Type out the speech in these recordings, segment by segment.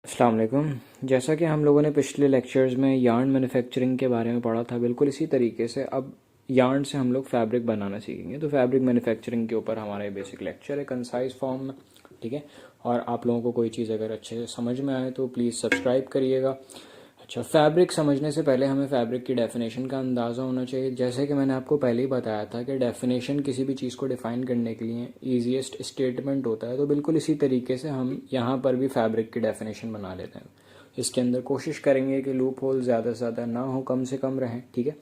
अस्सलाम वालेकुम। जैसा कि हम लोगों ने पिछले लेक्चर्स में यार्न मैन्युफैक्चरिंग के बारे में पढ़ा था, बिल्कुल इसी तरीके से अब यार्न से हम लोग फैब्रिक बनाना सीखेंगे। तो फैब्रिक मैन्युफैक्चरिंग के ऊपर हमारा ये बेसिक लेक्चर है कंसाइज फॉर्म में, ठीक है। और आप लोगों को कोई चीज़ अगर अच्छे से समझ में आए तो प्लीज़ सब्सक्राइब करिएगा। अच्छा, फैब्रिक समझने से पहले हमें फैब्रिक की डेफिनेशन का अंदाज़ा होना चाहिए। जैसे कि मैंने आपको पहले ही बताया था कि डेफिनेशन किसी भी चीज़ को डिफ़ाइन करने के लिए ईजीएस्ट स्टेटमेंट होता है, तो बिल्कुल इसी तरीके से हम यहाँ पर भी फैब्रिक की डेफिनेशन बना लेते हैं। इसके अंदर कोशिश करेंगे कि लूप होल ज़्यादा से ज़्यादा ना हो, कम से कम रहें, ठीक है।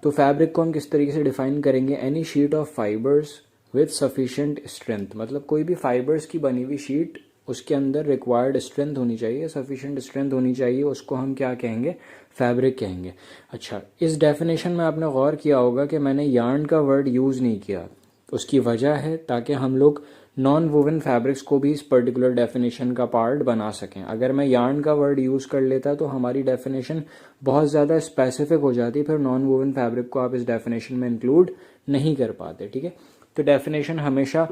तो फैब्रिक को हम किस तरीके से डिफ़ाइन करेंगे? Any sheet of fibres with sufficient strength, मतलब कोई भी फाइबर्स की बनी हुई शीट, उसके अंदर रिक्वायर्ड स्ट्रेंथ होनी चाहिए, सफिशिएंट स्ट्रेंथ होनी चाहिए, उसको हम क्या कहेंगे? फैब्रिक कहेंगे। अच्छा, इस डेफिनेशन में आपने गौर किया होगा कि मैंने यार्न का वर्ड यूज़ नहीं किया। उसकी वजह है ताकि हम लोग नॉन वोवन फैब्रिक्स को भी इस पर्टिकुलर डेफिनेशन का पार्ट बना सकें। अगर मैं यार्न का वर्ड यूज़ कर लेता तो हमारी डेफिनेशन बहुत ज़्यादा स्पेसिफिक हो जाती, फिर नॉन वोवन फैब्रिक को आप इस डेफिनेशन में इंक्लूड नहीं कर पाते, ठीक है। तो डेफिनेशन हमेशा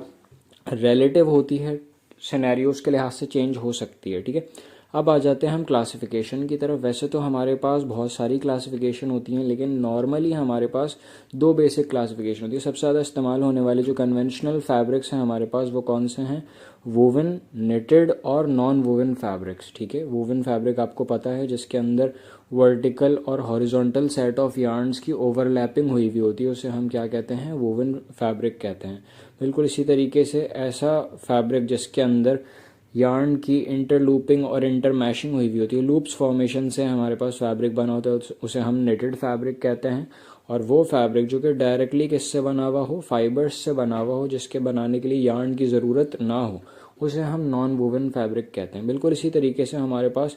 रिलेटिव होती है, सिनेरियोज के लिहाज से चेंज हो सकती है, ठीक है। अब आ जाते हैं हम क्लासिफिकेशन की तरफ। वैसे तो हमारे पास बहुत सारी क्लासिफिकेशन होती हैं, लेकिन नॉर्मली हमारे पास दो बेसिक क्लासिफिकेशन होती है। सबसे ज़्यादा इस्तेमाल होने वाले जो कन्वेंशनल फैब्रिक्स हैं हमारे पास, वो कौन से हैं? वोवन, नेटेड और नॉन वोवन फैब्रिक्स, ठीक है। वोवन फैब्रिक आपको पता है, जिसके अंदर वर्टिकल और हॉरिजॉन्टल सेट ऑफ यार्न्स की ओवरलैपिंग हुई हुई होती है, उसे हम क्या कहते हैं? वोवन फैब्रिक कहते हैं। बिल्कुल इसी तरीके से ऐसा फैब्रिक जिसके अंदर यार्न की इंटरलूपिंग और इंटरमैशिंग हुई हुई होती है, लूप्स फॉर्मेशन से हमारे पास फैब्रिक बना होता है, उसे हम नेटेड फैब्रिक कहते हैं। और वो फैब्रिक जो कि डायरेक्टली किससे बना हुआ हो? फाइबर्स से बना हुआ हो, जिसके बनाने के लिए यार्न की ज़रूरत ना हो, उसे हम नॉन वोवन फैब्रिक कहते हैं। बिल्कुल इसी तरीके से हमारे पास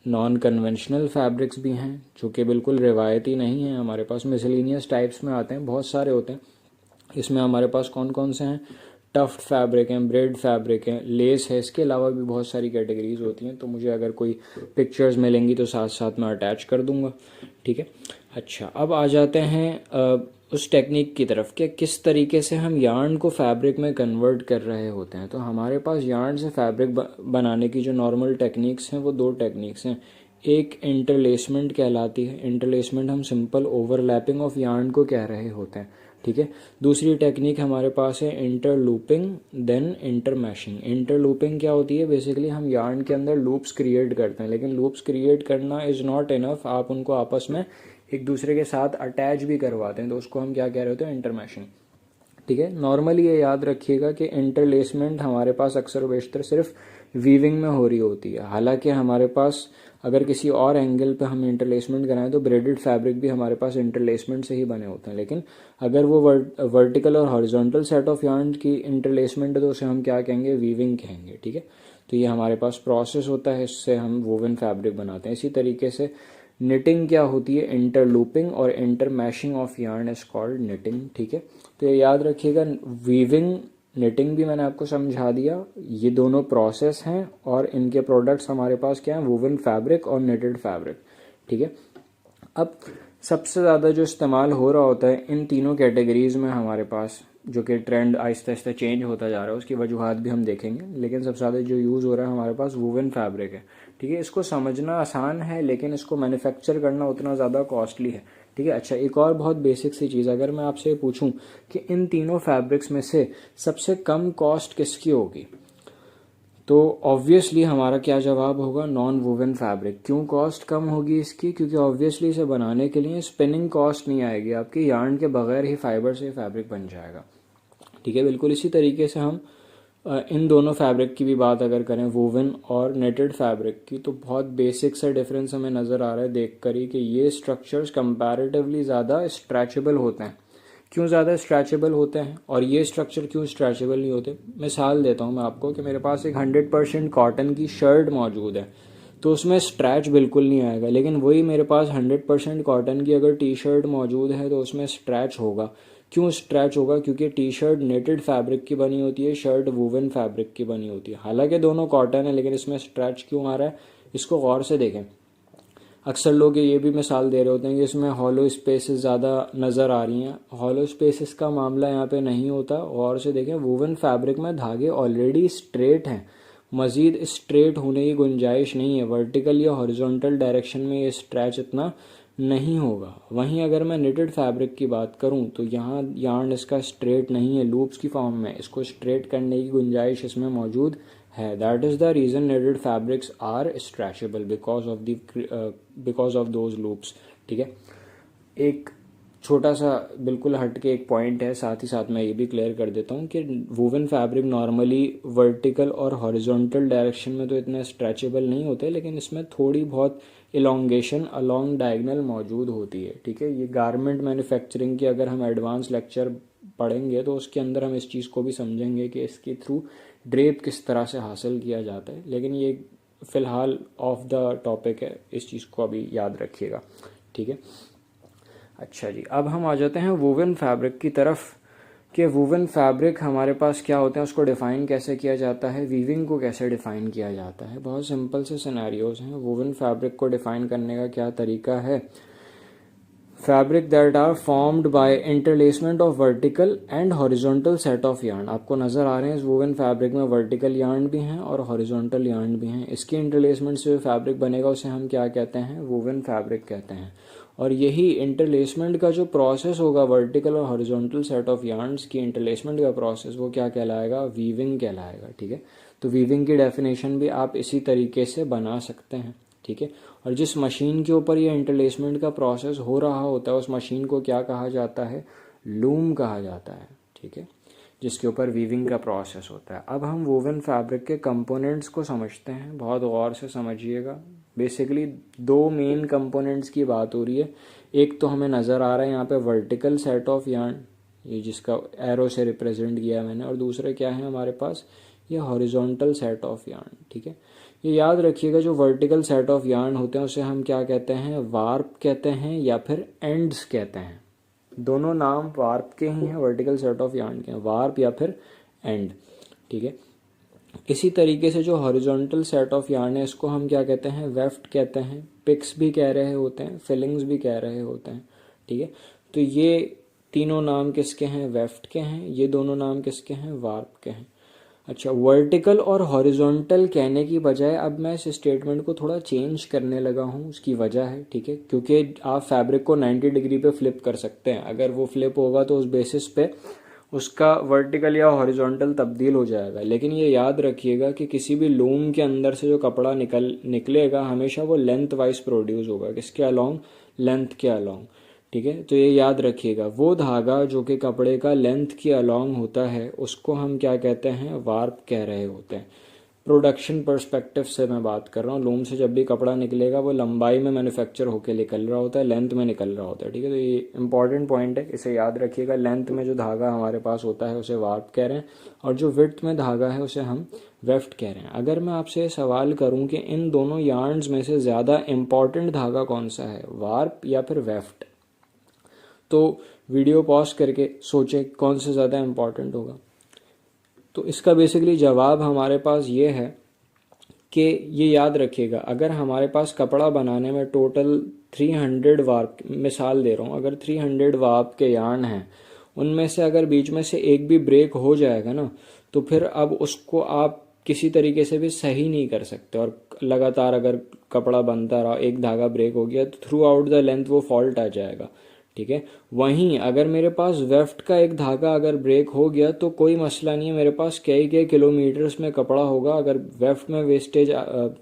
नॉन कन्वेंशनल फैब्रिक्स भी हैं, जो कि बिल्कुल रिवायती नहीं हैं। हमारे पास मिसलिनियस टाइप्स में आते हैं, बहुत सारे होते हैं। इसमें हमारे पास कौन कौन से हैं? टफ्ट फैब्रिक हैं, ब्रेड फैब्रिक हैं, लेस है, इसके अलावा भी बहुत सारी कैटेगरीज होती हैं। तो मुझे अगर कोई पिक्चर्स मिलेंगी तो साथ साथ मैं अटैच कर दूंगा, ठीक है। अच्छा, अब आ जाते हैं उस टेक्निक की तरफ कि किस तरीके से हम यार्न को फैब्रिक में कन्वर्ट कर रहे होते हैं। तो हमारे पास यार्न से फैब्रिक बनाने की जो नॉर्मल टेक्निक्स हैं वो दो टेक्निक्स हैं। एक इंटरलेसमेंट कहलाती है। इंटरलेसमेंट हम सिंपल ओवरलैपिंग ऑफ यार्न को कह रहे होते हैं, ठीक है। दूसरी टेक्निक हमारे पास है इंटरलूपिंग, देन इंटरमैशिंग। इंटरलूपिंग क्या होती है? बेसिकली हम यार्न के अंदर लूप्स क्रिएट करते हैं, लेकिन लूप्स क्रिएट करना इज़ नॉट इनफ, आप उनको आपस में एक दूसरे के साथ अटैच भी करवाते हैं, तो उसको हम क्या कह रहे होते हैं? इंटरमैशिंग, ठीक है। नॉर्मली ये याद रखिएगा कि इंटरलेसमेंट हमारे पास अक्सर बेशतर सिर्फ वीविंग में हो रही होती है। हालांकि हमारे पास अगर किसी और एंगल पे हम इंटरलेसमेंट कराएं तो ब्रेडेड फैब्रिक भी हमारे पास इंटरलेसमेंट से ही बने होते हैं, लेकिन अगर वो वर्टिकल और हॉरिजॉन्टल सेट ऑफ यार्न की इंटरलेसमेंट है तो उसे हम क्या कहेंगे? वीविंग कहेंगे, ठीक है। तो ये हमारे पास प्रोसेस होता है, इससे हम वोवन फैब्रिक बनाते हैं। इसी तरीके से निटिंग क्या होती है? इंटरलूपिंग और intermeshing of yarn is called knitting, ठीक है। तो ये याद रखिएगा, वीविंग, निटिंग भी मैंने आपको समझा दिया। ये दोनों प्रोसेस हैं और इनके प्रोडक्ट्स हमारे पास क्या हैं? वोवन फैब्रिक और निटेड फैब्रिक, ठीक है। अब सबसे ज़्यादा जो इस्तेमाल हो रहा होता है इन तीनों कैटेगरीज में हमारे पास, जो कि ट्रेंड आहिस्ता आहिस्ता चेंज होता जा रहा है, उसकी वजूहत भी हम देखेंगे, लेकिन सबसे ज़्यादा जो यूज़ हो रहा है हमारे पास वोवन फैब्रिक है, ठीक है। इसको समझना आसान है, लेकिन इसको मैन्युफैक्चर करना उतना ज़्यादा कॉस्टली है, ठीक है। अच्छा, एक और बहुत बेसिक सी चीज़, अगर मैं आपसे पूछूं कि इन तीनों फैब्रिक्स में से सबसे कम कॉस्ट किसकी होगी, तो ऑब्वियसली हमारा क्या जवाब होगा? Non woven fabric. क्यों कॉस्ट कम होगी इसकी? क्योंकि ऑब्वियसली इसे बनाने के लिए स्पिनिंग कॉस्ट नहीं आएगी, आपकी यार्न के बगैर ही फाइबर से फैब्रिक बन जाएगा, ठीक है। बिल्कुल इसी तरीके से हम इन दोनों फैब्रिक की भी बात अगर करें, वोवन और नेटेड फैब्रिक की, तो बहुत बेसिक सा डिफरेंस हमें नज़र आ रहा है देख कर ही कि ये स्ट्रक्चर्स कंपैरेटिवली ज़्यादा स्ट्रेचेबल होते हैं। क्यों ज़्यादा स्ट्रेचेबल होते हैं और ये स्ट्रक्चर क्यों स्ट्रेचेबल नहीं होते? मिसाल देता हूँ मैं आपको कि मेरे पास एक 100% कॉटन की शर्ट मौजूद है, तो उसमें स्ट्रैच बिल्कुल नहीं आएगा, लेकिन वही मेरे पास 100% कॉटन की अगर टी शर्ट मौजूद है तो उसमें स्ट्रैच होगा। क्यों स्ट्रैच होगा? क्योंकि टी शर्ट नेटेड फैब्रिक की बनी होती है, शर्ट वूवन फैब्रिक की बनी होती है। हालांकि दोनों कॉटन है, लेकिन इसमें स्ट्रैच क्यों आ रहा है? इसको गौर से देखें। अक्सर लोग ये भी मिसाल दे रहे होते हैं कि इसमें हॉलो स्पेसेस ज़्यादा नज़र आ रही हैं। हॉलो स्पेसेस का मामला यहाँ पे नहीं होता, गौर से देखें, वूवन फैब्रिक में धागे ऑलरेडी स्ट्रेट हैं, मज़ीद स्ट्रेट होने की गुंजाइश नहीं है, वर्टिकल या हॉरिजॉन्टल डायरेक्शन में ये स्ट्रेच इतना नहीं होगा। वहीं अगर मैं निटेड फैब्रिक की बात करूं तो यहाँ यार्न इसका स्ट्रेट नहीं है, लूप्स की फॉर्म में, इसको स्ट्रेट करने की गुंजाइश इसमें मौजूद है। That is the reason knitted fabrics are stretchable because of those loops. ठीक है, एक छोटा सा बिल्कुल हट के एक पॉइंट है, साथ ही साथ मैं ये भी क्लियर कर देता हूँ कि वूवन फैब्रिक नॉर्मली वर्टिकल और हॉरिजॉन्टल डायरेक्शन में तो इतना स्ट्रेचेबल नहीं होते, लेकिन इसमें थोड़ी बहुत इलोंगेशन अलोंग डायगनल मौजूद होती है। ठीक है, ये गारमेंट मैन्युफैक्चरिंग की अगर हम एडवांस लेक्चर पढ़ेंगे तो उसके अंदर हम इस चीज़ को भी समझेंगे कि इसके थ्रू ड्रेप किस तरह से हासिल किया जाता है, लेकिन ये फ़िलहाल ऑफ द टॉपिक है, इस चीज़ को अभी याद रखिएगा। ठीक है, अच्छा जी, अब हम आ जाते हैं वूवन फैब्रिक की तरफ कि वूवन फैब्रिक हमारे पास क्या होते हैं, उसको डिफ़ाइन कैसे किया जाता है, वीविंग को कैसे डिफ़ाइन किया जाता है। बहुत सिंपल से सिनेरियोज हैं। वूवन फैब्रिक को डिफ़ाइन करने का क्या तरीका है? Fabric that are formed by interlacement of vertical and horizontal set of yarn. आपको नज़र आ रहे हैं इस वूवन फैब्रिक में वर्टिकल यार्न भी हैं और हॉरिजॉन्टल यार्न भी हैं। इसकी इंटरलेसमेंट से जो फैब्रिक बनेगा उसे हम क्या कहते हैं? वूवन फैब्रिक कहते हैं। और यही इंटरलेसमेंट का जो प्रोसेस होगा वर्टिकल और हॉरिजॉन्टल सेट ऑफ यार्न्स की इंटरलेसमेंट का प्रोसेस, वो क्या कहलाएगा? वीविंग कहलाएगा। ठीक है, तो वीविंग की डेफिनेशन भी आप इसी तरीके से बना सकते हैं। ठीक है, और जिस मशीन के ऊपर ये इंटरलेसमेंट का प्रोसेस हो रहा होता है उस मशीन को क्या कहा जाता है? लूम कहा जाता है। ठीक है, जिसके ऊपर वीविंग का प्रोसेस होता है। अब हम वोवन फैब्रिक के कंपोनेंट्स को समझते हैं, बहुत गौर से समझिएगा। बेसिकली दो मेन कंपोनेंट्स की बात हो रही है। एक तो हमें नज़र आ रहा है यहाँ पे वर्टिकल सेट ऑफ यार्न, ये जिसका एरो से रिप्रेजेंट किया मैंने, और दूसरे क्या है हमारे पास? ये हॉरिजॉन्टल सेट ऑफ यार्न। ठीक है, ये याद रखिएगा, जो वर्टिकल सेट ऑफ यार्न होते हैं उसे हम क्या कहते हैं? वार्प कहते हैं या फिर एंड्स कहते हैं। दोनों नाम वार्प के ही हैं, वर्टिकल सेट ऑफ यार्न के हैं, वार्प या फिर एंड। ठीक है, इसी तरीके से जो हॉरिजॉन्टल सेट ऑफ यार्न है इसको हम क्या कहते हैं? वेफ्ट कहते हैं। पिक्स भी कह रहे होते हैं, फिलिंग्स भी कह रहे होते हैं। ठीक है, तो ये तीनों नाम किसके हैं? वेफ्ट के हैं। ये दोनों नाम किसके हैं? वार्प के हैं। अच्छा, वर्टिकल और हॉरिजॉन्टल कहने की बजाय अब मैं इस स्टेटमेंट को थोड़ा चेंज करने लगा हूँ। उसकी वजह है, ठीक है, क्योंकि आप फैब्रिक को 90 डिग्री पे फ्लिप कर सकते हैं। अगर वो फ्लिप होगा तो उस बेसिस पे उसका वर्टिकल या हॉरिजॉन्टल तब्दील हो जाएगा। लेकिन ये याद रखिएगा कि किसी भी लूम के अंदर से जो कपड़ा निकलेगा हमेशा वो लेंथ वाइज प्रोड्यूस होगा। किसके अलोंग? लेंथ के अलोंग। ठीक है, तो ये याद रखिएगा, वो धागा जो कि कपड़े का लेंथ के अलोंग होता है उसको हम क्या कहते हैं? वार्प कह रहे होते हैं। प्रोडक्शन पर्सपेक्टिव से मैं बात कर रहा हूँ। लूम से जब भी कपड़ा निकलेगा वो लंबाई में मैन्युफैक्चर होकर निकल रहा होता है, लेंथ में निकल रहा होता है। ठीक है, तो ये इंपॉर्टेंट पॉइंट है, इसे याद रखिएगा। लेंथ में जो धागा हमारे पास होता है उसे वार्प कह रहे हैं, और जो विड्थ में धागा है उसे हम वेफ्ट कह रहे हैं। अगर मैं आपसे सवाल करूं कि इन दोनों यार्न्स में से ज़्यादा इम्पॉर्टेंट धागा कौन सा है, वार्प या फिर वेफ्ट, तो वीडियो पॉज करके सोचें कौन से ज़्यादा इम्पॉर्टेंट होगा। तो इसका बेसिकली जवाब हमारे पास ये है कि ये याद रखिएगा, अगर हमारे पास कपड़ा बनाने में टोटल 300 वार्प, मिसाल दे रहा हूँ, अगर 300 वार्प के यार्न हैं, उनमें से अगर बीच में से एक भी ब्रेक हो जाएगा ना, तो फिर अब उसको आप किसी तरीके से भी सही नहीं कर सकते। और लगातार अगर कपड़ा बनता रहा, एक धागा ब्रेक हो गया तो थ्रू आउट द लेंथ वो फॉल्ट आ जाएगा। ठीक है, वहीं अगर मेरे पास वेफ्ट का एक धागा अगर ब्रेक हो गया तो कोई मसला नहीं है, मेरे पास कई किलोमीटर्स में कपड़ा होगा। अगर वेफ्ट में वेस्टेज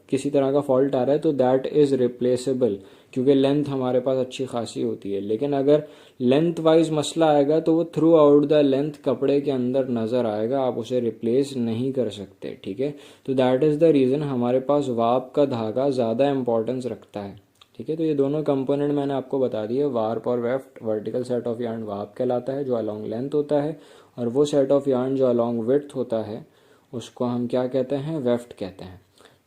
किसी तरह का फॉल्ट आ रहा है तो दैट इज़ रिप्लेसेबल, क्योंकि लेंथ हमारे पास अच्छी खासी होती है। लेकिन अगर लेंथ वाइज मसला आएगा तो वो थ्रू आउट द लेंथ कपड़े के अंदर नज़र आएगा, आप उसे रिप्लेस नहीं कर सकते। ठीक है, तो दैट इज़ द रीज़न हमारे पास वार्प का धागा ज़्यादा इंपॉर्टेंस रखता है। ठीक है, तो ये दोनों कंपोनेंट मैंने आपको बता दिए, वार्प और weft. Vertical set of yarn warp कहलाता है जो अलोंग लेंथ होता है, और वो सेट ऑफ यार्न जो अलोंग विड्थ होता है उसको हम क्या कहते हैं? वेफ्ट कहते हैं।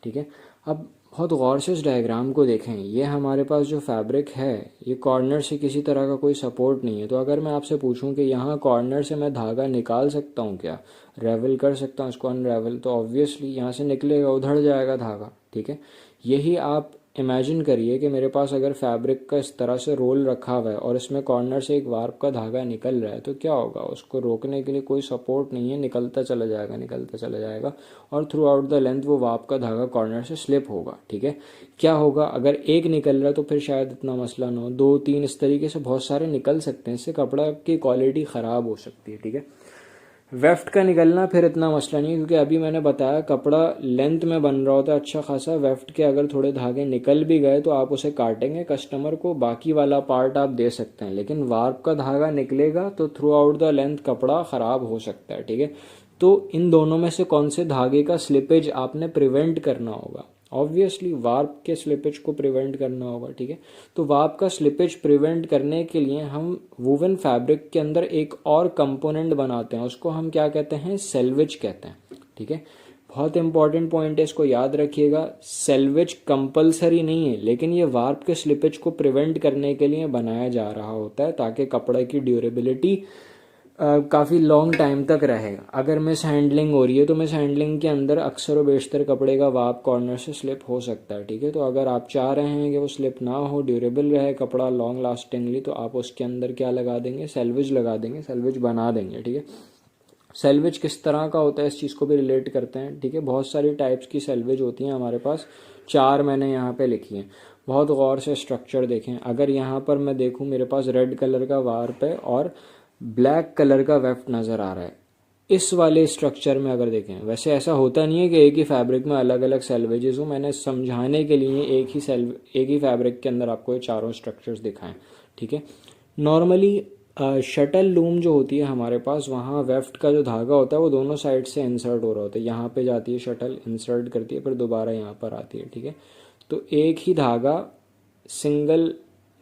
ठीक है, अब बहुत गौर से इस डायग्राम को देखें। ये हमारे पास जो फैब्रिक है ये कॉर्नर से किसी तरह का कोई सपोर्ट नहीं है। तो अगर मैं आपसे पूछूं कि यहाँ कॉर्नर से मैं धागा निकाल सकता हूँ क्या, रेवल कर सकता हूँ इसको अनरेवल, तो ऑब्वियसली यहाँ से निकलेगा, उधड़ जाएगा धागा। ठीक है, यही आप इमेजिन करिए कि मेरे पास अगर फैब्रिक का इस तरह से रोल रखा हुआ है और इसमें कॉर्नर से एक वार्प का धागा निकल रहा है, तो क्या होगा, उसको रोकने के लिए कोई सपोर्ट नहीं है, निकलता चला जाएगा, निकलता चला जाएगा, और थ्रू आउट द लेंथ वो वार्प का धागा कॉर्नर से स्लिप होगा। ठीक है, क्या होगा, अगर एक निकल रहा है तो फिर शायद इतना मसला ना हो, 2 3 इस तरीके से बहुत सारे निकल सकते हैं, इससे कपड़ा की क्वालिटी ख़राब हो सकती है। ठीक है, वेफ्ट का निकलना फिर इतना मसला नहीं है, क्योंकि अभी मैंने बताया कपड़ा लेंथ में बन रहा होता है अच्छा खासा, वेफ्ट के अगर थोड़े धागे निकल भी गए तो आप उसे काटेंगे, कस्टमर को बाकी वाला पार्ट आप दे सकते हैं, लेकिन वार्प का धागा निकलेगा तो थ्रू आउट द लेंथ कपड़ा ख़राब हो सकता है। ठीक है, तो इन दोनों में से कौन से धागे का स्लिपेज आपने प्रिवेंट करना होगा, ऑब्वियसली वार्प के स्लिपेज को प्रिवेंट करना होगा। ठीक है, तो वार्प का स्लिपेज प्रिवेंट करने के लिए हम वूवन फैब्रिक के अंदर एक और कंपोनेंट बनाते हैं, उसको हम क्या कहते हैं, सेल्वेज कहते हैं। ठीक है, बहुत इंपॉर्टेंट पॉइंट है, इसको याद रखिएगा। सेल्वेज कंपलसरी नहीं है, लेकिन ये वार्प के स्लिपेज को प्रिवेंट करने के लिए बनाया जा रहा होता है, ताकि कपड़े की ड्यूरेबिलिटी काफ़ी लॉन्ग टाइम तक रहेगा। अगर मिस हैंडलिंग हो रही है तो मिस हैंडलिंग के अंदर अक्सर व बेशतर कपड़े का वार्प कॉर्नर से स्लिप हो सकता है। ठीक है, तो अगर आप चाह रहे हैं कि वो स्लिप ना हो, ड्यूरेबल रहे कपड़ा लॉन्ग लास्टिंगली, तो आप उसके अंदर क्या लगा देंगे, सेल्वेज लगा देंगे, सेल्वेज बना देंगे। ठीक है, सेल्वेज किस तरह का होता है इस चीज़ को भी रिलेट करते हैं। ठीक है, बहुत सारी टाइप्स की सेल्वेज होती हैं हमारे पास, 4 मैंने यहाँ पे लिखी हैं। बहुत गौर से स्ट्रक्चर देखें, अगर यहाँ पर मैं देखूँ मेरे पास रेड कलर का वार्प है और ब्लैक कलर का वेफ्ट नज़र आ रहा है, इस वाले स्ट्रक्चर में अगर देखें, वैसे ऐसा होता नहीं है कि एक ही फैब्रिक में अलग अलग सेल्वेजेस हो, मैंने समझाने के लिए एक ही फैब्रिक के अंदर आपको ये चारों स्ट्रक्चर्स दिखाएं। ठीक है, नॉर्मली शटल लूम जो होती है हमारे पास, वहाँ वेफ्ट का जो धागा होता है वो दोनों साइड से इंसर्ट हो रहा होता है, यहाँ पे जाती है शटल, इंसर्ट करती है, फिर दोबारा यहाँ पर आती है। ठीक है, तो एक ही धागा, सिंगल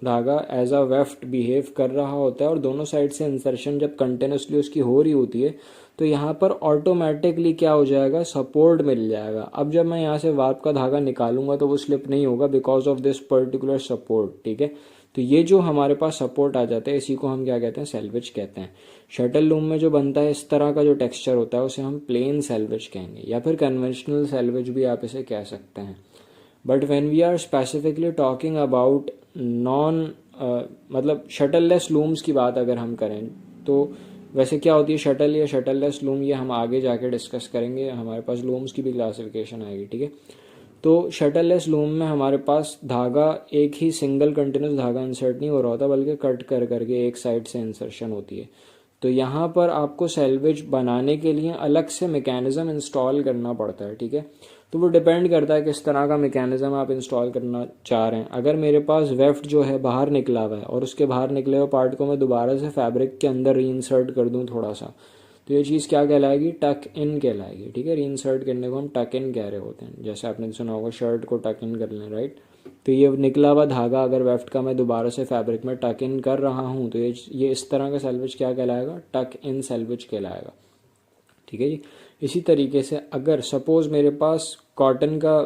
धागा एज अ वेफ्ट बिहेव कर रहा होता है, और दोनों साइड से इंसर्शन जब कंटिन्यूसली उसकी हो रही होती है तो यहाँ पर ऑटोमेटिकली क्या हो जाएगा, सपोर्ट मिल जाएगा। अब जब मैं यहाँ से वार्प का धागा निकालूंगा तो वो स्लिप नहीं होगा because of this particular support. ठीक है, तो ये जो हमारे पास सपोर्ट आ जाता है इसी को हम क्या कहते हैं, सेल्वेज कहते हैं। शटल लूम में जो बनता है इस तरह का जो टेक्सचर होता है उसे हम प्लेन सेल्वेज कहेंगे, या फिर कन्वेंशनल सेल्वेज भी आप इसे कह सकते हैं। But when we are specifically talking about non मतलब शटललेस लूम्स की बात अगर हम करें, तो वैसे क्या होती है शटल या शटललेस लूम, ये हम आगे जाके डिस्कस करेंगे, हमारे पास लूम्स की भी क्लासिफिकेशन आएगी। ठीक है, तो शटललेस लूम में हमारे पास धागा एक ही सिंगल कंटिन्यूस धागा इंसर्ट नहीं हो रहा होता, बल्कि कट कर करके एक साइड से इंसर्शन होती है। तो यहाँ पर आपको सेल्वेज बनाने के लिए अलग से मैकेनिज्म इंस्टॉल करना पड़ता है। ठीक है, तो वो डिपेंड करता है किस तरह का मैकेनिज्म आप इंस्टॉल करना चाह रहे हैं। अगर मेरे पास वेफ्ट जो है बाहर निकला हुआ है और उसके बाहर निकले हुए पार्ट को मैं दोबारा से फैब्रिक के अंदर रीइंसर्ट कर दूं थोड़ा सा, तो ये चीज़ क्या कहलाएगी, टक इन कहलाएगी। ठीक है, रीइंसर्ट करने को हम टक इन कह रहे होते हैं, जैसे आपने सुना होगा शर्ट को टक इन कर लें, राइट। तो ये निकला हुआ धागा अगर वेफ्ट का मैं दोबारा से फैब्रिक में टक इन कर रहा हूँ तो ये इस तरह का सेल्वेज क्या कहलाएगा, टक इन सेल्वेज कहलाएगा। ठीक है जी, इसी तरीके से अगर सपोज मेरे पास कॉटन का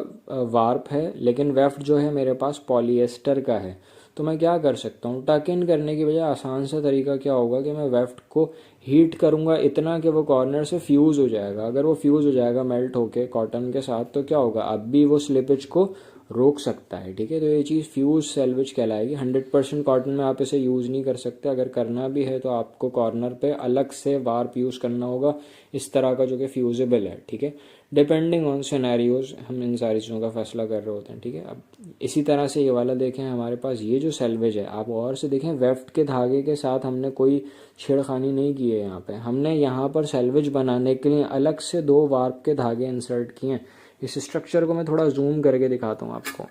वार्प है लेकिन वेफ्ट जो है मेरे पास पॉलिएस्टर का है, तो मैं क्या कर सकता हूँ, टक इन करने की बजाय आसान सा तरीका क्या होगा कि मैं वेफ्ट को हीट करूँगा इतना कि वो कॉर्नर से फ्यूज़ हो जाएगा। अगर वो फ्यूज़ हो जाएगा मेल्ट होके कॉटन के साथ, तो क्या होगा, अब भी वो स्लिपेज को रोक सकता है। ठीक है, तो ये चीज़ फ्यूज सेल्वेज कहलाएगी। 100% कॉटन में आप इसे यूज़ नहीं कर सकते, अगर करना भी है तो आपको कॉर्नर पे अलग से वार्प यूज़ करना होगा इस तरह का जो कि फ्यूजेबल है। ठीक है, डिपेंडिंग ऑन सिनेरियोज हम इन सारी चीज़ों का फैसला कर रहे होते हैं। ठीक है, अब इसी तरह से ये वाला देखें, हमारे पास ये जो सेल्वेज है, आप और से देखें, वेफ्ट के धागे के साथ हमने कोई छेड़खानी नहीं की है। यहाँ पे हमने यहाँ पर सेल्वेज बनाने के लिए अलग से 2 वार्प के धागे इंसर्ट किए हैं। इस स्ट्रक्चर को मैं थोड़ा जूम करके दिखाता हूँ आपको,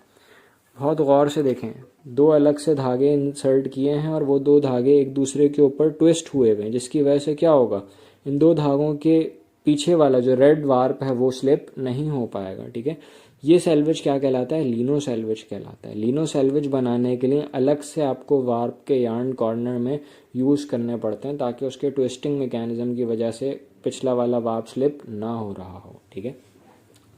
बहुत गौर से देखें, 2 अलग से धागे इंसर्ट किए हैं और वो 2 धागे एक दूसरे के ऊपर ट्विस्ट हुए हुए हैं, जिसकी वजह से क्या होगा, इन 2 धागों के पीछे वाला जो रेड वार्प है वो स्लिप नहीं हो पाएगा। ठीक है, ये सेल्वेज क्या कहलाता है, लीनो सेल्वेज कहलाता है। लीनो सेल्वेज बनाने के लिए अलग से आपको वार्प के यार्न कॉर्नर में यूज़ करने पड़ते हैं, ताकि उसके ट्विस्टिंग मैकेनिज्म की वजह से पिछला वाला वार्प स्लिप ना हो रहा हो। ठीक है,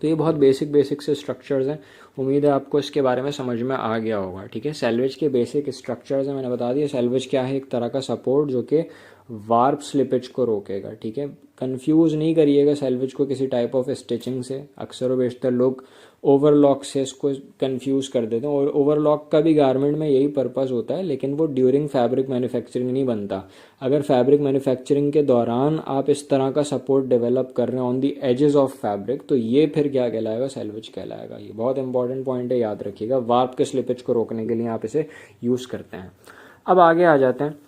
तो ये बहुत बेसिक से स्ट्रक्चर्स हैं, उम्मीद है आपको इसके बारे में समझ में आ गया होगा। ठीक है, सेल्वेज के बेसिक स्ट्रक्चर्स हैं, मैंने बता दिया। सेल्वेज क्या है, एक तरह का सपोर्ट जो कि वार्प स्लिपेज को रोकेगा, ठीक है। कंफ्यूज नहीं करिएगा सेल्वेज को किसी टाइप ऑफ स्टिचिंग से, अक्सर और बेशतर लोग ओवरलॉक से इसको कंफ्यूज कर देते हैं, और ओवरलॉक का भी गारमेंट में यही पर्पस होता है, लेकिन वो ड्यूरिंग फैब्रिक मैन्युफैक्चरिंग नहीं बनता। अगर फैब्रिक मैन्युफैक्चरिंग के दौरान आप इस तरह का सपोर्ट डेवलप कर रहे हैं on the edges of fabric, तो ये फिर क्या कहलाएगा, सेल्वेज कहलाएगा। ये बहुत इंपॉर्टेंट पॉइंट है, याद रखिएगा। वार्प के स्लिपेज को रोकने के लिए आप इसे यूज़ करते हैं। अब आगे आ जाते हैं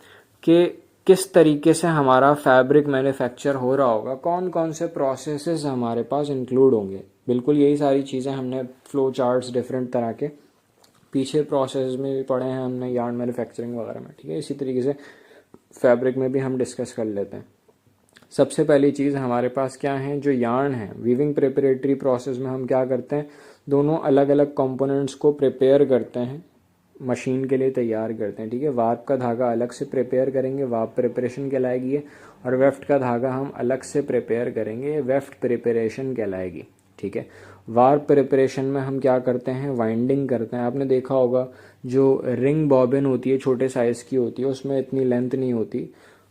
कि किस तरीके से हमारा फैब्रिक मैन्युफैक्चर हो रहा होगा, कौन कौन से प्रोसेसेस हमारे पास इंक्लूड होंगे। बिल्कुल यही सारी चीज़ें हमने फ्लो चार्ट्स डिफरेंट तरह के पीछे प्रोसेस में भी पढ़े हैं हमने, यार्न मैन्युफैक्चरिंग वगैरह में, ठीक है। इसी तरीके से फैब्रिक में भी हम डिस्कस कर लेते हैं। सबसे पहली चीज़ हमारे पास क्या है, जो यार्न है, वीविंग प्रिपरेटरी प्रोसेस में हम क्या करते हैं, दोनों अलग अलग कंपोनेंट्स को प्रिपेयर करते हैं, मशीन के लिए तैयार करते हैं, ठीक है। वार्प का धागा अलग से प्रिपेयर करेंगे, वार्प प्रिपरेशन कहलाएगी ये, और वेफ्ट का धागा हम अलग से प्रिपेयर करेंगे, ये वेफ्ट प्रिपरेशन कहलाएगी, ठीक है। वार्प प्रिपरेशन में हम क्या करते हैं, वाइंडिंग करते हैं। आपने देखा होगा जो रिंग बॉबिन होती है, छोटे साइज़ की होती है, उसमें इतनी लेंथ नहीं होती,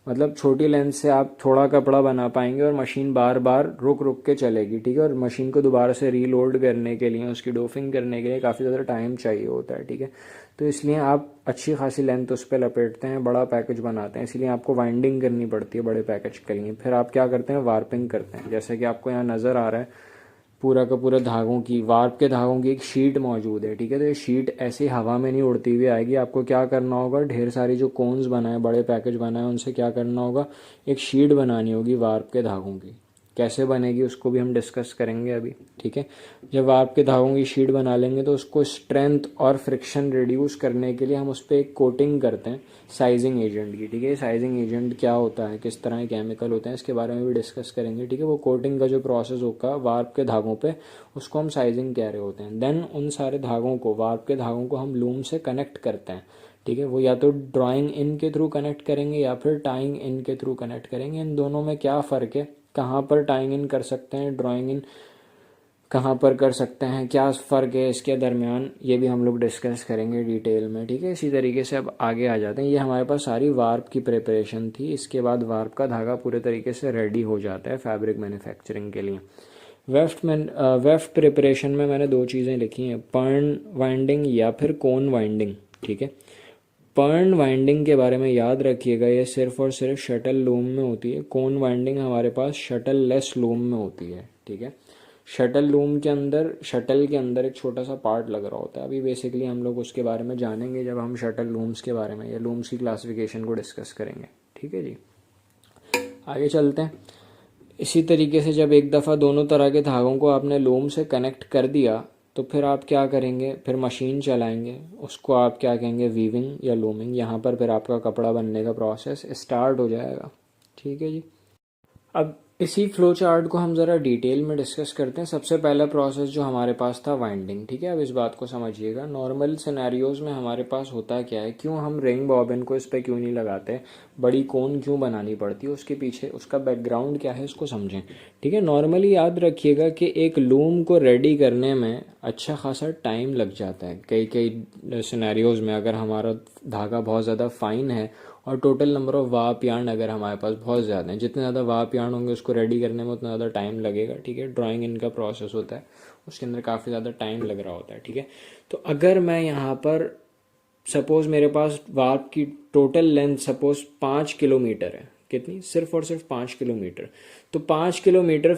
मतलब छोटी लेंथ से आप थोड़ा कपड़ा बना पाएंगे और मशीन बार बार रुक रुक के चलेगी, ठीक है। और मशीन को दोबारा से रीलोड करने के लिए, उसकी डोफिंग करने के लिए काफ़ी ज़्यादा टाइम चाहिए होता है, ठीक है। तो इसलिए आप अच्छी खासी लेंथ उस पर लपेटते हैं, बड़ा पैकेज बनाते हैं, इसलिए आपको वाइंडिंग करनी पड़ती है बड़े पैकेज के लिए। फिर आप क्या करते हैं, वार्पिंग करते हैं। जैसे कि आपको यहाँ नज़र आ रहा है, पूरा का पूरा धागों की, वार्प के धागों की एक शीट मौजूद है, ठीक है। तो ये शीट ऐसे हवा में नहीं उड़ती हुई आएगी, आपको क्या करना होगा, ढेर सारी जो कोन्स बनाए, बड़े पैकेज बनाए, उनसे क्या करना होगा, एक शीट बनानी होगी वार्प के धागों की। कैसे बनेगी उसको भी हम डिस्कस करेंगे अभी, ठीक है। जब वार्प के धागों की शीट बना लेंगे तो उसको स्ट्रेंथ और फ्रिक्शन रिड्यूस करने के लिए हम उस पर एक कोटिंग करते हैं साइजिंग एजेंट की, ठीक है। साइजिंग एजेंट क्या होता है, किस तरह के केमिकल होते हैं, इसके बारे में भी डिस्कस करेंगे, ठीक है। वो कोटिंग का जो प्रोसेस होगा वार्प के धागों पे, उसको हम साइजिंग कह रहे होते हैं। देन उन सारे धागों को, वार्प के धागों को हम लूम से कनेक्ट करते हैं, ठीक है। वो या तो ड्राइंग इन के थ्रू कनेक्ट करेंगे या फिर टाइंग इन के थ्रू कनेक्ट करेंगे। इन दोनों में क्या फ़र्क है, कहाँ पर टाइंग इन कर सकते हैं, ड्राइंग इन कहाँ पर कर सकते हैं, क्या फ़र्क है इसके दरमियान, ये भी हम लोग डिस्कस करेंगे डिटेल में, ठीक है। इसी तरीके से अब आगे आ जाते हैं। ये हमारे पास सारी वार्प की प्रिपरेशन थी। इसके बाद वार्प का धागा पूरे तरीके से रेडी हो जाता है फैब्रिक मैन्युफैक्चरिंग के लिए। वेफ्ट प्रिपरेशन में मैंने दो चीज़ें लिखी हैं, पर्न वाइंडिंग या फिर कोन वाइंडिंग, ठीक है। पर्न वाइंडिंग के बारे में याद रखिएगा, ये सिर्फ और सिर्फ शटल लूम में होती है। कोन वाइंडिंग हमारे पास शटल लेस लूम में होती है, ठीक है। शटल लूम के अंदर, शटल के अंदर एक छोटा सा पार्ट लग रहा होता है। अभी बेसिकली हम लोग उसके बारे में जानेंगे जब हम शटल लूम्स के बारे में या लूम्स की क्लासिफिकेशन को डिस्कस करेंगे, ठीक है जी। आगे चलते हैं। इसी तरीके से जब एक दफ़ा दोनों तरह के धागों को आपने लूम से कनेक्ट कर दिया तो फिर आप क्या करेंगे, फिर मशीन चलाएंगे, उसको आप क्या कहेंगे, वीविंग या लूमिंग। यहाँ पर फिर आपका कपड़ा बनने का प्रोसेस स्टार्ट हो जाएगा, ठीक है जी। अब इसी फ्लो चार्ट को हम ज़रा डिटेल में डिस्कस करते हैं। सबसे पहला प्रोसेस जो हमारे पास था, वाइंडिंग, ठीक है। अब इस बात को समझिएगा, नॉर्मल सिनेरियोज में हमारे पास होता क्या है, क्यों हम रिंग बॉबिन को इस पर क्यों नहीं लगाते, बड़ी कोन क्यों बनानी पड़ती है, उसके पीछे उसका बैकग्राउंड क्या है, इसको समझें, ठीक है। नॉर्मली याद रखिएगा कि एक लूम को रेडी करने में अच्छा खासा टाइम लग जाता है। कई कई सिनेरियोज में अगर हमारा धागा बहुत ज़्यादा फाइन है और total number of warp yarn अगर हमारे पास बहुत ज़्यादा है, जितने ज़्यादा वार्प यार्न होंगे उसको रेडी करने में उतना ज़्यादा टाइम लगेगा, ठीक है। ड्राइंग इनका प्रोसेस होता है, उसके अंदर काफ़ी ज़्यादा टाइम लग रहा होता है, ठीक है। तो अगर मैं यहाँ पर सपोज़ मेरे पास वार्प की टोटल लेंथ सपोज़ 5 किलोमीटर है, कितनी, सिर्फ और सिर्फ 5 किलोमीटर, तो 5 किलोमीटर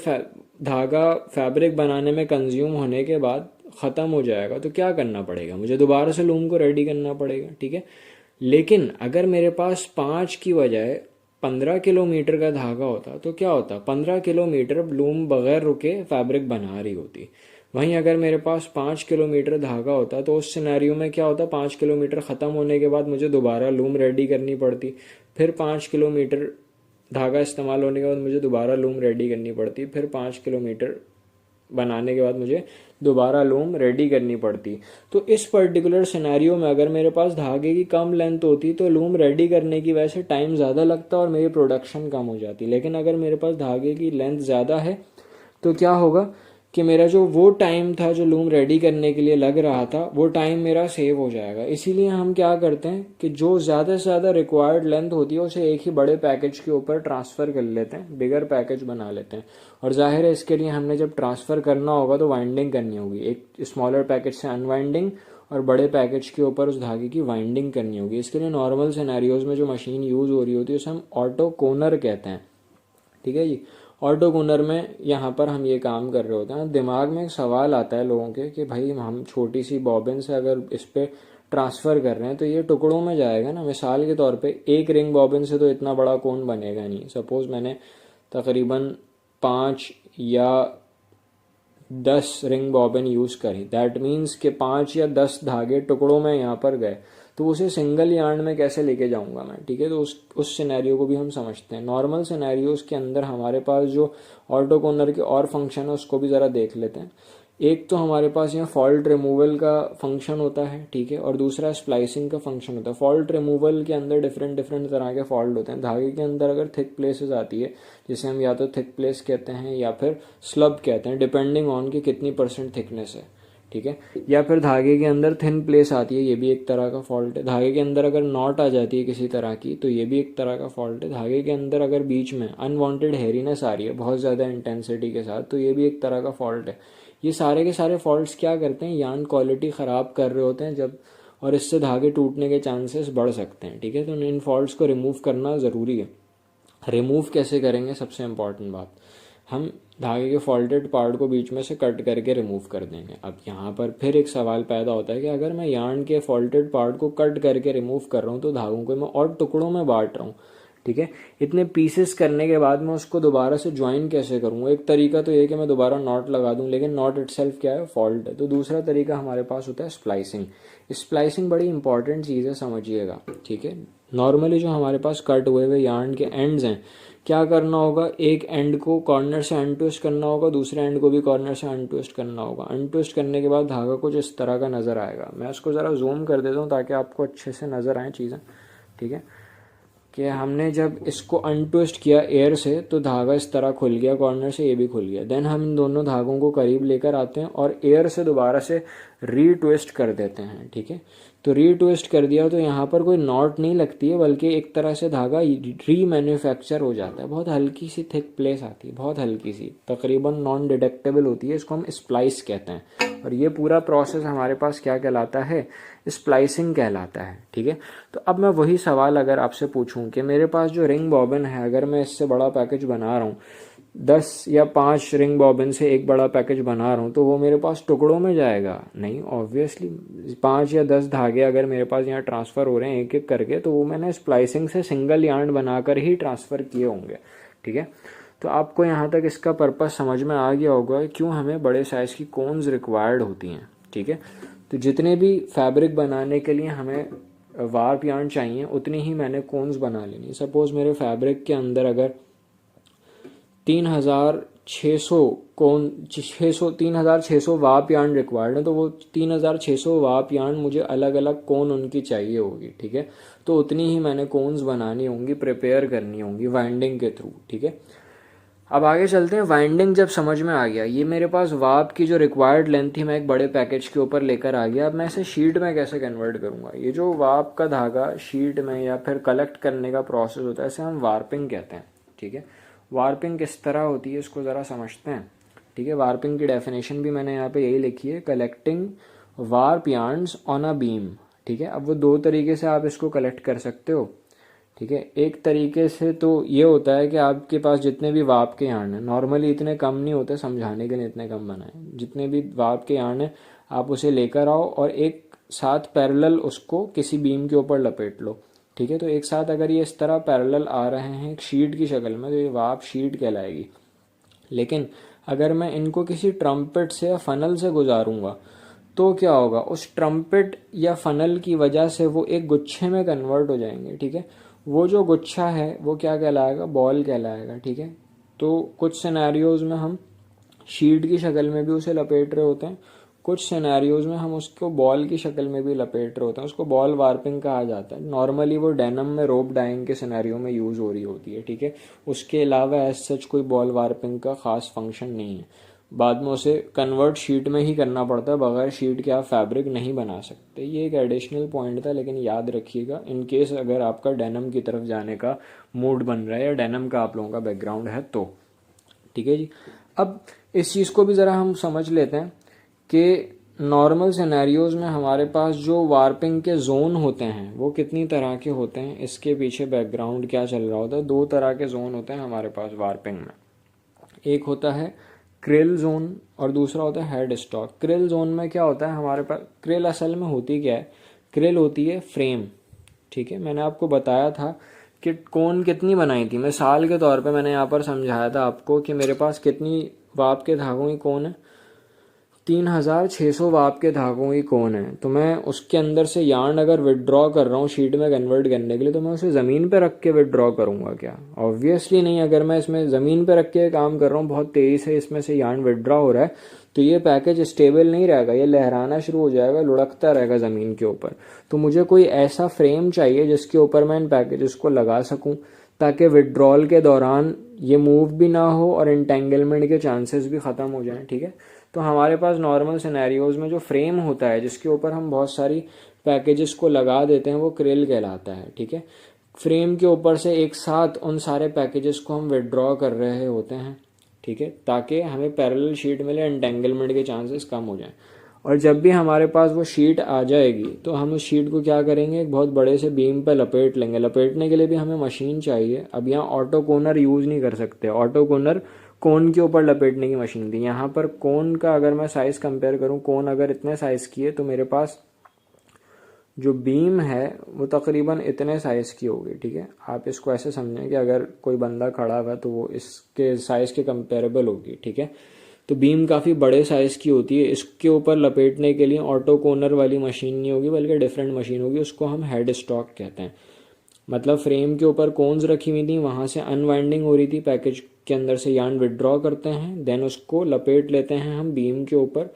धागा फैब्रिक बनाने में कंज्यूम होने के बाद ख़त्म हो जाएगा। तो क्या करना पड़ेगा, मुझे दोबारा से लूम को रेडी करना पड़ेगा, ठीक है। लेकिन अगर मेरे पास 5 की बजाय 15 किलोमीटर का धागा होता तो क्या होता, 15 किलोमीटर लूम बगैर रुके फैब्रिक बना रही होती। वहीं अगर मेरे पास 5 किलोमीटर धागा होता तो उस सिनेरियो में क्या होता, 5 किलोमीटर ख़त्म होने के बाद मुझे दोबारा लूम रेडी करनी पड़ती, फिर 5 किलोमीटर धागा इस्तेमाल होने के बाद मुझे दोबारा लूम रेडी करनी पड़ती, फिर 5 किलोमीटर बनाने के बाद मुझे दोबारा लूम रेडी करनी पड़ती। तो इस पर्टिकुलर सिनेरियो में अगर मेरे पास धागे की कम लेंथ होती तो लूम रेडी करने की वजह से टाइम ज़्यादा लगता और मेरी प्रोडक्शन कम हो जाती। लेकिन अगर मेरे पास धागे की लेंथ ज़्यादा है तो क्या होगा कि मेरा जो वो टाइम था जो लूम रेडी करने के लिए लग रहा था वो टाइम मेरा सेव हो जाएगा। इसीलिए हम क्या करते हैं कि जो ज़्यादा से ज़्यादा रिक्वायर्ड लेंथ होती है उसे एक ही बड़े पैकेज के ऊपर ट्रांसफ़र कर लेते हैं, बिगर पैकेज बना लेते हैं। और जाहिर है इसके लिए हमने जब ट्रांसफ़र करना होगा तो वाइंडिंग करनी होगी, एक स्मॉलर पैकेज से अनवाइंडिंग और बड़े पैकेज के ऊपर उस धागे की वाइंडिंग करनी होगी। इसके लिए नॉर्मल सिनेरियोज में जो मशीन यूज़ हो रही होती है उसे हम ऑटो कोनर कहते हैं, ठीक है जी। ऑटो कोनर में यहाँ पर हम ये काम कर रहे होते हैं। दिमाग में एक सवाल आता है लोगों के कि भाई हम छोटी सी बॉबिन से अगर इस पर ट्रांसफ़र कर रहे हैं तो ये टुकड़ों में जाएगा ना। मिसाल के तौर पे एक रिंग बॉबिन से तो इतना बड़ा कोन बनेगा नहीं। सपोज़ मैंने तकरीबन 5 या 10 रिंग बॉबिन यूज़ करी, दैट मीन्स कि 5 या 10 धागे टुकड़ों में यहाँ पर गए, तो उसे सिंगल यार्न में कैसे लेके जाऊंगा मैं, ठीक है। तो उस सिनेरियो को भी हम समझते हैं। नॉर्मल सिनेरियोज के अंदर हमारे पास जो ऑटो कोनर के और फंक्शन है उसको भी ज़रा देख लेते हैं। एक तो हमारे पास यहाँ फॉल्ट रिमूवल का फंक्शन होता है, ठीक है, और दूसरा स्प्लाइसिंग का फंक्शन होता है। फॉल्ट रिमूवल के अंदर डिफरेंट तरह के फॉल्ट होते हैं। धागे के अंदर अगर थिक प्लेसेस आती है, जिसे हम या तो थिक प्लेस कहते हैं या फिर स्लब कहते हैं, डिपेंडिंग ऑन कि कितनी % थिकनेस है, ठीक है। या फिर धागे के अंदर थिन प्लेस आती है, ये भी एक तरह का फॉल्ट है। धागे के अंदर अगर नॉट आ जाती है किसी तरह की तो ये भी एक तरह का फॉल्ट है। धागे के अंदर अगर बीच में अनवांटेड हेरीनेस आ रही है बहुत ज़्यादा इंटेंसिटी के साथ तो ये भी एक तरह का फॉल्ट है। ये सारे के सारे फॉल्ट्स क्या करते हैं, यार्न क्वालिटी ख़राब कर रहे होते हैं जब, और इससे धागे टूटने के चांसेस बढ़ सकते हैं, ठीक है। तो इन फॉल्ट्स को रिमूव करना ज़रूरी है। रिमूव कैसे करेंगे, सबसे इम्पॉर्टेंट बात, हम धागे के फॉल्टेड पार्ट को बीच में से कट करके रिमूव कर देंगे। अब यहाँ पर फिर एक सवाल पैदा होता है कि अगर मैं यार्न के फॉल्टेड पार्ट को कट करके रिमूव कर रहा हूँ तो धागों को मैं और टुकड़ों में बांट रहा हूँ, ठीक है। इतने पीसेस करने के बाद मैं उसको दोबारा से ज्वाइन कैसे करूँ। एक तरीका तो ये कि मैं दोबारा नॉट लगा दूँ, लेकिन नॉट इटसेल्फ क्या है, फॉल्ट है। तो दूसरा तरीका हमारे पास होता है स्प्लाइसिंग। स्प्लाइसिंग बड़ी इंपॉर्टेंट चीज़ है, समझिएगा, ठीक है। नॉर्मली जो हमारे पास कट हुए यार्न के एंड्स हैं, क्या करना होगा, एक एंड को कॉर्नर से अनट्विस्ट करना होगा, दूसरे एंड को भी कॉर्नर से अनट्विस्ट करना होगा। अनट्विस्ट करने के बाद धागा कुछ इस तरह का नज़र आएगा। मैं उसको ज़रा जूम कर देता हूँ ताकि आपको अच्छे से नज़र आए चीज़ें, ठीक है। कि हमने जब इसको अनट्विस्ट किया एयर से तो धागा इस तरह खुल गया कॉर्नर से, ये भी खुल गया। देन हम इन दोनों धागों को करीब लेकर आते हैं और एयर से दोबारा से रीट्विस्ट कर देते हैं, ठीक है। तो रीट्विस्ट कर दिया तो यहाँ पर कोई नॉट नहीं लगती है, बल्कि एक तरह से धागा रीमैन्युफैक्चर हो जाता है। बहुत हल्की सी थिक प्लेस आती है, बहुत हल्की सी, तकरीबन नॉन डिटेक्टेबल होती है। इसको हम स्प्लाइस कहते हैं। और ये पूरा प्रोसेस हमारे पास क्या कहलाता है, स्प्लाइसिंग कहलाता है, ठीक है। तो अब मैं वही सवाल अगर आपसे पूछूं कि मेरे पास जो रिंग बॉबिन है, अगर मैं इससे बड़ा पैकेज बना रहा हूँ, 10 या 5 रिंग बॉबिन से एक बड़ा पैकेज बना रहा हूँ, तो वो मेरे पास टुकड़ों में जाएगा नहीं, ऑब्वियसली। 5 या 10 धागे अगर मेरे पास यहाँ ट्रांसफ़र हो रहे हैं एक एक करके, तो वो मैंने स्प्लाइसिंग से सिंगल यार्न बनाकर ही ट्रांसफ़र किए होंगे, ठीक है। तो आपको यहाँ तक इसका पर्पस समझ में आ गया होगा क्यों हमें बड़े साइज़ की कोन्स रिक्वायर्ड होती हैं, ठीक है। तो जितने भी फैब्रिक बनाने के लिए हमें वार्प यार्न चाहिए उतनी ही मैंने कोन्स बना लेनी। सपोज़ मेरे फैब्रिक के अंदर अगर 3600 कोन 3600 वार्प यार्न रिक्वायर्ड है, तो वो 3600 वार्प यार्न मुझे अलग अलग कोन उनकी चाहिए होगी, ठीक है। तो उतनी ही मैंने कोन्स बनानी होंगी, प्रिपेयर करनी होंगी वाइंडिंग के थ्रू, ठीक है। अब आगे चलते हैं। वाइंडिंग जब समझ में आ गया, ये मेरे पास वार्प की जो रिक्वायर्ड लेंथ थी मैं एक बड़े पैकेज के ऊपर लेकर आ गया। अब मैं इसे शीट में कैसे कन्वर्ट करूँगा। ये जो वार्प का धागा शीट में या फिर कलेक्ट करने का प्रोसेस होता है, इसे हम वार्पिंग कहते हैं, ठीक है। वार्पिंग किस तरह होती है इसको ज़रा समझते हैं, ठीक है। वार्पिंग की डेफिनेशन भी मैंने यहाँ पे यही लिखी है, collecting warp yarns on a beam, ठीक है। अब वो दो तरीके से आप इसको कलेक्ट कर सकते हो, ठीक है। एक तरीके से तो ये होता है कि आपके पास जितने भी वार्प के यार्न हैं, नॉर्मली इतने कम नहीं होते, समझाने के लिए इतने कम बनाए, जितने भी वार्प के यार्न हैं आप उसे लेकर आओ और एक साथ पैरेलल उसको किसी बीम के ऊपर लपेट लो, ठीक है। तो एक साथ अगर ये इस तरह पैरेलल आ रहे हैं एक शीट की शक्ल में, तो ये वार्प शीट कहलाएगी। लेकिन अगर मैं इनको किसी ट्रम्पेट से या फनल से गुजारूंगा तो क्या होगा, उस ट्रम्पेट या फनल की वजह से वो एक गुच्छे में कन्वर्ट हो जाएंगे, ठीक है। वो जो गुच्छा है वो क्या कहलाएगा, बॉल कहलाएगा, ठीक है। तो कुछ सिनेरियोज में हम शीट की शक्ल में भी उसे लपेट रहे होते हैं, कुछ सिनेरियोज में हम उसको बॉल की शक्ल में भी लपेट रहे होते हैं, उसको बॉल वार्पिंग कहा जाता है। नॉर्मली वो डेनम में रोप डाइंग के सिनेरियो में यूज़ हो रही होती है, ठीक है। उसके अलावा एज सच कोई बॉल वार्पिंग का ख़ास फंक्शन नहीं है। बाद में उसे कन्वर्ट शीट में ही करना पड़ता है, बगैर शीट के आप फैब्रिक नहीं बना सकते। ये एक एडिशनल पॉइंट था, लेकिन याद रखिएगा इन केस अगर आपका डेनिम की तरफ जाने का मूड बन रहा है या डेनिम का आप लोगों का बैकग्राउंड है तो। ठीक है जी। अब इस चीज़ को भी ज़रा हम समझ लेते हैं कि नॉर्मल सिनेरियोज में हमारे पास जो वार्पिंग के जोन होते हैं वो कितनी तरह के होते हैं, इसके पीछे बैकग्राउंड क्या चल रहा होता है। दो तरह के जोन होते हैं हमारे पास वार्पिंग में। एक होता है क्रिल जोन और दूसरा होता है हेड स्टॉक। क्रिल जोन में क्या होता है हमारे पास, क्रिल असल में होती क्या है, क्रिल होती है फ्रेम। ठीक है, मैंने आपको बताया था कि कोन कितनी बनाई थी, मिसाल के तौर पे मैंने यहाँ पर समझाया था आपको कि मेरे पास कितनी वाप के धागों की कोन है, 3600 वाप के धागों की कोन है। तो मैं उसके अंदर से यार्न अगर विदड्रॉ कर रहा हूँ शीट में कन्वर्ट करने के लिए, तो मैं उसे ज़मीन पे रख के विदड्रॉ करूँगा क्या? ऑब्वियसली नहीं। अगर मैं इसमें ज़मीन पे रख के काम कर रहा हूँ, बहुत तेज़ी से इसमें से यार्न विदड्रॉ हो रहा है, तो ये पैकेज स्टेबल नहीं रहेगा, ये लहराना शुरू हो जाएगा, लुढ़कता रहेगा ज़मीन के ऊपर। तो मुझे कोई ऐसा फ्रेम चाहिए जिसके ऊपर मैं इन पैकेजेस को लगा सकूँ, ताकि विड्रॉल के दौरान ये मूव भी ना हो और इंटेंगलमेंट के चांसेस भी ख़त्म हो जाएं। ठीक है, तो हमारे पास नॉर्मल सिनेरियोज में जो फ्रेम होता है जिसके ऊपर हम बहुत सारी पैकेजेस को लगा देते हैं वो क्रिल कहलाता है। ठीक है, फ्रेम के ऊपर से एक साथ उन सारे पैकेजेस को हम विड्रॉ कर रहे होते हैं। ठीक है, ताकि हमें पैरेलल शीट मिले, एंटेंगलमेंट के चांसेस कम हो जाएं। और जब भी हमारे पास वो शीट आ जाएगी तो हम उस शीट को क्या करेंगे, एक बहुत बड़े से बीम पर लपेट लेंगे। लपेटने के लिए भी हमें मशीन चाहिए। अब यहाँ ऑटो कोनर यूज़ नहीं कर सकते, ऑटो कोनर कोन के ऊपर लपेटने की मशीन थी। यहाँ पर कोन का अगर मैं साइज़ कंपेयर करूँ, कोन अगर इतने साइज़ की है तो मेरे पास जो बीम है वो तकरीबन इतने साइज़ की होगी। ठीक है, आप इसको ऐसे समझें कि अगर कोई बंदा खड़ा हुआ तो वो इसके साइज़ के कंपेरेबल होगी। ठीक है, तो बीम काफ़ी बड़े साइज़ की होती है। इसके ऊपर लपेटने के लिए ऑटो कोनर वाली मशीन नहीं होगी, बल्कि डिफरेंट मशीन होगी, उसको हम हेड स्टॉक कहते हैं। मतलब फ्रेम के ऊपर कोन्स रखी हुई थी, वहाँ से अनवाइंडिंग हो रही थी, पैकेज के अंदर से यार्न विदड्रॉ करते हैं, देन उसको लपेट लेते हैं हम बीम के ऊपर।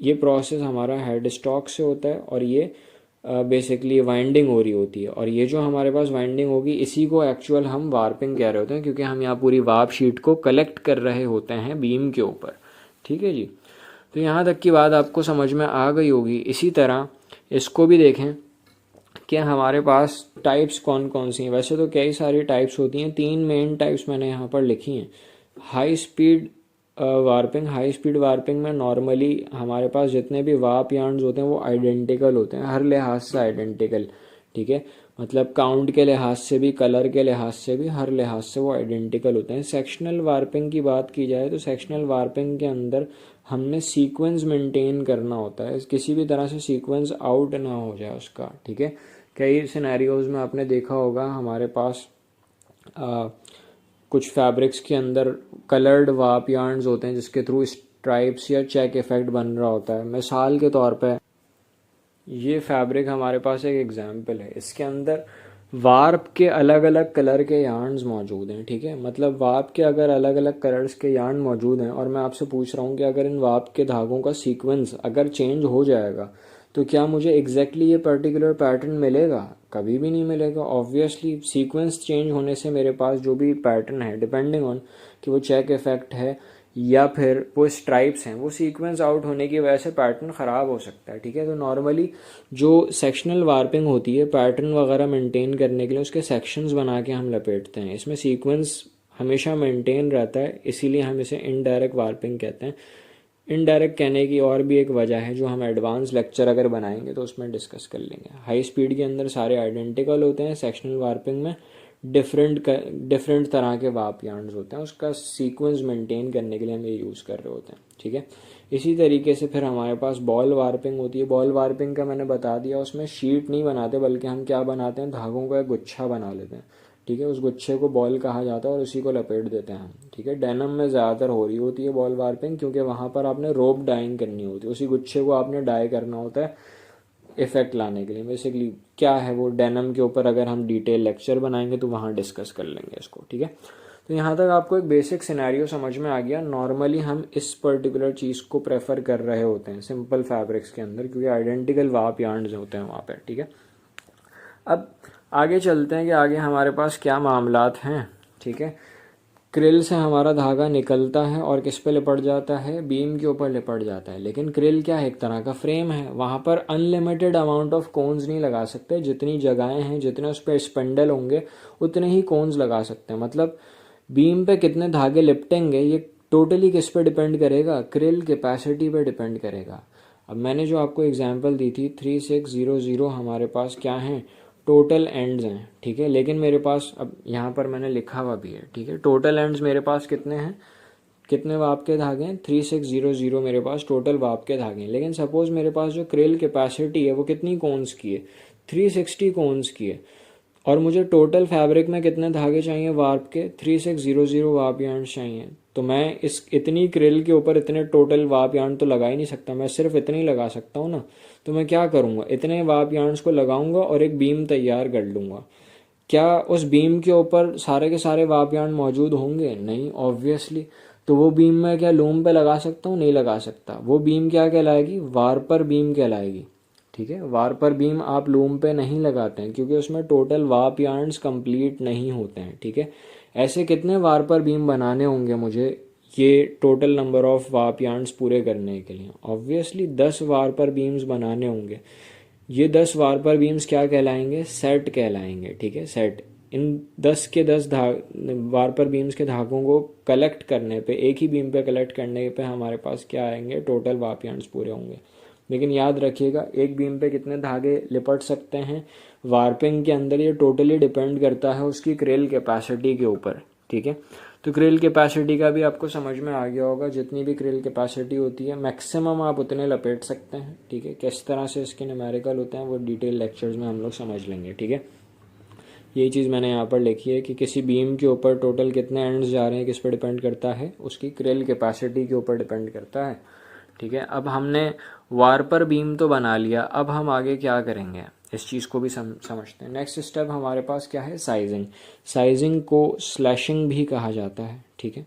ये प्रोसेस हमारा हेड स्टॉक से होता है और ये बेसिकली वाइंडिंग हो रही होती है। और ये जो हमारे पास वाइंडिंग होगी इसी को एक्चुअल हम वार्पिंग कह रहे होते हैं, क्योंकि हम यहाँ पूरी वार्प शीट को कलेक्ट कर रहे होते हैं बीम के ऊपर। ठीक है जी, तो यहाँ तक की बात आपको समझ में आ गई होगी। इसी तरह इसको भी देखें कि हमारे पास टाइप्स कौन कौन सी हैं। वैसे तो कई सारी टाइप्स होती हैं, तीन मेन टाइप्स मैंने यहाँ पर लिखी हैं। High speed warping, high speed warping में नॉर्मली हमारे पास जितने भी वार्प यार्न्स होते हैं वो आइडेंटिकल होते हैं, हर लिहाज से आइडेंटिकल। ठीक है, मतलब काउंट के लिहाज से भी, कलर के लिहाज से भी, हर लिहाज से वो आइडेंटिकल होते हैं। सेक्शनल वार्पिंग की बात की जाए तो सेक्शनल वार्पिंग के अंदर हमने सीक्वेंस मेंटेन करना होता है, किसी भी तरह से सीक्वेंस आउट ना हो जाए उसका। ठीक है, कई सिनेरियोज में आपने देखा होगा हमारे पास कुछ फैब्रिक्स के अंदर कलर्ड वार्प यार्न्स होते हैं जिसके थ्रू स्ट्राइप्स या चेक इफेक्ट बन रहा होता है। मिसाल के तौर पे ये फैब्रिक हमारे पास एक एग्जांपल है, इसके अंदर वार्प के अलग अलग कलर के यार्न्स मौजूद हैं। ठीक है, मतलब वार्प के अगर अलग अलग कलर्स के यार्न मौजूद हैं और मैं आपसे पूछ रहा हूँ कि अगर इन वार्प के धागों का सीक्वेंस अगर चेंज हो जाएगा तो क्या मुझे एग्जैक्टली ये पर्टिकुलर पैटर्न मिलेगा? कभी भी नहीं मिलेगा। ऑब्वियसली सीक्वेंस चेंज होने से मेरे पास जो भी पैटर्न है, डिपेंडिंग ऑन कि वो चेक इफेक्ट है या फिर वो स्ट्राइप्स हैं, वो सीक्वेंस आउट होने की वजह से पैटर्न ख़राब हो सकता है। ठीक है, तो नॉर्मली जो सेक्शनल वार्पिंग होती है, पैटर्न वगैरह मेंटेन करने के लिए उसके सेक्शंस बना के हम लपेटते हैं। इसमें सीक्वेंस हमेशा मेंटेन रहता है, इसीलिए हम इसे इनडायरेक्ट वार्पिंग कहते हैं। इनडायरेक्ट कहने की और भी एक वजह है जो हम एडवांस लेक्चर अगर बनाएंगे तो उसमें डिस्कस कर लेंगे। हाई स्पीड के अंदर सारे आइडेंटिकल होते हैं, सेक्शनल वार्पिंग में डिफरेंट तरह के वार्प यार्न्स होते हैं, उसका सीक्वेंस मेंटेन करने के लिए हम ये यूज़ कर रहे होते हैं। ठीक है, इसी तरीके से फिर हमारे पास बॉल वार्पिंग होती है। बॉल वार्पिंग का मैंने बता दिया, उसमें शीट नहीं बनाते बल्कि हम क्या बनाते हैं, धागों का एक गुच्छा बना लेते हैं। ठीक है, उस गुच्छे को बॉल कहा जाता है और उसी को लपेट देते हैं हम। ठीक है, डेनिम में ज़्यादातर हो रही होती है बॉल वार्पिंग, क्योंकि वहाँ पर आपने रोप डाइंग करनी होती है, उसी गुच्छे को आपने डाई करना होता है इफेक्ट लाने के लिए। बेसिकली क्या है वो, डेनिम के ऊपर अगर हम डिटेल लेक्चर बनाएंगे तो वहाँ डिस्कस कर लेंगे इसको। ठीक है, तो यहाँ तक आपको एक बेसिक सिनेरियो समझ में आ गया। नॉर्मली हम इस पर्टिकुलर चीज़ को प्रेफर कर रहे होते हैं सिंपल फैब्रिक्स के अंदर, क्योंकि आइडेंटिकल वार्प यार्न्स होते हैं वहाँ पर। ठीक है, अब आगे चलते हैं कि आगे हमारे पास क्या मामलात हैं। ठीक है, क्रिल से हमारा धागा निकलता है और किस पे लिपट जाता है, बीम के ऊपर लिपट जाता है। लेकिन क्रिल क्या है, एक तरह का फ्रेम है, वहाँ पर अनलिमिटेड अमाउंट ऑफ कोन्स नहीं लगा सकते। जितनी जगहें हैं, जितने उस पर स्पिंडल होंगे उतने ही कोन्स लगा सकते हैं। मतलब बीम पे कितने धागे लिपटेंगे ये टोटली किस पे डिपेंड करेगा, क्रिल कैपेसिटी पे डिपेंड करेगा। अब मैंने जो आपको एग्जांपल दी थी 3600 हमारे पास क्या है, टोटल एंड्स हैं, ठीक है। लेकिन मेरे पास अब यहाँ पर मैंने लिखा हुआ भी है, ठीक है, टोटल एंड्स मेरे पास कितने हैं, कितने वाप के धागे हैं, 3600 मेरे पास टोटल वाप के धागे हैं। लेकिन सपोज मेरे पास जो क्रिल कैपेसिटी है वो कितनी कोन्स की है, 360 कोन्स की है, और मुझे टोटल फैब्रिक में कितने धागे चाहिए वार्प के, 3600 वार्प यार्न चाहिए। तो मैं इस इतनी क्रिल के ऊपर इतने टोटल वार्प यार्न तो लगा ही नहीं सकता, मैं सिर्फ इतने ही लगा सकता हूँ ना। तो मैं क्या करूँगा, इतने वार्प यार्न्स को लगाऊंगा और एक बीम तैयार कर लूँगा। क्या उस बीम के ऊपर सारे के सारे वार्प यार्न मौजूद होंगे, नहीं ऑब्वियसली। तो वो बीम मैं क्या लूम पे लगा सकता हूँ, नहीं लगा सकता। वो बीम क्या कहलाएगी, वार्पर बीम कहलाएगी, ठीक है। वार्पर बीम आप लूम पे नहीं लगाते हैं क्योंकि उसमें टोटल वार्प यार्न्स कंप्लीट नहीं होते हैं, ठीक है। ऐसे कितने वार्पर बीम बनाने होंगे मुझे ये total number of warp yarns पूरे करने के लिए, ऑब्वियसली 10 वार्पर बीम्स बनाने होंगे। ये 10 वार्पर बीम्स क्या कहलाएंगे, सेट कहलाएंगे, ठीक है, सेट। इन 10 के 10 वार्पर बीम्स के धागों को कलेक्ट करने पे, एक ही बीम पे कलेक्ट करने पे हमारे पास क्या आएंगे, टोटल वार्प यार्न्स पूरे होंगे। लेकिन याद रखिएगा एक बीम पे कितने धागे लिपट सकते हैं वार्पिंग के अंदर, ये टोटली डिपेंड करता है उसकी क्रिल कैपेसिटी के ऊपर, ठीक है। तो क्रिल कैपेसिटी का भी आपको समझ में आ गया होगा, जितनी भी क्रिल कैपेसिटी होती है मैक्सिमम आप उतने लपेट सकते हैं, ठीक है। किस तरह से इसके न्यूमेरिकल होते हैं वो डिटेल लेक्चर्स में हम लोग समझ लेंगे, ठीक है। यही चीज़ मैंने यहाँ पर लिखी है कि किसी बीम के ऊपर टोटल कितने एंड्स जा रहे हैं किस पर डिपेंड करता है, उसकी क्रिल कैपेसिटी के ऊपर डिपेंड करता है, ठीक है। अब हमने वार्पर बीम तो बना लिया, अब हम आगे क्या करेंगे इस चीज़ को भी समझते हैं। नेक्स्ट स्टेप हमारे पास क्या है, साइजिंग। साइजिंग को स्लैशिंग भी कहा जाता है, ठीक है।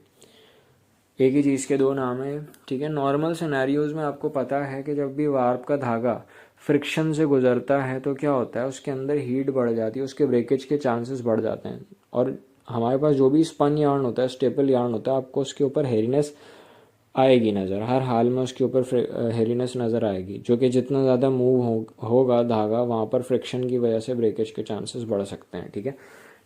एक ही चीज़ के दो नाम है, ठीक है। नॉर्मल सिनेरियोज में आपको पता है कि जब भी वार्प का धागा फ्रिक्शन से गुजरता है तो क्या होता है, उसके अंदर हीट बढ़ जाती है, उसके ब्रेकेज के चांसेस बढ़ जाते हैं। और हमारे पास जो भी स्पन यार्न होता है, स्टेपल यार्न होता है, आपको उसके ऊपर हेरीनेस आएगी नज़र, हर हाल में उसके ऊपर हेरीनेस नज़र आएगी, जो कि जितना ज़्यादा मूव होगा धागा वहाँ पर फ्रिक्शन की वजह से ब्रेकेज के चांसेस बढ़ सकते हैं, ठीक है।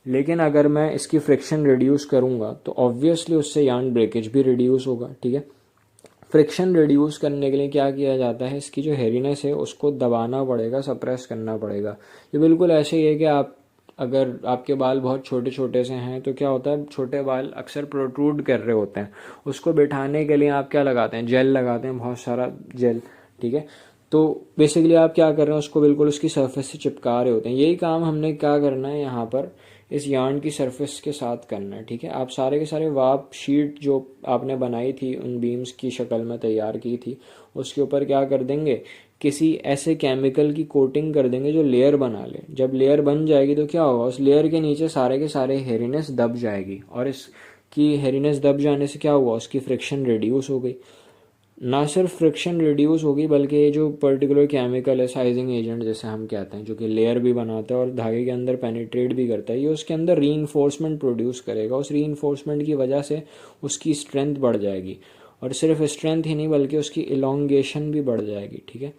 लेकिन अगर मैं इसकी फ्रिक्शन रिड्यूस करूँगा तो ऑब्वियसली उससे यार्न ब्रेकेज भी रिड्यूस होगा, ठीक है। फ्रिक्शन रिड्यूस करने के लिए क्या किया जाता है, इसकी जो हेरीनेस है उसको दबाना पड़ेगा, सप्रेस करना पड़ेगा। ये बिल्कुल ऐसे ही है कि आप अगर आपके बाल बहुत छोटे छोटे से हैं तो क्या होता है, छोटे बाल अक्सर प्रोट्रूड कर रहे होते हैं, उसको बिठाने के लिए आप क्या लगाते हैं, जेल लगाते हैं, बहुत सारा जेल, ठीक है। तो बेसिकली आप क्या कर रहे हैं, उसको बिल्कुल उसकी सरफेस से चिपका रहे होते हैं। यही काम हमने क्या करना है यहाँ पर इस यार्न की सरफेस के साथ करना है, ठीक है। आप सारे के सारे वार्प शीट जो आपने बनाई थी उन बीम्स की शक्ल में तैयार की थी, उसके ऊपर क्या कर देंगे, किसी ऐसे केमिकल की कोटिंग कर देंगे जो लेयर बना ले। जब लेयर बन जाएगी तो क्या होगा, उस लेयर के नीचे सारे के सारे हेरीनेस दब जाएगी, और इसकी हेरीनेस दब जाने से क्या हुआ, उसकी फ्रिक्शन रिड्यूस हो गई। ना सिर्फ फ्रिक्शन रिड्यूस होगी बल्कि ये जो पर्टिकुलर केमिकल है, साइजिंग एजेंट जैसे हम कहते हैं, जो कि लेयर भी बनाता है और धागे के अंदर पेनिट्रेट भी करता है, ये उसके अंदर रीइंफोर्समेंट प्रोड्यूस करेगा। उस रीइंफोर्समेंट की वजह से उसकी स्ट्रेंथ बढ़ जाएगी, और सिर्फ स्ट्रेंथ ही नहीं बल्कि उसकी इलोंगेशन भी बढ़ जाएगी, ठीक है।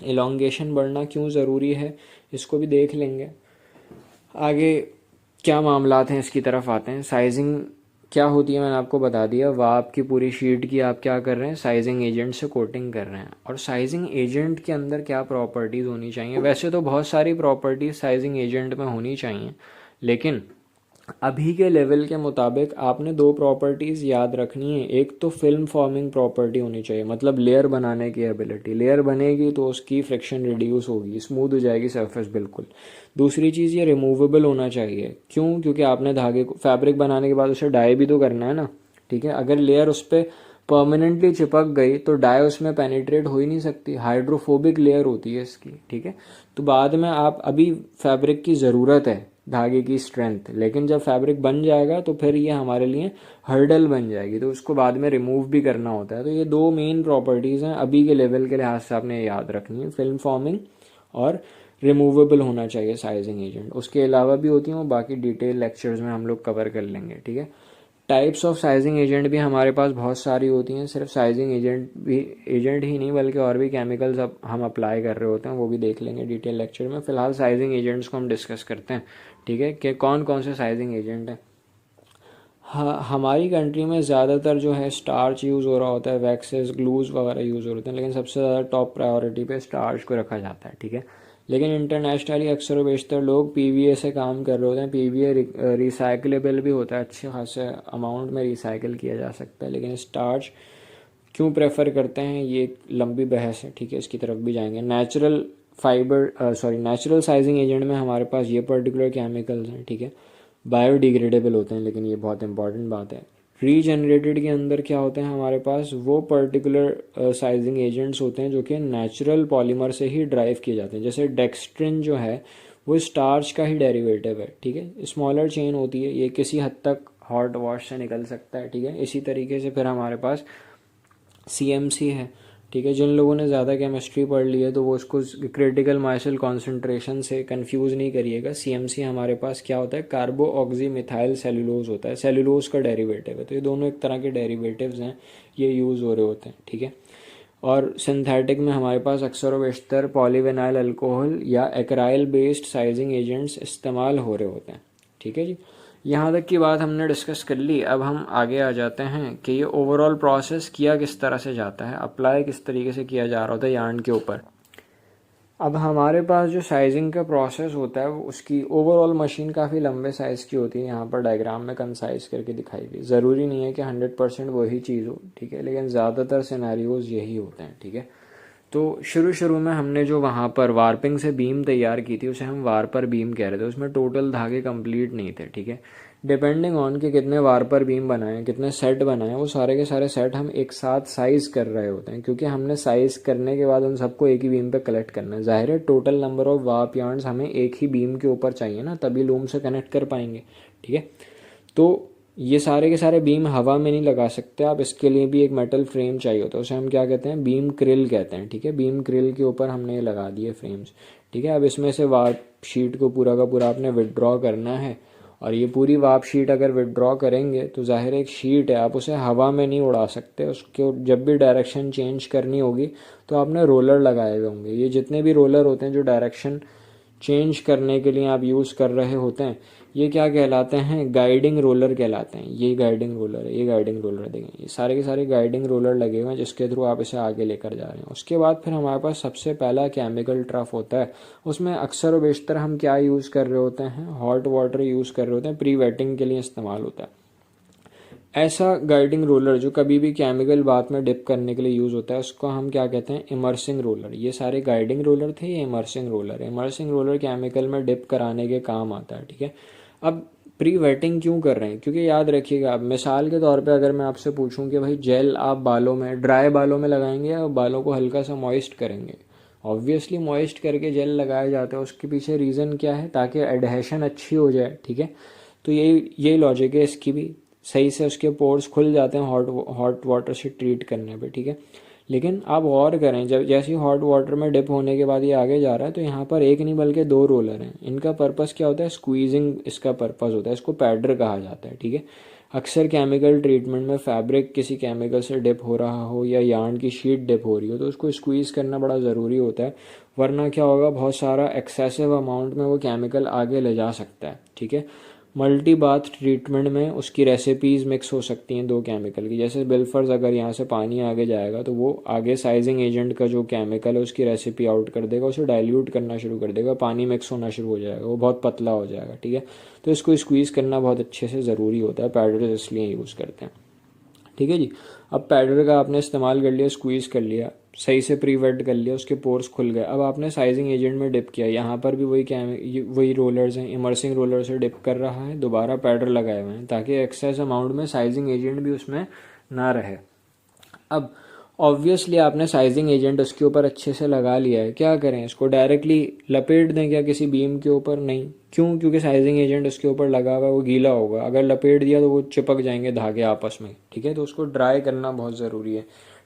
इलोंगेशन बढ़ना क्यों ज़रूरी है इसको भी देख लेंगे आगे, क्या मामलात हैं इसकी तरफ आते हैं। साइजिंग क्या होती है मैंने आपको बता दिया, वार्प की पूरी शीट की आप क्या कर रहे हैं, साइजिंग एजेंट से कोटिंग कर रहे हैं। और साइजिंग एजेंट के अंदर क्या प्रॉपर्टीज़ होनी चाहिए, वैसे तो बहुत सारी प्रॉपर्टीज़ साइजिंग एजेंट में होनी चाहिए, लेकिन अभी के लेवल के मुताबिक आपने दो प्रॉपर्टीज़ याद रखनी है। एक तो फिल्म फॉर्मिंग प्रॉपर्टी होनी चाहिए, मतलब लेयर बनाने की एबिलिटी, लेयर बनेगी तो उसकी फ्रिक्शन रिड्यूस होगी, स्मूथ हो जाएगी सरफेस बिल्कुल। दूसरी चीज़ ये रिमूवेबल होना चाहिए, क्यों, क्योंकि आपने धागे को फैब्रिक बनाने के बाद उसे डाई भी तो करना है ना, ठीक है। अगर लेयर उस पर परमानेंटली चिपक गई तो डाई उसमें पेनिट्रेट हो ही नहीं सकती, हाइड्रोफोबिक लेयर होती है इसकी, ठीक है। तो बाद में आप अभी फैब्रिक की ज़रूरत है धागे की स्ट्रेंथ, लेकिन जब फैब्रिक बन जाएगा तो फिर ये हमारे लिए हर्डल बन जाएगी, तो उसको बाद में रिमूव भी करना होता है। तो ये दो मेन प्रॉपर्टीज़ हैं अभी के लेवल के लिहाज से आपने याद रखनी है, फिल्म फॉर्मिंग और रिमूवेबल होना चाहिए साइजिंग एजेंट। उसके अलावा भी होती हैं, वो बाकी डिटेल लेक्चर्स में हम लोग कवर कर लेंगे, ठीक है। टाइप्स ऑफ साइजिंग एजेंट भी हमारे पास बहुत सारी होती हैं, सिर्फ साइजिंग एजेंट ही नहीं बल्कि और भी केमिकल्स अब हम अप्लाई कर रहे होते हैं, वो भी देख लेंगे डिटेल लेक्चर में। फ़िलहाल साइजिंग एजेंट्स को हम डिस्कस करते हैं, ठीक है, कि कौन कौन से साइजिंग एजेंट हैं। हमारी कंट्री में ज़्यादातर जो है स्टार्च यूज़ हो रहा होता है, वैक्सेस, ग्लूज़ वगैरह यूज़ हो रहे हैं, लेकिन सबसे ज़्यादा टॉप प्रायोरिटी पे स्टार्च को रखा जाता है, ठीक है। लेकिन इंटरनेशनली अक्सर व बेशतर लोग पीवीए से काम कर रहे होते हैं। पीवीए रिसाइकलेबल भी होता है, अच्छे खासे अमाउंट में रिसाइकिल किया जा सकता है। लेकिन स्टार्च क्यों प्रेफर करते हैं ये एक लंबी बहस है, ठीक है, इसकी तरफ भी जाएंगे। नेचुरल साइजिंग एजेंट में हमारे पास ये पर्टिकुलर केमिकल्स हैं, ठीक है, बायोडिग्रेडेबल होते हैं, लेकिन ये बहुत इंपॉर्टेंट बात है। रीजनरेटेड के अंदर क्या होते हैं हमारे पास, वो पर्टिकुलर साइजिंग एजेंट्स होते हैं जो कि नेचुरल पॉलीमर से ही ड्राइव किए जाते हैं। जैसे डेक्स्ट्रिन जो है वो स्टार्च का ही डेरिवेटिव है, ठीक है, स्मॉलर चेन होती है, ये किसी हद तक हॉट वॉश से निकल सकता है, ठीक है। इसी तरीके से फिर हमारे पास सीएमसी है, ठीक है। जिन लोगों ने ज़्यादा केमिस्ट्री पढ़ ली है तो वो उसको क्रिटिकल माइसिल कॉन्सेंट्रेशन से कंफ्यूज नहीं करिएगा। सीएमसी हमारे पास क्या होता है, कार्बो ऑक्सी मिथाइल सेलुलोज होता है, सेलुलोज का डेरिवेटिव है। तो ये दोनों एक तरह के डेरिवेटिव्स हैं, ये यूज़ हो रहे होते हैं, ठीक है। और सिंथेटिक में हमारे पास अक्सर व बेशतर पॉलीविनाइल अल्कोहल या एक्राइल बेस्ड साइजिंग एजेंट्स इस्तेमाल हो रहे होते हैं, ठीक है जी। यहाँ तक की बात हमने डिस्कस कर ली। अब हम आगे आ जाते हैं कि ये ओवरऑल प्रोसेस किया किस तरह से जाता है, अप्लाई किस तरीके से किया जा रहा होता है यार्न के ऊपर। अब हमारे पास जो साइजिंग का प्रोसेस होता है वो उसकी ओवरऑल मशीन काफ़ी लंबे साइज़ की होती है, यहाँ पर डायग्राम में कंसाइज करके दिखाई गई। ज़रूरी नहीं है कि 100% वही चीज़ हो, ठीक है, लेकिन ज़्यादातर सिनेरियोज़ यही होते हैं, ठीक है। तो शुरू में हमने जो वहाँ पर वार्पिंग से बीम तैयार की थी उसे हम वार्पर बीम कह रहे थे। उसमें टोटल धागे कंप्लीट नहीं थे, ठीक है। डिपेंडिंग ऑन कि कितने वार्पर बीम बनाए, कितने सेट बनाए, वो सारे के सारे सेट हम एक साथ साइज कर रहे होते हैं, क्योंकि हमने साइज करने के बाद उन सबको एक ही बीम पे कलेक्ट करना है। जाहिर है total number of warp yarns हमें एक ही बीम के ऊपर चाहिए ना, तभी लूम से कनेक्ट कर पाएंगे, ठीक है। तो ये सारे के सारे बीम हवा में नहीं लगा सकते आप, इसके लिए भी एक मेटल फ्रेम चाहिए होता है, उसे हम क्या कहते हैं, बीम क्रिल कहते हैं, ठीक है। बीम क्रिल के ऊपर हमने ये लगा दिए फ्रेम्स, ठीक है। अब इसमें से वार्प शीट को पूरा का पूरा आपने विदड्रॉ करना है, और ये पूरी वार्प शीट अगर विदड्रॉ करेंगे तो जाहिर एक शीट है, आप उसे हवा में नहीं उड़ा सकते। उसके जब भी डायरेक्शन चेंज करनी होगी तो आपने रोलर लगाए हुए होंगे। ये जितने भी रोलर होते हैं जो डायरेक्शन चेंज करने के लिए आप यूज़ कर रहे होते हैं, ये क्या कहलाते हैं, गाइडिंग रोलर कहलाते हैं। ये गाइडिंग रोलर है, ये गाइडिंग रोलर देखें, ये सारे के सारे गाइडिंग रोलर लगे हुए हैं जिसके थ्रू आप इसे आगे लेकर जा रहे हैं। उसके बाद फिर हमारे पास सबसे पहला केमिकल ट्रफ होता है। उसमें अक्सर और बेशतर हम क्या यूज़ कर रहे होते हैं, हॉट वाटर यूज़ कर रहे होते हैं, प्री वेटिंग के लिए इस्तेमाल होता है। ऐसा गाइडिंग रोलर जो कभी भी केमिकल बात में डिप करने के लिए यूज़ होता है उसको हम क्या कहते हैं, इमर्सिंग रोलर। ये सारे गाइडिंग रोलर थे, ये इमर्सिंग रोलर है। इमर्सिंग रोलर केमिकल में डिप कराने के काम आता है, ठीक है। अब प्री वेटिंग क्यों कर रहे हैं, क्योंकि याद रखिएगा, अब मिसाल के तौर पे अगर मैं आपसे पूछूं कि भाई जेल आप बालों में, ड्राई बालों में लगाएंगे या बालों को हल्का सा मॉइस्ट करेंगे। ऑब्वियसली मॉइस्ट करके जेल लगाए जाते हैं। उसके पीछे रीज़न क्या है, ताकि एडहेशन अच्छी हो जाए, ठीक है। तो यही लॉजिक है इसकी भी, सही से उसके पोर्स खुल जाते हैं हॉट वाटर से ट्रीट करने पे, ठीक है। लेकिन आप गौर करें, जब जैसे ही हॉट वाटर में डिप होने के बाद ये आगे जा रहा है तो यहाँ पर एक नहीं बल्कि दो रोलर हैं। इनका पर्पस क्या होता है, स्क्वीजिंग इसका पर्पस होता है, इसको पैडर कहा जाता है, ठीक है। अक्सर केमिकल ट्रीटमेंट में फैब्रिक किसी केमिकल से डिप हो रहा हो या यार्न की शीट डिप हो रही हो तो उसको स्क्वीज़ करना बड़ा ज़रूरी होता है, वरना क्या होगा, बहुत सारा एक्सेसिव अमाउंट में वो केमिकल आगे ले जा सकता है, ठीक है। मल्टी बाथ ट्रीटमेंट में उसकी रेसिपीज़ मिक्स हो सकती हैं दो केमिकल की। जैसे बिलफर्स अगर यहाँ से पानी आगे जाएगा तो वो आगे साइजिंग एजेंट का जो केमिकल है उसकी रेसिपी आउट कर देगा, उसे डाइल्यूट करना शुरू कर देगा, पानी मिक्स होना शुरू हो जाएगा, वो बहुत पतला हो जाएगा, ठीक है। तो इसको स्क्वीज़ करना बहुत अच्छे से ज़रूरी होता है, पैडर इसलिए यूज़ करते हैं, ठीक है जी। अब पैडर का आपने इस्तेमाल कर लिया, स्क्वीज़ कर लिया, सही से प्री वेट कर लिया, उसके पोर्स खुल गए। अब आपने साइजिंग एजेंट में डिप किया, यहाँ पर भी वही रोलर्स हैं, इमर्सिंग रोलर से डिप कर रहा है, दोबारा पैडर लगाए हुए हैं ताकि एक्सेस अमाउंट में साइजिंग एजेंट भी उसमें ना रहे। अब ऑब्वियसली आपने साइजिंग एजेंट उसके ऊपर अच्छे से लगा लिया है, क्या करें, इसको डायरेक्टली लपेट दें क्या किसी बीम के ऊपर, नहीं। क्यों, क्योंकि साइजिंग एजेंट उसके ऊपर लगा हुआ है, वो गीला होगा, अगर लपेट दिया तो वो चिपक जाएंगे धागे आपस में, ठीक है। तो उसको ड्राई करना बहुत ज़रूरी है।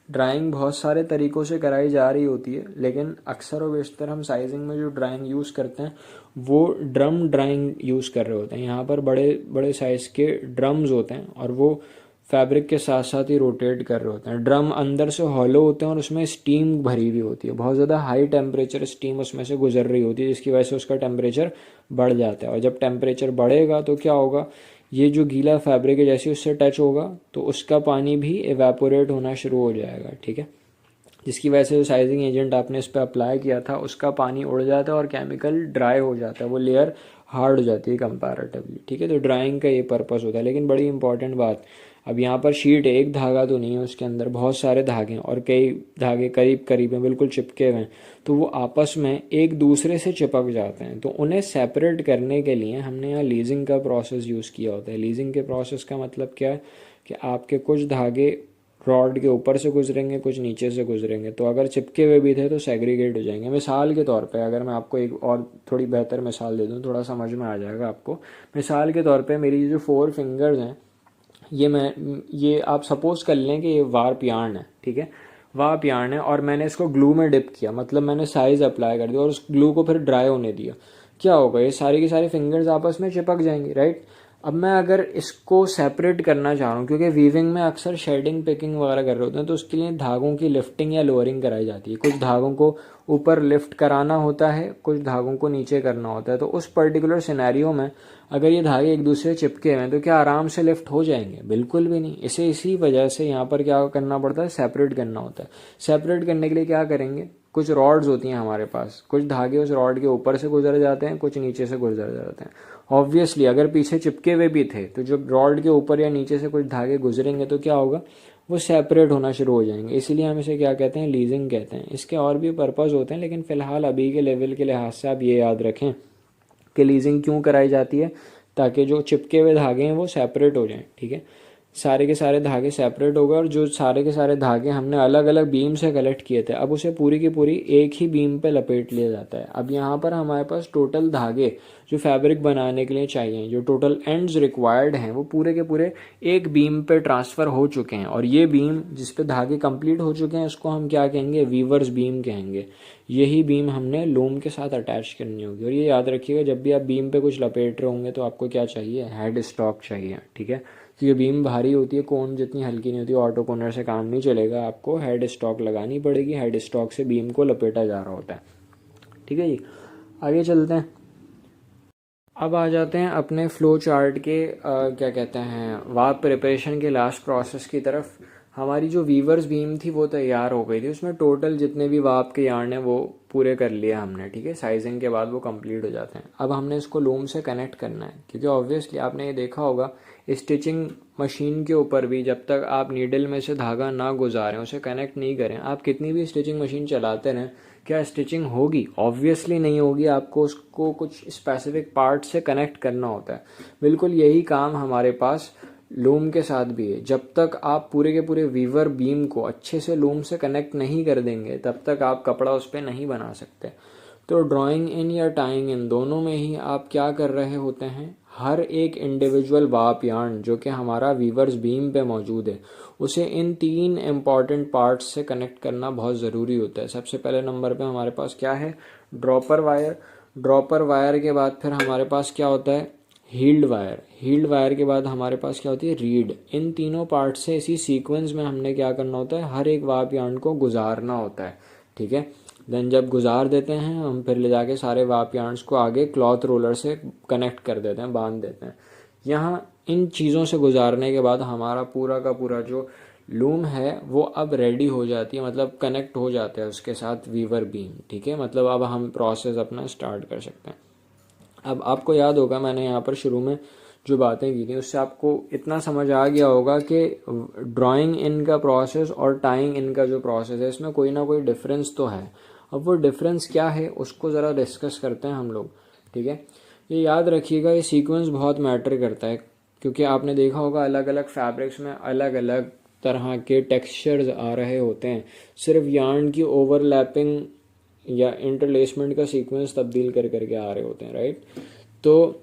ड्राइंग बहुत सारे तरीक़ों से कराई जा रही होती है, लेकिन अक्सर और बेशतर हम साइजिंग में जो ड्राइंग यूज़ करते हैं वो ड्रम ड्राइंग यूज़ कर रहे होते हैं। यहाँ पर बड़े बड़े साइज़ के ड्रम्स होते हैं और वो फैब्रिक के साथ साथ ही रोटेट कर रहे होते हैं। ड्रम अंदर से हॉलो होते हैं और उसमें स्टीम भरी हुई होती है, बहुत ज़्यादा हाई टेम्परेचर स्टीम उसमें से गुजर रही होती है, जिसकी वजह से उसका टेम्परेचर बढ़ जाता है। और जब टेम्परेचर बढ़ेगा तो क्या होगा, ये जो गीला फैब्रिक है जैसे उससे टच होगा तो उसका पानी भी एवेपोरेट होना शुरू हो जाएगा, ठीक है, जिसकी वजह से जो साइजिंग एजेंट आपने इस पर अप्लाई किया था उसका पानी उड़ जाता है और केमिकल ड्राई हो जाता है, वो लेयर हार्ड हो जाती है कंपैरेटिवली, ठीक है। तो ड्राइंग का ये पर्पस होता है। लेकिन बड़ी इंपॉर्टेंट बात, अब यहाँ पर शीट एक धागा तो नहीं है, उसके अंदर बहुत सारे धागे हैं और कई धागे करीब करीब हैं, बिल्कुल चिपके हुए हैं, तो वो आपस में एक दूसरे से चिपक जाते हैं। तो उन्हें सेपरेट करने के लिए हमने यहाँ लीजिंग का प्रोसेस यूज़ किया होता है। लीजिंग के प्रोसेस का मतलब क्या है कि आपके कुछ धागे रॉड के ऊपर से गुजरेंगे, कुछ नीचे से गुजरेंगे, तो अगर चिपके हुए भी थे तो सेग्रीगेट हो जाएंगे। मिसाल के तौर पे अगर मैं आपको एक और थोड़ी बेहतर मिसाल दे दूं, थोड़ा समझ में आ जाएगा आपको। मिसाल के तौर पे मेरी जो 4 फिंगर्स हैं, ये आप सपोज कर लें कि ये वार्प यार्न है, ठीक है, वार्प यार्न है और मैंने इसको ग्लू में डिप किया, मतलब मैंने साइज अप्लाई कर दिया और उस ग्लू को फिर ड्राई होने दिया। क्या होगा, ये सारी की सारी फिंगर्स आपस में चिपक जाएंगी, राइट। अब मैं अगर इसको सेपरेट करना चाह रहा हूँ, क्योंकि वीविंग में अक्सर शेडिंग पिकिंग वगैरह कर रहे होते हैं, तो उसके लिए धागों की लिफ्टिंग या लोअरिंग कराई जाती है। कुछ धागों को ऊपर लिफ्ट कराना होता है, कुछ धागों को नीचे करना होता है। तो उस पर्टिकुलर सिनेरियो में अगर ये धागे एक दूसरे चिपके हुए हैं तो क्या आराम से लिफ्ट हो जाएंगे? बिल्कुल भी नहीं। इसी वजह से यहाँ पर क्या करना पड़ता है, सेपरेट करना होता है। सेपरेट करने के लिए क्या करेंगे, कुछ रॉड्स होती हैं हमारे पास, कुछ धागे उस रॉड के ऊपर से गुजर जाते हैं, कुछ नीचे से गुजर जाते हैं। ऑब्वियसली अगर पीछे चिपके हुए भी थे तो जब रॉड के ऊपर या नीचे से कुछ धागे गुजरेंगे तो क्या होगा, वो सेपरेट होना शुरू हो जाएंगे। इसीलिए हम इसे क्या कहते हैं, लीजिंग कहते हैं। इसके और भी पर्पस होते हैं, लेकिन फिलहाल अभी के लेवल के लिहाज से आप ये याद रखें कि लीजिंग क्यों कराई जाती है, ताकि जो चिपके हुए धागे हैं वो सेपरेट हो जाएं, ठीक है। सारे के सारे धागे सेपरेट हो गए और जो सारे के सारे धागे हमने अलग अलग बीम से कलेक्ट किए थे, अब उसे पूरी की पूरी एक ही बीम पे लपेट लिया जाता है। अब यहाँ पर हमारे पास टोटल धागे जो फैब्रिक बनाने के लिए चाहिए, जो टोटल एंड्स रिक्वायर्ड हैं, वो पूरे के पूरे एक बीम पे ट्रांसफ़र हो चुके हैं। और ये बीम जिस पे धागे कंप्लीट हो चुके हैं उसको हम क्या कहेंगे, वीवर्स बीम कहेंगे। यही बीम हमने लूम के साथ अटैच करनी होगी। और ये याद रखिएगा, जब भी आप बीम पे कुछ लपेट रहे होंगे तो आपको क्या चाहिए, हेड स्टॉक चाहिए, ठीक है। तो ये बीम भारी होती है, कोन जितनी हल्की नहीं होती, ऑटो कोनर से काम नहीं चलेगा, आपको हेड स्टॉक लगानी पड़ेगी। हेड स्टॉक से बीम को लपेटा जा रहा होता है, ठीक है जी। आगे चलते हैं। अब आ जाते हैं अपने फ्लो चार्ट के क्या कहते हैं, वार्प प्रिपरेशन के लास्ट प्रोसेस की तरफ। हमारी जो वीवर्स बीम थी वो तैयार हो गई थी, उसमें टोटल जितने भी वार्प के यार्न हैं वो पूरे कर लिए हमने, ठीक है। साइजिंग के बाद वो कंप्लीट हो जाते हैं। अब हमने इसको लूम से कनेक्ट करना है, क्योंकि ऑब्वियसली आपने ये देखा होगा स्टिचिंग मशीन के ऊपर भी जब तक आप नीडल में से धागा ना गुजारें, उसे कनेक्ट नहीं करें, आप कितनी भी स्टिचिंग मशीन चलाते रहें, क्या स्टिचिंग होगी? ऑब्वियसली नहीं होगी। आपको उसको कुछ स्पेसिफिक पार्ट से कनेक्ट करना होता है। बिल्कुल यही काम हमारे पास लूम के साथ भी है। जब तक आप पूरे के पूरे वीवर बीम को अच्छे से लूम से कनेक्ट नहीं कर देंगे तब तक आप कपड़ा उस पर नहीं बना सकते। तो ड्राइंग इन या टाइंग इन दोनों में ही आप क्या कर रहे होते हैं, हर एक इंडिविजुअल वार्प यार्न जो कि हमारा वीवर्स बीम पे मौजूद है उसे इन 3 इम्पॉर्टेंट पार्ट्स से कनेक्ट करना बहुत ज़रूरी होता है। सबसे पहले नंबर पे हमारे पास क्या है, ड्रॉपर वायर। ड्रॉपर वायर के बाद फिर हमारे पास क्या होता है, हील्ड वायर। हील्ड वायर के बाद हमारे पास क्या होती है, रीड। इन तीनों पार्ट से इसी सीक्वेंस में हमने क्या करना होता है, हर एक वार्प यार्न को गुजारना होता है, ठीक है। देन जब गुजार देते हैं हम फिर ले जाके सारे वार्प यार्न्स को आगे क्लॉथ रोलर से कनेक्ट कर देते हैं, बांध देते हैं। यहाँ इन चीज़ों से गुजारने के बाद हमारा पूरा का पूरा जो लूम है वो अब रेडी हो जाती है, मतलब कनेक्ट हो जाता है उसके साथ वीवर बीम, ठीक है। मतलब अब हम प्रोसेस अपना स्टार्ट कर सकते हैं। अब आपको याद होगा मैंने यहाँ पर शुरू में जो बातें की थी उससे आपको इतना समझ आ गया होगा कि ड्राइंग इन का प्रोसेस और टाइंग इन का जो प्रोसेस है इसमें कोई ना कोई डिफरेंस तो है। अब वो डिफरेंस क्या है उसको ज़रा डिस्कस करते हैं हम लोग, ठीक है। ये याद रखिएगा, ये सीक्वेंस बहुत मैटर करता है, क्योंकि आपने देखा होगा अलग अलग फैब्रिक्स में अलग अलग तरह के टेक्सचर्स आ रहे होते हैं। सिर्फ यार्न की ओवरलैपिंग या इंटरलेसमेंट का सीक्वेंस तब्दील कर करके आ रहे होते हैं, राइट। तो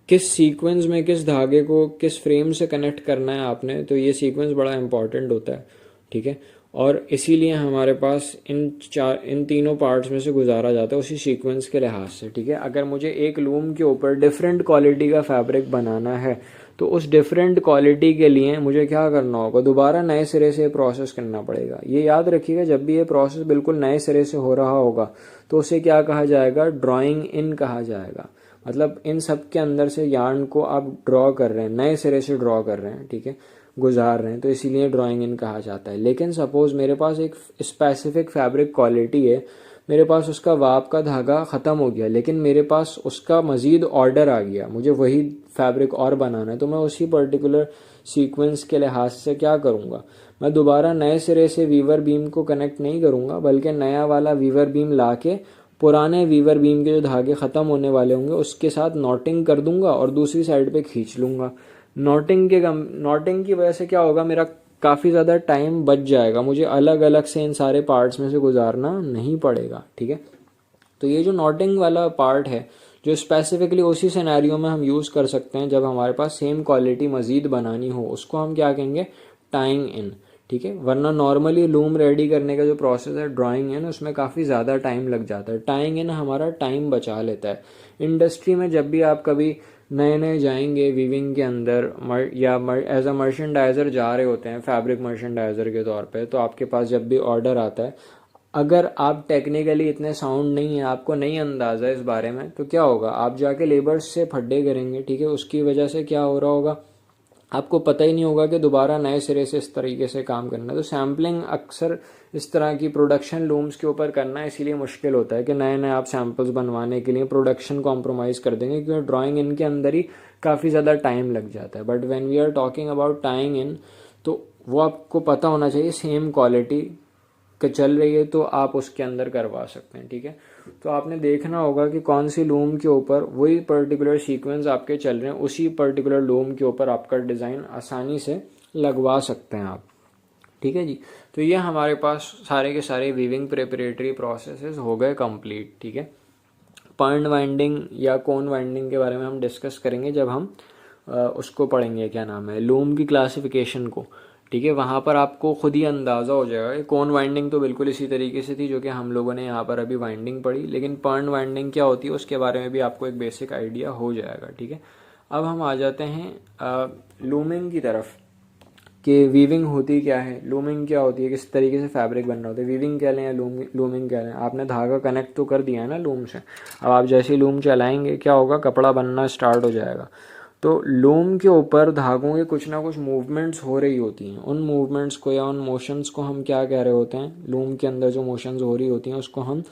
किस सीक्वेंस में किस धागे को किस फ्रेम से कनेक्ट करना है आपने, तो ये सीक्वेंस बड़ा इंपॉर्टेंट होता है। ठीक है। और इसीलिए हमारे पास इन तीनों पार्ट्स में से गुजारा जाता है उसी सीक्वेंस के लिहाज से, ठीक है। अगर मुझे एक लूम के ऊपर डिफरेंट क्वालिटी का फैब्रिक बनाना है तो उस डिफरेंट क्वालिटी के लिए मुझे क्या करना होगा, दोबारा नए सिरे से प्रोसेस करना पड़ेगा। ये याद रखिएगा, जब भी ये प्रोसेस बिल्कुल नए सिरे से हो रहा होगा तो उसे क्या कहा जाएगा, ड्राइंग इन कहा जाएगा। मतलब इन सब के अंदर से यार्न को आप ड्रॉ कर रहे हैं, नए सिरे से ड्रॉ कर रहे हैं, ठीक है, गुजार रहे हैं, तो इसीलिए ड्राइंग इन कहा जाता है। लेकिन सपोज मेरे पास एक स्पेसिफिक फैब्रिक क्वालिटी है, मेरे पास उसका वाप का धागा ख़त्म हो गया, लेकिन मेरे पास उसका मज़ीद ऑर्डर आ गया, मुझे वही फैब्रिक और बनाना है, तो मैं उसी पर्टिकुलर सीक्वेंस के लिहाज से क्या करूँगा, मैं दोबारा नए सिरे से वीवर बीम को कनेक्ट नहीं करूँगा, बल्कि नया वाला वीवर बीम ला के पुराने वीवर बीम के जो धागे ख़त्म होने वाले होंगे उसके साथ नॉटिंग कर दूंगा और दूसरी साइड पे खींच लूँगा। नॉटिंग की वजह से क्या होगा, मेरा काफ़ी ज़्यादा टाइम बच जाएगा, मुझे अलग अलग से इन सारे पार्ट्स में से गुजारना नहीं पड़ेगा, ठीक है। तो ये जो नॉटिंग वाला पार्ट है जो स्पेसिफिकली उसी सिनेरियो में हम यूज़ कर सकते हैं जब हमारे पास सेम क्वालिटी मज़ीद बनानी हो, उसको हम क्या कहेंगे, टाइंग इन, ठीक है। वरना नॉर्मली लूम रेडी करने का जो प्रोसेस है ड्राइंग इन, उसमें काफ़ी ज़्यादा टाइम लग जाता है। टाइंग इन हमारा टाइम बचा लेता है। इंडस्ट्री में जब भी आप कभी नए नए जाएंगे वीविंग के अंदर या एज अ मर्चेंडाइजर जा रहे होते हैं, फैब्रिक मर्चेंडाइजर के तौर पे, तो आपके पास जब भी ऑर्डर आता है, अगर आप टेक्निकली इतने साउंड नहीं है, आपको नहीं अंदाज़ा इस बारे में, तो क्या होगा, आप जाके लेबर्स से फड्डे करेंगे, ठीक है। उसकी वजह से क्या हो रहा होगा, आपको पता ही नहीं होगा कि दोबारा नए सिरे से इस तरीके से काम करना है। तो सैम्पलिंग अक्सर इस तरह की प्रोडक्शन लूम्स के ऊपर करना इसीलिए मुश्किल होता है कि नए नए आप सैम्पल्स बनवाने के लिए प्रोडक्शन कॉम्प्रोमाइज़ कर देंगे, क्योंकि ड्राइंग इनके अंदर ही काफ़ी ज़्यादा टाइम लग जाता है। But when we are talking about tying in, तो वो आपको पता होना चाहिए सेम क्वालिटी के चल रही है तो आप उसके अंदर करवा सकते हैं, ठीक है। तो आपने देखना होगा कि कौन सी लूम के ऊपर वही पर्टिकुलर सीक्वेंस आपके चल रहे हैं, उसी पर्टिकुलर लूम के ऊपर आपका डिज़ाइन आसानी से लगवा सकते हैं आप, ठीक है जी। तो ये हमारे पास सारे के सारे वीविंग प्रिपरेटरी प्रोसेसेस हो गए कंप्लीट, ठीक है। पर्न वाइंडिंग या कोन वाइंडिंग के बारे में हम डिस्कस करेंगे जब हम उसको पढ़ेंगे, क्या नाम है, लूम की क्लासिफिकेशन को, ठीक है। वहाँ पर आपको खुद ही अंदाज़ा हो जाएगा। कोन वाइंडिंग तो बिल्कुल इसी तरीके से थी जो कि हम लोगों ने यहाँ पर अभी वाइंडिंग पढ़ी, लेकिन पर्न वाइंडिंग क्या होती है उसके बारे में भी आपको एक बेसिक आइडिया हो जाएगा, ठीक है। अब हम आ जाते हैं लूमिंग की तरफ कि वीविंग होती क्या है, लूमिंग क्या होती है, किस तरीके से फैब्रिक बनना होता है। वीविंग कह लें या लूमिंग कह लें, आपने धागा कनेक्ट तो कर दिया है ना लूम से। अब आप जैसे ही लूम चलाएंगे क्या होगा, कपड़ा बनना स्टार्ट हो जाएगा। तो लूम के ऊपर धागों के कुछ ना कुछ मूवमेंट्स हो रही होती हैं, उन मूवमेंट्स को या उन मोशंस को हम क्या कह रहे होते हैं, लूम के अंदर जो मोशंस हो रही होती हैं उसको हम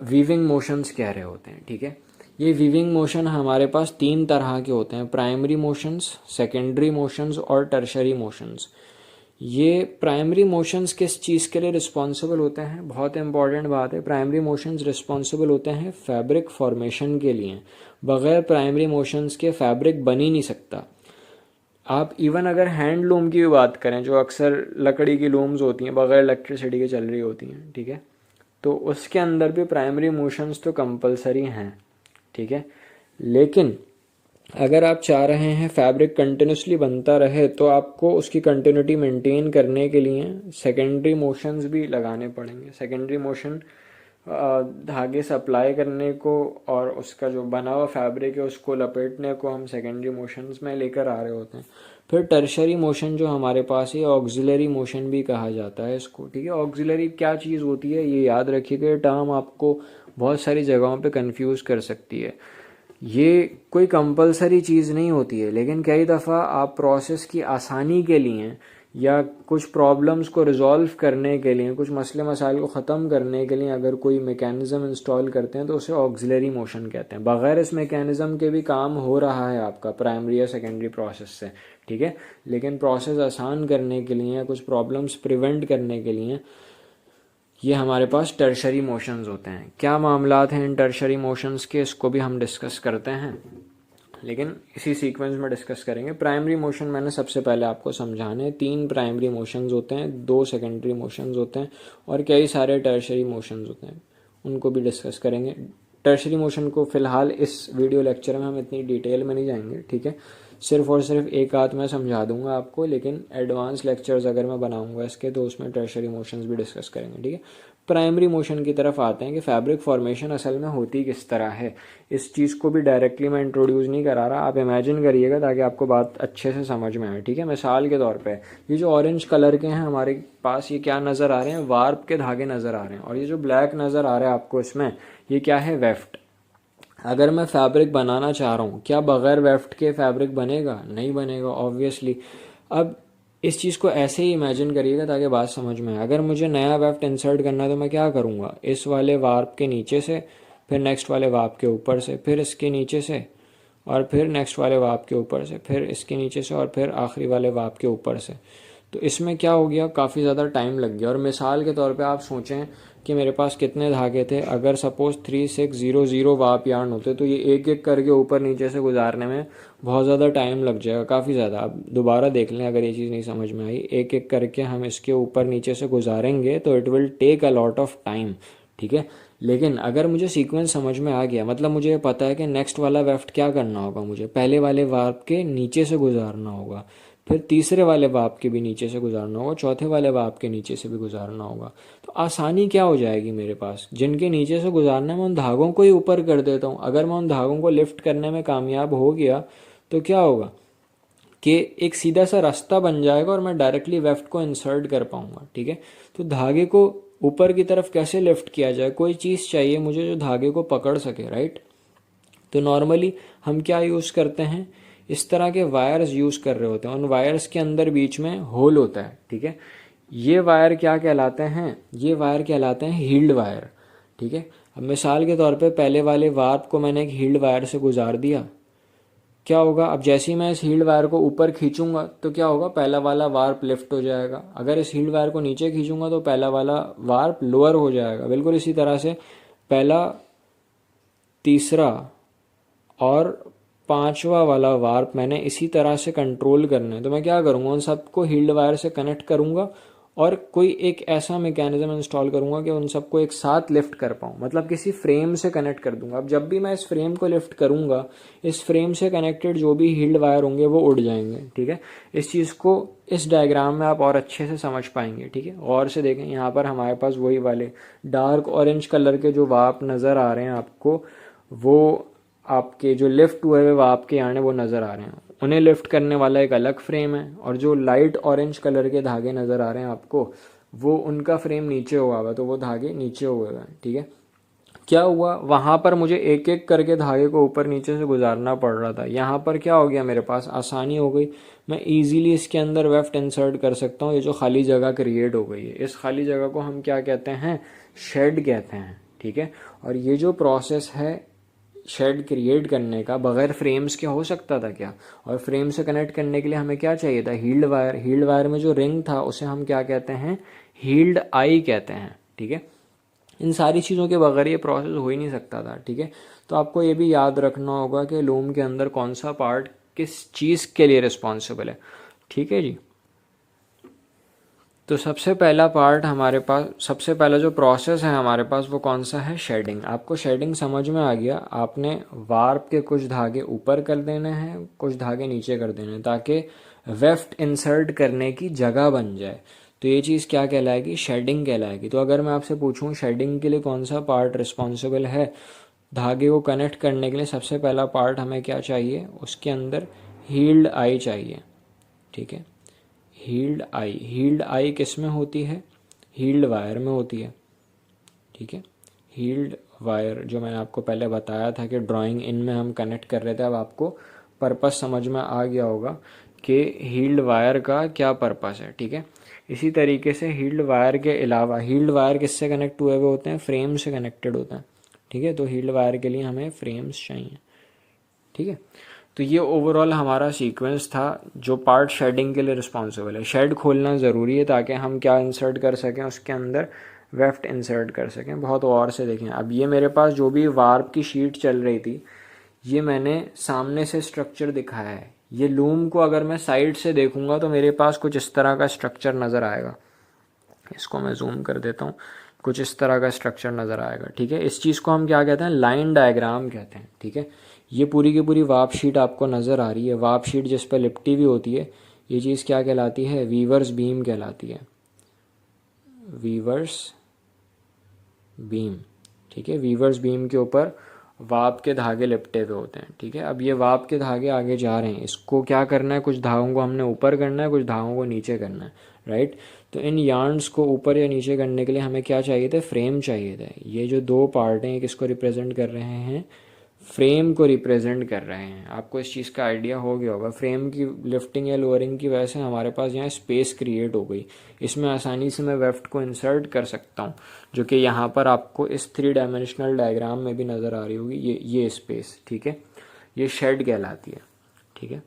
वीविंग मोशंस कह रहे होते हैं, ठीक है। ये वीविंग मोशन हमारे पास तीन तरह के होते हैं, प्राइमरी मोशंस, सेकेंडरी मोशंस और टर्शरी मोशंस। ये प्राइमरी मोशंस किस चीज़ के लिए रिस्पॉन्सिबल होते हैं, बहुत इंपॉर्टेंट बात है। प्राइमरी मोशंस रिस्पॉन्सिबल होते हैं फैब्रिक फॉर्मेशन के लिए। बगैर प्राइमरी मोशंस के फैब्रिक बन ही नहीं सकता। आप इवन अगर हैंड लूम की भी बात करें, जो अक्सर लकड़ी की लूम्स होती हैं, बगैर इलेक्ट्रिसिटी के चल रही होती हैं, ठीक है, तो उसके अंदर भी प्राइमरी मोशंस तो कंपलसरी हैं, ठीक है। लेकिन अगर आप चाह रहे हैं फैब्रिक कंटिन्यूसली बनता रहे तो आपको उसकी कंटिन्यूटी मेंटेन करने के लिए सेकेंडरी मोशंस भी लगाने पड़ेंगे। सेकेंडरी मोशन धागे सप्लाई करने को और उसका जो बना हुआ फैब्रिक है उसको लपेटने को हम सेकेंडरी मोशंस में लेकर आ रहे होते हैं। फिर टर्शरी मोशन जो हमारे पास है, ऑक्सिलरी मोशन भी कहा जाता है इसको, ठीक है। ऑक्सिलरी क्या चीज़ होती है ये याद रखिएगा, ये टर्म आपको बहुत सारी जगहों पे कंफ्यूज कर सकती है। ये कोई कंपलसरी चीज़ नहीं होती है, लेकिन कई दफ़ा आप प्रोसेस की आसानी के लिए या कुछ प्रॉब्लम्स को रिजॉल्व करने के लिए, कुछ मसले मसाइल को ख़त्म करने के लिए अगर कोई मैकेनिज़्म इंस्टॉल करते हैं तो उसे ऑक्सिलरी मोशन कहते हैं। बग़ैर इस मैकेनिज़्म के भी काम हो रहा है आपका प्राइमरी या सेकेंडरी प्रोसेस से, ठीक है। लेकिन प्रोसेस आसान करने के लिए, कुछ प्रॉब्लम्स प्रिवेंट करने के लिए ये हमारे पास टर्शरी मोशंस होते हैं। क्या मामलात हैं इन टर्शरी मोशंस के, इसको भी हम डिस्कस करते हैं, लेकिन इसी सीक्वेंस में डिस्कस करेंगे। प्राइमरी मोशन मैंने सबसे पहले आपको समझाने, 3 प्राइमरी मोशंस होते हैं, 2 सेकेंडरी मोशंस होते हैं और कई सारे टर्शरी मोशंस होते हैं, उनको भी डिस्कस करेंगे। टर्शरी मोशन को फ़िलहाल इस वीडियो लेक्चर में हम इतनी डिटेल में नहीं जाएंगे, ठीक है। सिर्फ और सिर्फ एक आध मैं समझा दूंगा आपको, लेकिन एडवांस लेक्चर्स अगर मैं बनाऊंगा इसके तो उसमें टर्शरी मोशंस भी डिस्कस करेंगे, ठीक है। प्राइमरी मोशन की तरफ आते हैं कि फैब्रिक फॉर्मेशन असल में होती किस तरह है। इस चीज़ को भी डायरेक्टली मैं इंट्रोड्यूस नहीं करा रहा, आप इमेजिन करिएगा ताकि आपको बात अच्छे से समझ में आए, ठीक है। मिसाल के तौर पे ये जो ऑरेंज कलर के हैं हमारे पास, ये क्या नज़र आ रहे हैं, वार्प के धागे नज़र आ रहे हैं, और ये जो ब्लैक नज़र आ रहा है आपको इसमें, ये क्या है, वेफ्ट। अगर मैं फैब्रिक बनाना चाह रहा हूँ, क्या बगैर वेफ्ट के फैब्रिक बनेगा? नहीं बनेगा ऑब्वियसली। अब इस चीज़ को ऐसे ही इमेजिन करिएगा ताकि बात समझ में आए। अगर मुझे नया वेफ्ट इंसर्ट करना है तो मैं क्या करूँगा, इस वाले वार्प के नीचे से, फिर नेक्स्ट वाले वार्प के ऊपर से, फिर इसके नीचे से, और फिर नेक्स्ट वाले वार्प के ऊपर से, फिर इसके नीचे से, और फिर आखिरी वाले वार्प के ऊपर से। तो इसमें क्या हो गया, काफ़ी ज़्यादा टाइम लग गया। और मिसाल के तौर पे आप सोचें कि मेरे पास कितने धागे थे, अगर सपोज़ 3600 वार्प यार्न होते तो ये एक एक करके ऊपर नीचे से गुजारने में बहुत ज़्यादा टाइम लग जाएगा, काफ़ी ज़्यादा। आप दोबारा देख लें अगर ये चीज़ नहीं समझ में आई, एक एक करके हम इसके ऊपर नीचे से गुजारेंगे तो it will take a lot of time, ठीक है। लेकिन अगर मुझे सीक्वेंस समझ में आ गया, मतलब मुझे ये पता है कि नेक्स्ट वाला वेफ्ट क्या करना होगा, मुझे पहले वाले वार्प के नीचे से गुजारना होगा, फिर तीसरे वाले वार्प के भी नीचे से गुजारना होगा, चौथे वाले वार्प के नीचे से भी गुजारना होगा। तो आसानी क्या हो जाएगी मेरे पास, जिनके नीचे से गुजारना है मैं उन धागों को ही ऊपर कर देता हूँ। अगर मैं उन धागों को लिफ्ट करने में कामयाब हो गया तो क्या होगा कि एक सीधा सा रास्ता बन जाएगा और मैं डायरेक्टली वेफ्ट को इंसर्ट कर पाऊंगा, ठीक है। तो धागे को ऊपर की तरफ कैसे लिफ्ट किया जाए, कोई चीज़ चाहिए मुझे जो धागे को पकड़ सके, राइट। तो नॉर्मली हम क्या यूज़ करते हैं, इस तरह के वायर्स यूज़ कर रहे होते हैं। उन वायर्स के अंदर बीच में होल होता है, ठीक है। ये वायर क्या कहलाते हैं, ये वायर कहलाते हैं हील्ड वायर, ठीक है। अब मिसाल के तौर पे पहले वाले वार्प को मैंने एक हील्ड वायर से गुजार दिया, क्या होगा, अब जैसे ही मैं इस हील्ड वायर को ऊपर खींचूंगा तो क्या होगा, पहला वाला वार्प लिफ्ट हो जाएगा। अगर इस हील्ड वायर को नीचे खींचूंगा तो पहला वाला वार्प लोअर हो जाएगा। बिल्कुल इसी तरह से पहला, तीसरा और पांचवा वाला वार्प मैंने इसी तरह से कंट्रोल करना है। तो मैं क्या करूँगा, उन सबको हील्ड वायर से कनेक्ट करूँगा और कोई एक ऐसा मैकेनिज्म इंस्टॉल करूँगा कि उन सबको एक साथ लिफ्ट कर पाऊँ, मतलब किसी फ्रेम से कनेक्ट कर दूंगा। अब जब भी मैं इस फ्रेम को लिफ्ट करूँगा, इस फ्रेम से कनेक्टेड जो भी हील्ड वायर होंगे वो उड़ जाएंगे, ठीक है। इस चीज़ को इस डायग्राम में आप और अच्छे से समझ पाएंगे, ठीक है। और से देखें, यहाँ पर हमारे पास वही वाले डार्क ऑरेंज कलर के जो वार्प नज़र आ रहे हैं आपको, वो आपके जो लिफ्ट हुए हुए वार्प के आने वो नज़र आ रहे हैं, उन्हें लिफ्ट करने वाला एक अलग फ्रेम है। और जो लाइट ऑरेंज कलर के धागे नज़र आ रहे हैं आपको, वो उनका फ्रेम नीचे हुआ हुआ, तो वो धागे नीचे हुए हुए हैं, ठीक है। क्या हुआ, वहाँ पर मुझे एक एक करके धागे को ऊपर नीचे से गुजारना पड़ रहा था। यहाँ पर क्या हो गया, मेरे पास आसानी हो गई, मैं इजीली इसके अंदर वेफ्ट इंसर्ट कर सकता हूँ। ये जो खाली जगह क्रिएट हो गई है, इस खाली जगह को हम क्या कहते हैं, शेड कहते हैं, ठीक है। और ये जो प्रोसेस है शेड क्रिएट करने का, बगैर फ्रेम्स के हो सकता था क्या? और फ्रेम से कनेक्ट करने के लिए हमें क्या चाहिए था, हील्ड वायर। हील्ड वायर में जो रिंग था उसे हम क्या कहते हैं, हील्ड आई कहते हैं, ठीक है। इन सारी चीज़ों के बगैर ये प्रोसेस हो ही नहीं सकता था, ठीक है। तो आपको ये भी याद रखना होगा कि लूम के अंदर कौन सा पार्ट किस चीज़ के लिए रिस्पॉन्सिबल है, ठीक है जी। तो सबसे पहला पार्ट हमारे पास, सबसे पहला जो प्रोसेस है हमारे पास वो कौन सा है, शेडिंग। आपको शेडिंग समझ में आ गया, आपने वार्प के कुछ धागे ऊपर कर देने हैं, कुछ धागे नीचे कर देने हैं, ताकि वेफ्ट इंसर्ट करने की जगह बन जाए। तो ये चीज़ क्या कहलाएगी, शेडिंग कहलाएगी। तो अगर मैं आपसे पूछूं शेडिंग के लिए कौन सा पार्ट रिस्पॉन्सिबल है, धागे को कनेक्ट करने के लिए सबसे पहला पार्ट हमें क्या चाहिए, उसके अंदर हील्ड आई चाहिए, ठीक है। हील्ड आई किस में होती है, हील्ड वायर में होती है, ठीक है। हील्ड वायर जो मैंने आपको पहले बताया था कि ड्राइंग इन में हम कनेक्ट कर रहे थे, अब आपको पर्पस समझ में आ गया होगा कि हील्ड वायर का क्या पर्पस है, ठीक है। इसी तरीके से हील्ड वायर के अलावा, हील्ड वायर किससे कनेक्ट हुए हुए होते हैं, फ्रेम से कनेक्टेड होते हैं, ठीक है। तो हील्ड वायर के लिए हमें फ्रेम्स चाहिए, ठीक है। तो ये ओवरऑल हमारा सीक्वेंस था जो पार्ट शेडिंग के लिए रिस्पॉन्सिबल है। शेड खोलना ज़रूरी है ताकि हम क्या इंसर्ट कर सकें, उसके अंदर वेफ्ट इंसर्ट कर सकें। बहुत और से देखें, अब ये मेरे पास जो भी वार्प की शीट चल रही थी, ये मैंने सामने से स्ट्रक्चर दिखाया है। ये लूम को अगर मैं साइड से देखूंगा तो मेरे पास कुछ इस तरह का स्ट्रक्चर नज़र आएगा। इसको मैं जूम कर देता हूँ, कुछ इस तरह का स्ट्रक्चर नज़र आएगा, ठीक है। इस चीज़ को हम क्या कहते हैं, लाइन डायग्राम कहते हैं, ठीक है। ये पूरी की पूरी वार्प शीट आपको नज़र आ रही है, वार्प शीट जिस पर लिपटी हुई होती है, ये चीज़ क्या कहलाती है, वीवर्स बीम कहलाती है, वीवर्स बीम। ठीक है, वीवर्स बीम के ऊपर वार्प के धागे लिपटे हुए होते हैं। ठीक है, अब ये वार्प के धागे आगे जा रहे हैं, इसको क्या करना है, कुछ धागों को हमने ऊपर करना है, कुछ धागों को नीचे करना है, राइट। तो इन यार्न्स को ऊपर या नीचे करने के लिए हमें क्या चाहिए थे, फ्रेम चाहिए थे। ये जो दो पार्ट हैं, किसको रिप्रेजेंट कर रहे हैं, फ्रेम को रिप्रेजेंट कर रहे हैं। आपको इस चीज़ का आइडिया हो गया होगा, फ्रेम की लिफ्टिंग या लोअरिंग की वजह से हमारे पास यहाँ स्पेस क्रिएट हो गई, इसमें आसानी से मैं वेफ्ट को इंसर्ट कर सकता हूँ, जो कि यहाँ पर आपको इस 3 डायमेंशनल डायग्राम में भी नज़र आ रही होगी, ये स्पेस। ठीक है, ये शेड कहलाती है। ठीक है,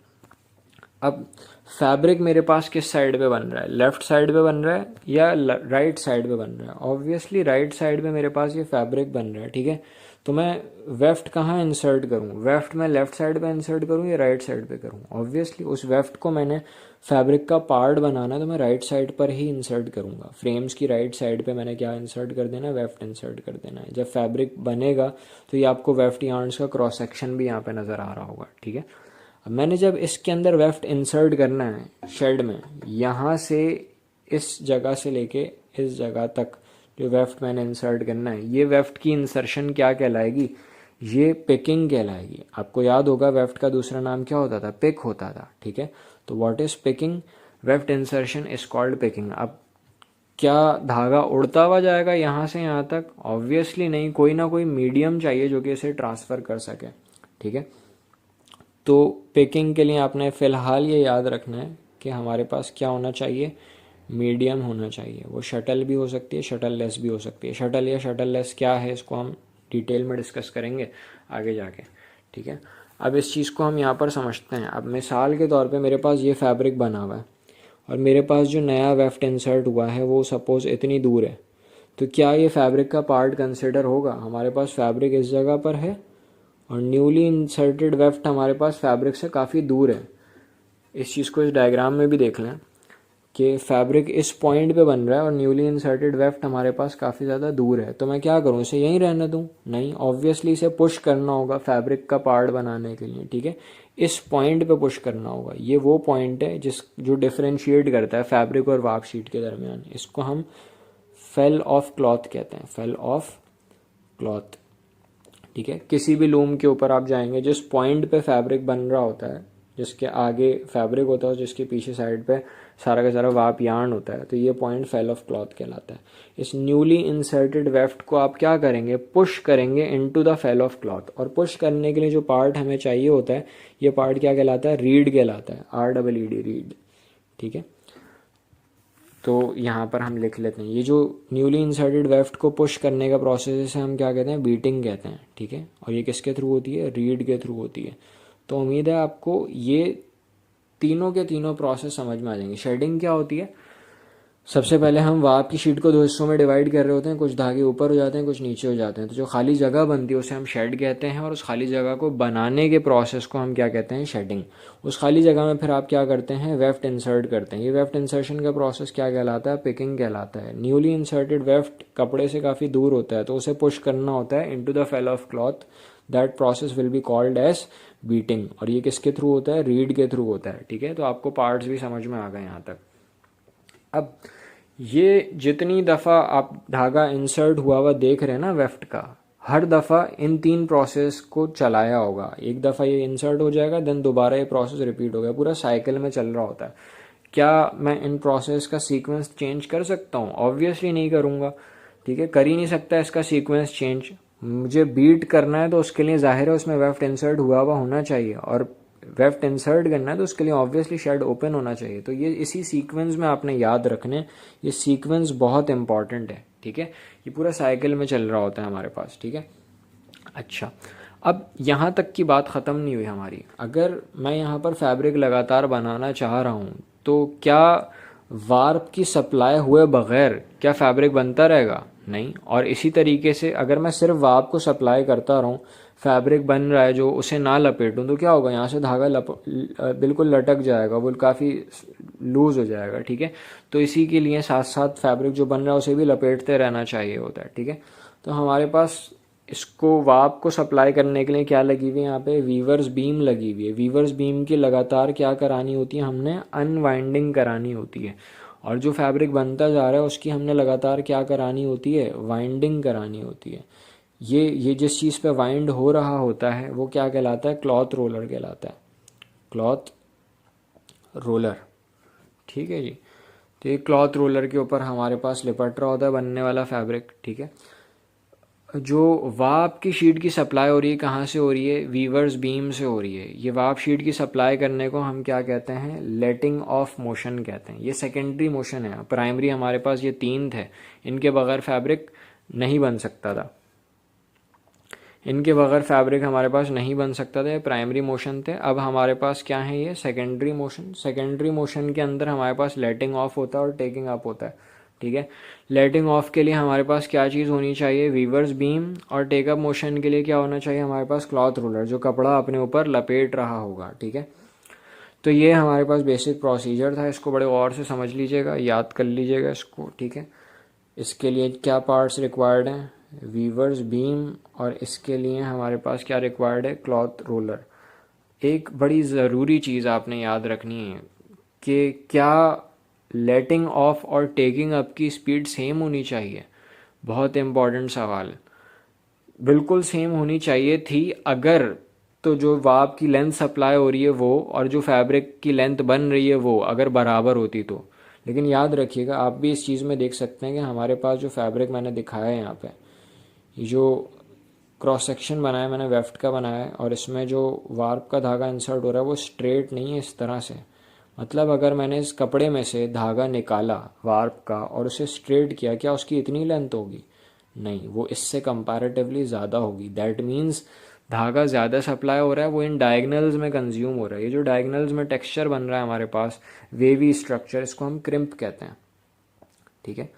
अब फैब्रिक मेरे पास किस साइड पे बन रहा है, लेफ्ट साइड पे बन रहा है या राइट साइड पे बन रहा है, ऑब्वियसली राइट साइड पे मेरे पास ये फैब्रिक बन रहा है। ठीक है, तो मैं वेफ्ट कहाँ इंसर्ट करूँ, वेफ्ट मैं लेफ्ट साइड पे इंसर्ट करूँ या राइट साइड पे करूँ, ऑब्वियसली उस वेफ्ट को मैंने फैब्रिक का पार्ट बनाना है तो मैं राइट साइड पर ही इंसर्ट करूँगा। फ्रेम्स की राइट साइड पे मैंने क्या इंसर्ट कर देना है, वेफ्ट इंसर्ट कर देना है। जब फैब्रिक बनेगा तो ये आपको वेफ्ट यार्न्स का क्रॉस सेक्शन भी यहाँ पे नज़र आ रहा होगा। ठीक है, अब मैंने जब इसके अंदर वेफ्ट इंसर्ट करना है शेड में, यहाँ से इस जगह से लेके इस जगह तक जो वेफ्ट मैंने इंसर्ट करना है, ये वेफ्ट की इंसर्शन क्या कहलाएगी, ये पिकिंग कहलाएगी। आपको याद होगा वेफ्ट का दूसरा नाम क्या होता था, पिक होता था। ठीक है, तो what is picking, weft insertion is called picking. अब क्या धागा उड़ता हुआ जाएगा यहाँ से यहाँ तक, ऑब्वियसली नहीं, कोई ना कोई मीडियम चाहिए जो कि इसे ट्रांसफ़र कर सके। ठीक है, तो पिकिंग के लिए आपने फ़िलहाल ये याद रखना है कि हमारे पास क्या होना चाहिए, मीडियम होना चाहिए। वो शटल भी हो सकती है, शटल लेस भी हो सकती है। शटल या शटल लेस क्या है, इसको हम डिटेल में डिस्कस करेंगे आगे जाके। ठीक है, अब इस चीज़ को हम यहाँ पर समझते हैं। अब मिसाल के तौर पे मेरे पास ये फैब्रिक बना हुआ है और मेरे पास जो नया वेफ्ट इंसर्ट हुआ है वो सपोज़ इतनी दूर है, तो क्या ये फैब्रिक का पार्ट कंसिडर होगा। हमारे पास फैब्रिक इस जगह पर है और न्यूली इंसर्टेड वेफ्ट हमारे पास फैब्रिक से काफ़ी दूर है। इस चीज़ को इस डायग्राम में भी देख लें कि फैब्रिक इस पॉइंट पे बन रहा है और न्यूली इंसर्टेड वेफ्ट हमारे पास काफ़ी ज़्यादा दूर है। तो मैं क्या करूँ, इसे यहीं रहने दूँ, नहीं, ऑब्वियसली इसे पुश करना होगा फैब्रिक का पार्ट बनाने के लिए। ठीक है, इस पॉइंट पे पुश करना होगा। ये वो पॉइंट है जो डिफ्रेंशिएट करता है फैब्रिक और वार्प शीट के दरमियान। इसको हम फेल ऑफ क्लॉथ कहते हैं, फेल ऑफ क्लॉथ। ठीक है, किसी भी लूम के ऊपर आप जाएंगे, जिस पॉइंट पे फैब्रिक बन रहा होता है, जिसके आगे फैब्रिक होता है और जिसके पीछे साइड पे सारा का सारा वार्प यार्न होता है, तो ये पॉइंट फेल ऑफ क्लॉथ कहलाता है। इस न्यूली इंसर्टेड वेफ्ट को आप क्या करेंगे, पुश करेंगे into the fell of cloth. और पुश करने के लिए जो पार्ट हमें चाहिए होता है, ये पार्ट क्या कहलाता है, रीड कहलाता है, REED, रीड। ठीक है, तो यहाँ पर हम लिख लेते हैं, ये जो न्यूली इंसर्टेड वेफ्ट को पुश करने का प्रोसेस है हम क्या कहते हैं, बीटिंग कहते हैं। ठीक है, और ये किसके थ्रू होती है, रीड के थ्रू होती है। तो उम्मीद है आपको ये तीनों के तीनों प्रोसेस समझ में आ जाएंगे। शेडिंग क्या होती है, सबसे पहले हम वार्प की शीट को 2 हिस्सों में डिवाइड कर रहे होते हैं, कुछ धागे ऊपर हो जाते हैं, कुछ नीचे हो जाते हैं। तो जो खाली जगह बनती है उसे हम शेड कहते हैं और उस खाली जगह को बनाने के प्रोसेस को हम क्या कहते हैं, शेडिंग। उस खाली जगह में फिर आप क्या करते हैं, वेफ्ट इंसर्ट करते हैं। ये वेफ्ट इंसर्शन का प्रोसेस क्या कहलाता है, पिकिंग कहलाता है। न्यूली इंसर्टेड वेफ्ट कपड़े से काफ़ी दूर होता है तो उसे पुश करना होता है into the fell of cloth. That process will be called as beating. और ये किसके थ्रू होता है, रीड के थ्रू होता है। ठीक है, तो आपको पार्ट्स भी समझ में आ गए यहाँ तक। अब ये जितनी दफ़ा आप धागा इंसर्ट हुआ हुआ देख रहे हैं ना वेफ्ट का, हर दफ़ा इन 3 प्रोसेस को चलाया होगा। एक दफ़ा ये इंसर्ट हो जाएगा, देन दोबारा ये प्रोसेस रिपीट हो गया, पूरा साइकिल में चल रहा होता है। क्या मैं इन प्रोसेस का सीक्वेंस चेंज कर सकता हूँ, ऑब्वियसली नहीं करूँगा। ठीक है, कर ही नहीं सकता इसका सीक्वेंस चेंज। मुझे बीट करना है तो उसके लिए जाहिर है उसमें वेफ्ट इंसर्ट हुआ हुआ होना चाहिए, और वेफ्ट इंसर्ट करना है तो उसके लिए ऑब्वियसली शेड ओपन होना चाहिए। तो ये इसी सीक्वेंस में आपने याद रखने, ये सीक्वेंस बहुत इंपॉर्टेंट है। ठीक है, ये पूरा साइकिल में चल रहा होता है हमारे पास। ठीक है, अच्छा, अब यहाँ तक की बात ख़त्म नहीं हुई हमारी। अगर मैं यहाँ पर फैब्रिक लगातार बनाना चाह रहा हूँ तो क्या वार्प की सप्लाई हुए बग़ैर क्या फैब्रिक बनता रहेगा, नहीं। और इसी तरीके से अगर मैं सिर्फ वार्प को सप्लाई करता रहूँ, फैब्रिक बन रहा है जो, उसे ना लपेटूँ, तो क्या होगा, यहाँ से धागा बिल्कुल लटक जाएगा, वो काफ़ी लूज़ हो जाएगा। ठीक है, तो इसी के लिए साथ साथ फैब्रिक जो बन रहा है उसे भी लपेटते रहना चाहिए होता है। ठीक है, तो हमारे पास इसको वाप को सप्लाई करने के लिए क्या लगी हुई है यहाँ पे, वीवर्स बीम लगी हुई है। वीवर्स बीम की लगातार क्या करानी होती है, हमने अनवाइंडिंग करानी होती है। और जो फैब्रिक बनता जा रहा है उसकी हमने लगातार क्या करानी होती है, वाइंडिंग करानी होती है। ये जिस चीज़ पे वाइंड हो रहा होता है वो क्या कहलाता है, क्लॉथ रोलर कहलाता है, क्लॉथ रोलर। ठीक है जी। तो ये क्लॉथ रोलर के ऊपर हमारे पास लिपट रहा होता है बनने वाला फैब्रिक। ठीक है। जो वाप की शीट की सप्लाई हो रही है कहाँ से हो रही है, वीवर्स बीम से हो रही है। ये वाप शीट की सप्लाई करने को हम क्या कहते हैं, लेटिंग ऑफ मोशन कहते हैं। ये सेकेंडरी मोशन है। प्राइमरी हमारे पास ये तीन थे, इनके बगैर फैब्रिक नहीं बन सकता था। इनके बगैर फैब्रिक हमारे पास नहीं बन सकता था, ये प्राइमरी मोशन थे। अब हमारे पास क्या है, ये सेकेंडरी मोशन। सेकेंडरी मोशन के अंदर हमारे पास लेटिंग ऑफ होता है और टेकिंग अप होता है। ठीक है। लेटिंग ऑफ के लिए हमारे पास क्या चीज़ होनी चाहिए, वीवर्स बीम। और टेकअप मोशन के लिए क्या होना चाहिए हमारे पास, क्लॉथ रोलर, जो कपड़ा अपने ऊपर लपेट रहा होगा। ठीक है। तो ये हमारे पास बेसिक प्रोसीजर था। इसको बड़े और से समझ लीजिएगा, याद कर लीजिएगा इसको। ठीक है। इसके लिए क्या पार्ट्स रिक्वायर्ड हैं, वीवर्स बीम, और इसके लिए हमारे पास क्या रिक्वायर्ड है, क्लॉथ रोलर। एक बड़ी ज़रूरी चीज़ आपने याद रखनी है कि क्या लेटिंग ऑफ और टेकिंग अप की स्पीड सेम होनी चाहिए। बहुत इम्पॉर्टेंट सवाल। बिल्कुल सेम होनी चाहिए थी अगर तो जो वाप की लेंथ सप्लाई हो रही है वो और जो फैब्रिक की लेंथ बन रही है वो अगर बराबर होती तो। लेकिन याद रखिएगा, आप भी इस चीज़ में देख सकते हैं कि हमारे पास जो फैब्रिक मैंने दिखाया है यहाँ पे, जो क्रॉस सेक्शन बनाया मैंने वेफ्ट का बनाया है, और इसमें जो वार्प का धागा इंसर्ट हो रहा है वो स्ट्रेट नहीं है इस तरह से। मतलब अगर मैंने इस कपड़े में से धागा निकाला वार्प का और उसे स्ट्रेट किया, क्या उसकी इतनी लेंथ होगी, नहीं, वो इससे कंपैरेटिवली ज़्यादा होगी। दैट मीन्स धागा ज़्यादा सप्लाई हो रहा है, वो इन डायगनल्स में कंज्यूम हो रहा है। ये जो डायगनल्स में टेक्सचर बन रहा है हमारे पास, वेवी स्ट्रक्चर, इसको हम क्रिम्प कहते हैं। ठीक है।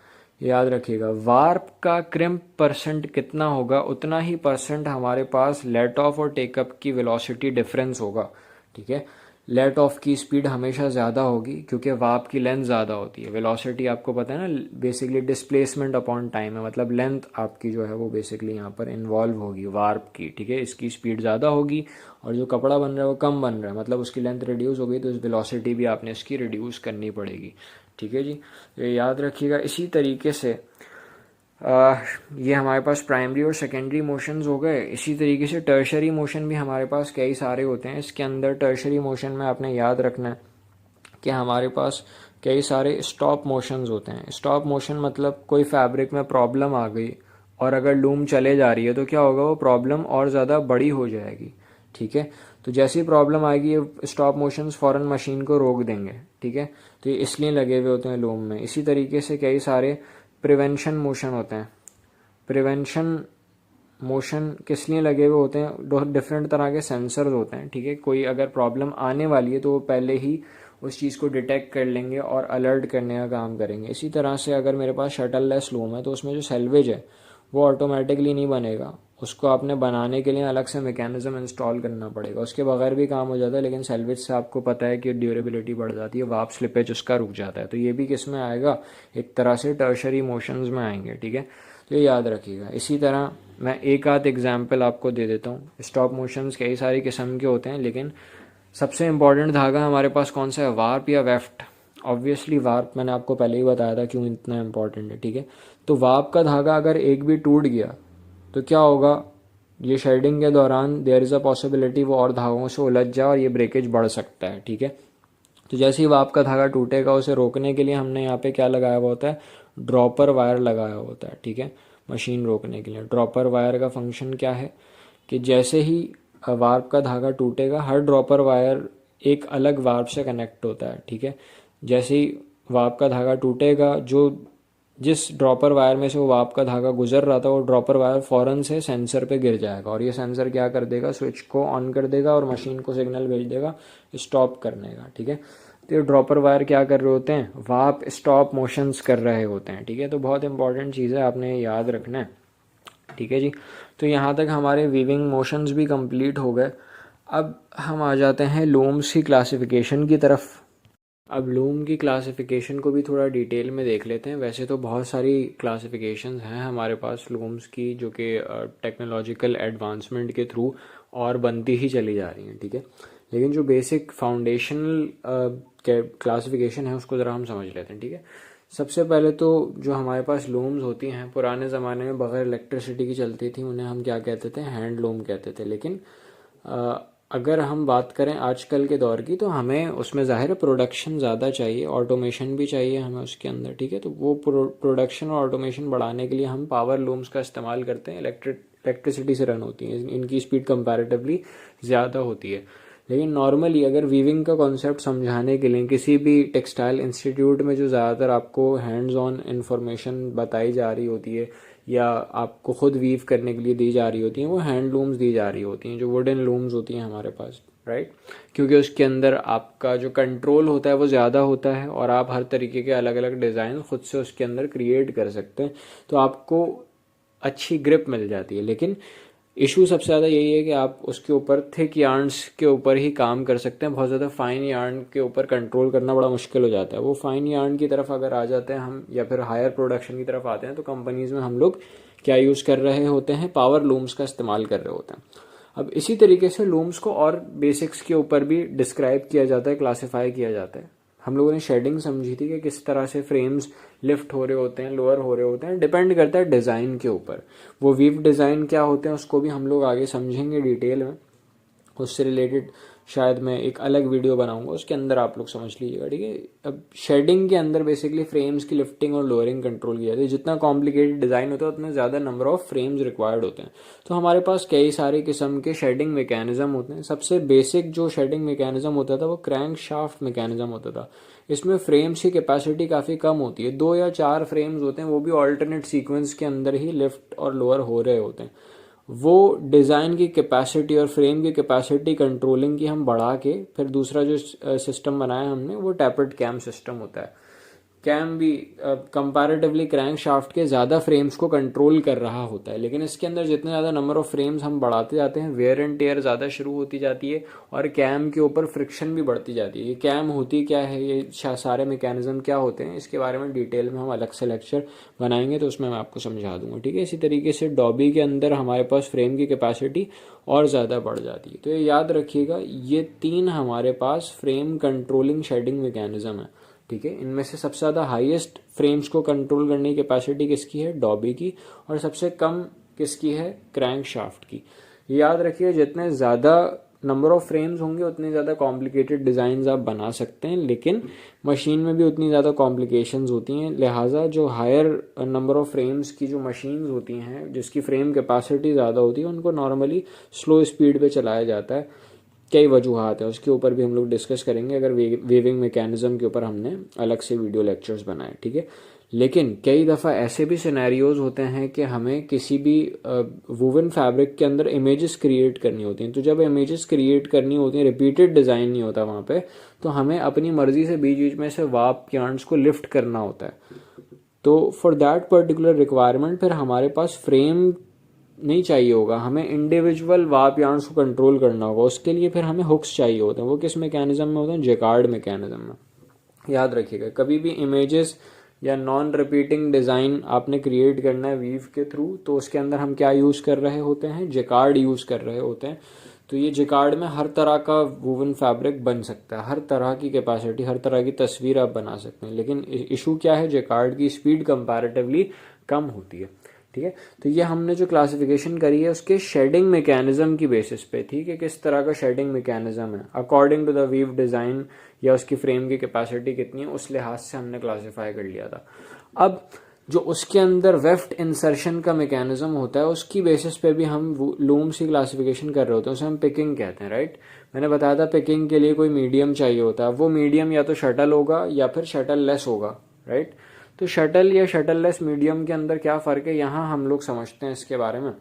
याद रखिएगा, वार्प का क्रिम्प परसेंट कितना होगा, उतना ही परसेंट हमारे पास लेट ऑफ और टेकअप की वेलोसिटी डिफरेंस होगा। ठीक है। लेट ऑफ की स्पीड हमेशा ज़्यादा होगी क्योंकि वार्प की लेंथ ज़्यादा होती है। वेलोसिटी आपको पता है ना, बेसिकली डिस्प्लेसमेंट अपॉन टाइम है, मतलब लेंथ आपकी जो है वो बेसिकली यहाँ पर इन्वॉल्व होगी वार्प की। ठीक है। इसकी स्पीड ज़्यादा होगी और जो कपड़ा बन रहा है वो कम बन रहा है, मतलब उसकी लेंथ रिड्यूस हो गई, तो इस वेलोसिटी भी आपने इसकी रिड्यूस करनी पड़ेगी। ठीक है जी। ये याद रखिएगा। इसी तरीके से ये हमारे पास प्राइमरी और सेकेंडरी मोशंस हो गए। इसी तरीके से टर्शरी मोशन भी हमारे पास कई सारे होते हैं। इसके अंदर टर्शरी मोशन में आपने याद रखना है कि हमारे पास कई सारे स्टॉप मोशंस होते हैं। स्टॉप मोशन मतलब कोई फैब्रिक में प्रॉब्लम आ गई और अगर लूम चले जा रही है तो क्या होगा, वो प्रॉब्लम और ज़्यादा बड़ी हो जाएगी। ठीक है। तो जैसी प्रॉब्लम आएगी ये स्टॉप मोशंस फ़ौरन मशीन को रोक देंगे। ठीक है। तो ये इसलिए लगे हुए होते हैं लूम में। इसी तरीके से कई सारे प्रिवेंशन मोशन होते हैं। प्रिवेंशन मोशन किस लिए लगे हुए होते हैं, डिफरेंट तरह के सेंसर्स होते हैं। ठीक है। कोई अगर प्रॉब्लम आने वाली है तो वो पहले ही उस चीज़ को डिटेक्ट कर लेंगे और अलर्ट करने का काम करेंगे। इसी तरह से अगर मेरे पास शटल लेस लूम है तो उसमें जो सेल्वेज है वो ऑटोमेटिकली नहीं बनेगा, उसको आपने बनाने के लिए अलग से मैकेनिज्म इंस्टॉल करना पड़ेगा। उसके बगैर भी काम हो जाता है, लेकिन सेल्वेज से आपको पता है कि ड्यूरेबिलिटी बढ़ जाती है, वाप स्लिपेज उसका रुक जाता है। तो ये भी किस में आएगा, एक तरह से टर्शरी मोशंस में आएंगे। ठीक है। तो ये याद रखिएगा। इसी तरह मैं एक आध एग्जाम्पल आपको दे देता हूँ। स्टॉप मोशंस कई सारी किस्म के होते हैं, लेकिन सबसे इम्पॉर्टेंट धागा हमारे पास कौन सा है, वार्प या वेफ्ट। ऑब्वियसली वार्प मैंने आपको पहले ही बताया था क्यों इतना इम्पॉर्टेंट है। ठीक है। तो वार्प का धागा अगर एक भी टूट गया तो क्या होगा, ये शेडिंग के दौरान देयर इज़ अ पॉसिबिलिटी वो और धागों से उलझ जाए और ये ब्रेकेज बढ़ सकता है। ठीक है। तो जैसे ही वार्प का धागा टूटेगा उसे रोकने के लिए हमने यहाँ पे क्या लगाया हुआ होता है, ड्रॉपर वायर लगाया होता है। ठीक है। मशीन रोकने के लिए ड्रॉपर वायर का फंक्शन क्या है कि जैसे ही वार्प का धागा टूटेगा, हर ड्रॉपर वायर एक अलग वार्प से कनेक्ट होता है। ठीक है। जैसे ही वार्प का धागा टूटेगा, जो जिस ड्रॉपर वायर में से वो वार्प का धागा गुजर रहा था वो ड्रॉपर वायर फ़ौरन से सेंसर पे गिर जाएगा और ये सेंसर क्या कर देगा, स्विच को ऑन कर देगा और मशीन को सिग्नल भेज देगा स्टॉप करने का। ठीक है। तो ये ड्रॉपर वायर क्या कर रहे होते हैं, वार्प स्टॉप मोशंस कर रहे होते हैं। ठीक है। तो बहुत इंपॉर्टेंट चीज़ है, आपने याद रखना है। ठीक है जी। तो यहाँ तक हमारे वीविंग मोशंस भी कंप्लीट हो गए। अब हम आ जाते हैं लूम्स की क्लासिफिकेशन की तरफ। अब लूम की क्लासिफिकेशन को भी थोड़ा डिटेल में देख लेते हैं। वैसे तो बहुत सारी क्लासिफिकेशंस हैं हमारे पास लूम्स की, जो कि टेक्नोलॉजिकल एडवांसमेंट के थ्रू और बनती ही चली जा रही हैं, ठीक है। लेकिन जो बेसिक फाउंडेशनल क्लासिफिकेशन है उसको ज़रा हम समझ लेते हैं, ठीक है। सबसे पहले तो जो हमारे पास लूम्स होती हैं पुराने ज़माने में बगैर इलेक्ट्रिसिटी की चलती थी, उन्हें हम क्या कहते थे, हैंड लूम कहते थे। लेकिन अगर हम बात करें आजकल के दौर की, तो हमें उसमें ज़ाहिर है प्रोडक्शन ज़्यादा चाहिए, ऑटोमेशन भी चाहिए हमें उसके अंदर, ठीक है। तो वो प्रोडक्शन और ऑटोमेशन बढ़ाने के लिए हम पावर लूम्स का इस्तेमाल करते हैं। इलेक्ट्रिसिटी से रन होती हैं, इनकी स्पीड कंपैरेटिवली ज़्यादा होती है। लेकिन नॉर्मली अगर वीविंग का कॉन्सेप्ट समझाने के लिए किसी भी टेक्सटाइल इंस्टीट्यूट में जो ज़्यादातर आपको हैंड्स ऑन इंफॉर्मेशन बताई जा रही होती है या आपको खुद वीव करने के लिए दी जा रही होती हैं, वो हैंड लूम्स दी जा रही होती हैं, जो वुडन लूम्स होती हैं हमारे पास, राइट। क्योंकि उसके अंदर आपका जो कंट्रोल होता है वो ज़्यादा होता है और आप हर तरीके के अलग अलग डिज़ाइन खुद से उसके अंदर क्रिएट कर सकते हैं, तो आपको अच्छी ग्रिप मिल जाती है। लेकिन इशू सबसे ज़्यादा यही है कि आप उसके ऊपर थिक यार्न्स के ऊपर ही काम कर सकते हैं। बहुत ज़्यादा फाइन यार्न के ऊपर कंट्रोल करना बड़ा मुश्किल हो जाता है। वो फाइन यार्न की तरफ अगर आ जाते हैं हम, या फिर हायर प्रोडक्शन की तरफ आते हैं, तो कंपनीज में हम लोग क्या यूज़ कर रहे होते हैं, पावर लूम्स का इस्तेमाल कर रहे होते हैं। अब इसी तरीके से लूम्स को और बेसिक्स के ऊपर भी डिस्क्राइब किया जाता है, क्लासीफाई किया जाता है। हम लोगों ने शेडिंग समझी थी कि किस तरह से फ्रेम्स लिफ्ट हो रहे होते हैं, लोअर हो रहे होते हैं, डिपेंड करता है डिज़ाइन के ऊपर। वो वीव डिज़ाइन क्या होते हैं उसको भी हम लोग आगे समझेंगे डिटेल में। उससे रिलेटेड शायद मैं एक अलग वीडियो बनाऊंगा, उसके अंदर आप लोग समझ लीजिएगा, ठीक है। अब शेडिंग के अंदर बेसिकली फ्रेम्स की लिफ्टिंग और लोअरिंग कंट्रोल की जाती है। जितना कॉम्प्लिकेटेड डिज़ाइन होता है उतने ज़्यादा नंबर ऑफ फ्रेम्स रिक्वायर्ड होते हैं। तो हमारे पास कई सारे किस्म के शेडिंग मैकेनिज्म होते हैं। सबसे बेसिक जो शेडिंग मैकेनिज्म होता था वो क्रैंक शाफ्ट मैकेनिज्म होता था। इसमें फ्रेम्स की कैपेसिटी काफ़ी कम होती है, 2 या 4 फ्रेम्स होते हैं, वो भी ऑल्टरनेट सीक्वेंस के अंदर ही लिफ्ट और लोअर हो रहे होते हैं। वो डिज़ाइन की कैपेसिटी और फ्रेम की कैपेसिटी कंट्रोलिंग की हम बढ़ा के फिर दूसरा जो सिस्टम बनाया हमने वो टैपर्ड कैम सिस्टम होता है। कैम भी कंपैरेटिवली क्रैंक शाफ्ट के ज़्यादा फ्रेम्स को कंट्रोल कर रहा होता है, लेकिन इसके अंदर जितने ज़्यादा नंबर ऑफ फ्रेम्स हम बढ़ाते जाते हैं, वेयर एंड टेयर ज़्यादा शुरू होती जाती है और कैम के ऊपर फ्रिक्शन भी बढ़ती जाती है। ये कैम होती क्या है, ये सारे मैकेनिज्म क्या होते हैं, इसके बारे में डिटेल में हम अलग से लेक्चर बनाएंगे, तो उसमें मैं आपको समझा दूंगा, ठीक है। इसी तरीके से डॉबी के अंदर हमारे पास फ्रेम की कैपेसिटी और ज़्यादा बढ़ जाती है। तो ये याद रखिएगा, ये 3 हमारे पास फ्रेम कंट्रोलिंग शेडिंग मैकेनिज्म है, ठीक है। इनमें से सबसे ज़्यादा हाईएस्ट फ्रेम्स को कंट्रोल करने की कैपेसिटी किसकी है, डॉबी की, और सबसे कम किसकी है, क्रैंक शाफ्ट की। ये याद रखिए, जितने ज़्यादा नंबर ऑफ फ्रेम्स होंगे उतने ज़्यादा कॉम्प्लिकेटेड डिज़ाइंस आप बना सकते हैं, लेकिन मशीन में भी उतनी ज़्यादा कॉम्प्लिकेशंस होती हैं। लिहाजा जो हायर नंबर ऑफ फ्रेम्स की जो मशीन्स होती हैं, जिसकी फ्रेम कैपेसिटी ज़्यादा होती है, उनको नॉर्मली स्लो स्पीड पे चलाया जाता है। कई वजूहात है, उसके ऊपर भी हम लोग डिस्कस करेंगे अगर वेविंग मैकेनिज्म के ऊपर हमने अलग से वीडियो लेक्चर्स बनाए, ठीक है। लेकिन कई दफ़ा ऐसे भी सिनेरियोज होते हैं कि हमें किसी भी वूवन फैब्रिक के अंदर इमेजेस क्रिएट करनी होती हैं। तो जब इमेजेस क्रिएट करनी होती हैं, रिपीटेड डिज़ाइन नहीं होता वहाँ पे, तो हमें अपनी मर्जी से बीच बीच में से वार्प यार्न्स को लिफ्ट करना होता है। तो फॉर दैट पर्टिकुलर रिक्वायरमेंट फिर हमारे पास फ्रेम नहीं चाहिए होगा, हमें इंडिविजुअल वार्प यार्न्स को कंट्रोल करना होगा। उसके लिए फिर हमें हुक्स चाहिए होते हैं। वो किस मैकेनिज्म में होते हैं, जैकार्ड मैकेनिज्म में। याद रखिएगा, कभी भी इमेजेस या नॉन रिपीटिंग डिज़ाइन आपने क्रिएट करना है वीव के थ्रू, तो उसके अंदर हम क्या यूज़ कर रहे होते हैं, जैकार्ड यूज़ कर रहे होते हैं। तो ये जैकार्ड में हर तरह का वूवन फैब्रिक बन सकता है, हर तरह की कैपेसिटी, हर तरह की तस्वीर आप बना सकते हैं। लेकिन इशू क्या है, जैकार्ड की स्पीड कंपैरेटिवली कम होती है, ठीक है। तो ये हमने जो क्लासिफिकेशन करी है उसके शेडिंग मैकेनिज्म की बेसिस पे थी कि किस तरह का शेडिंग मैकेनिज्म है according to the weave design, या उसकी फ्रेम की कैपेसिटी कितनी है, उस लिहाज से हमने क्लासीफाई कर लिया था। अब जो उसके अंदर वेफ्ट इंसर्शन का मैकेनिज्म होता है, उसकी बेसिस पे भी हम लूम्स की क्लासिफिकेशन कर रहे होते हैं। उसे हम पिकिंग कहते हैं, राइट। मैंने बताया था पिकिंग के लिए कोई मीडियम चाहिए होता है। वो मीडियम या तो शटल होगा या फिर शटल लेस होगा, राइट। तो शटल या शटल लेस मीडियम के अंदर क्या फ़र्क है, यहाँ हम लोग समझते हैं इसके बारे में।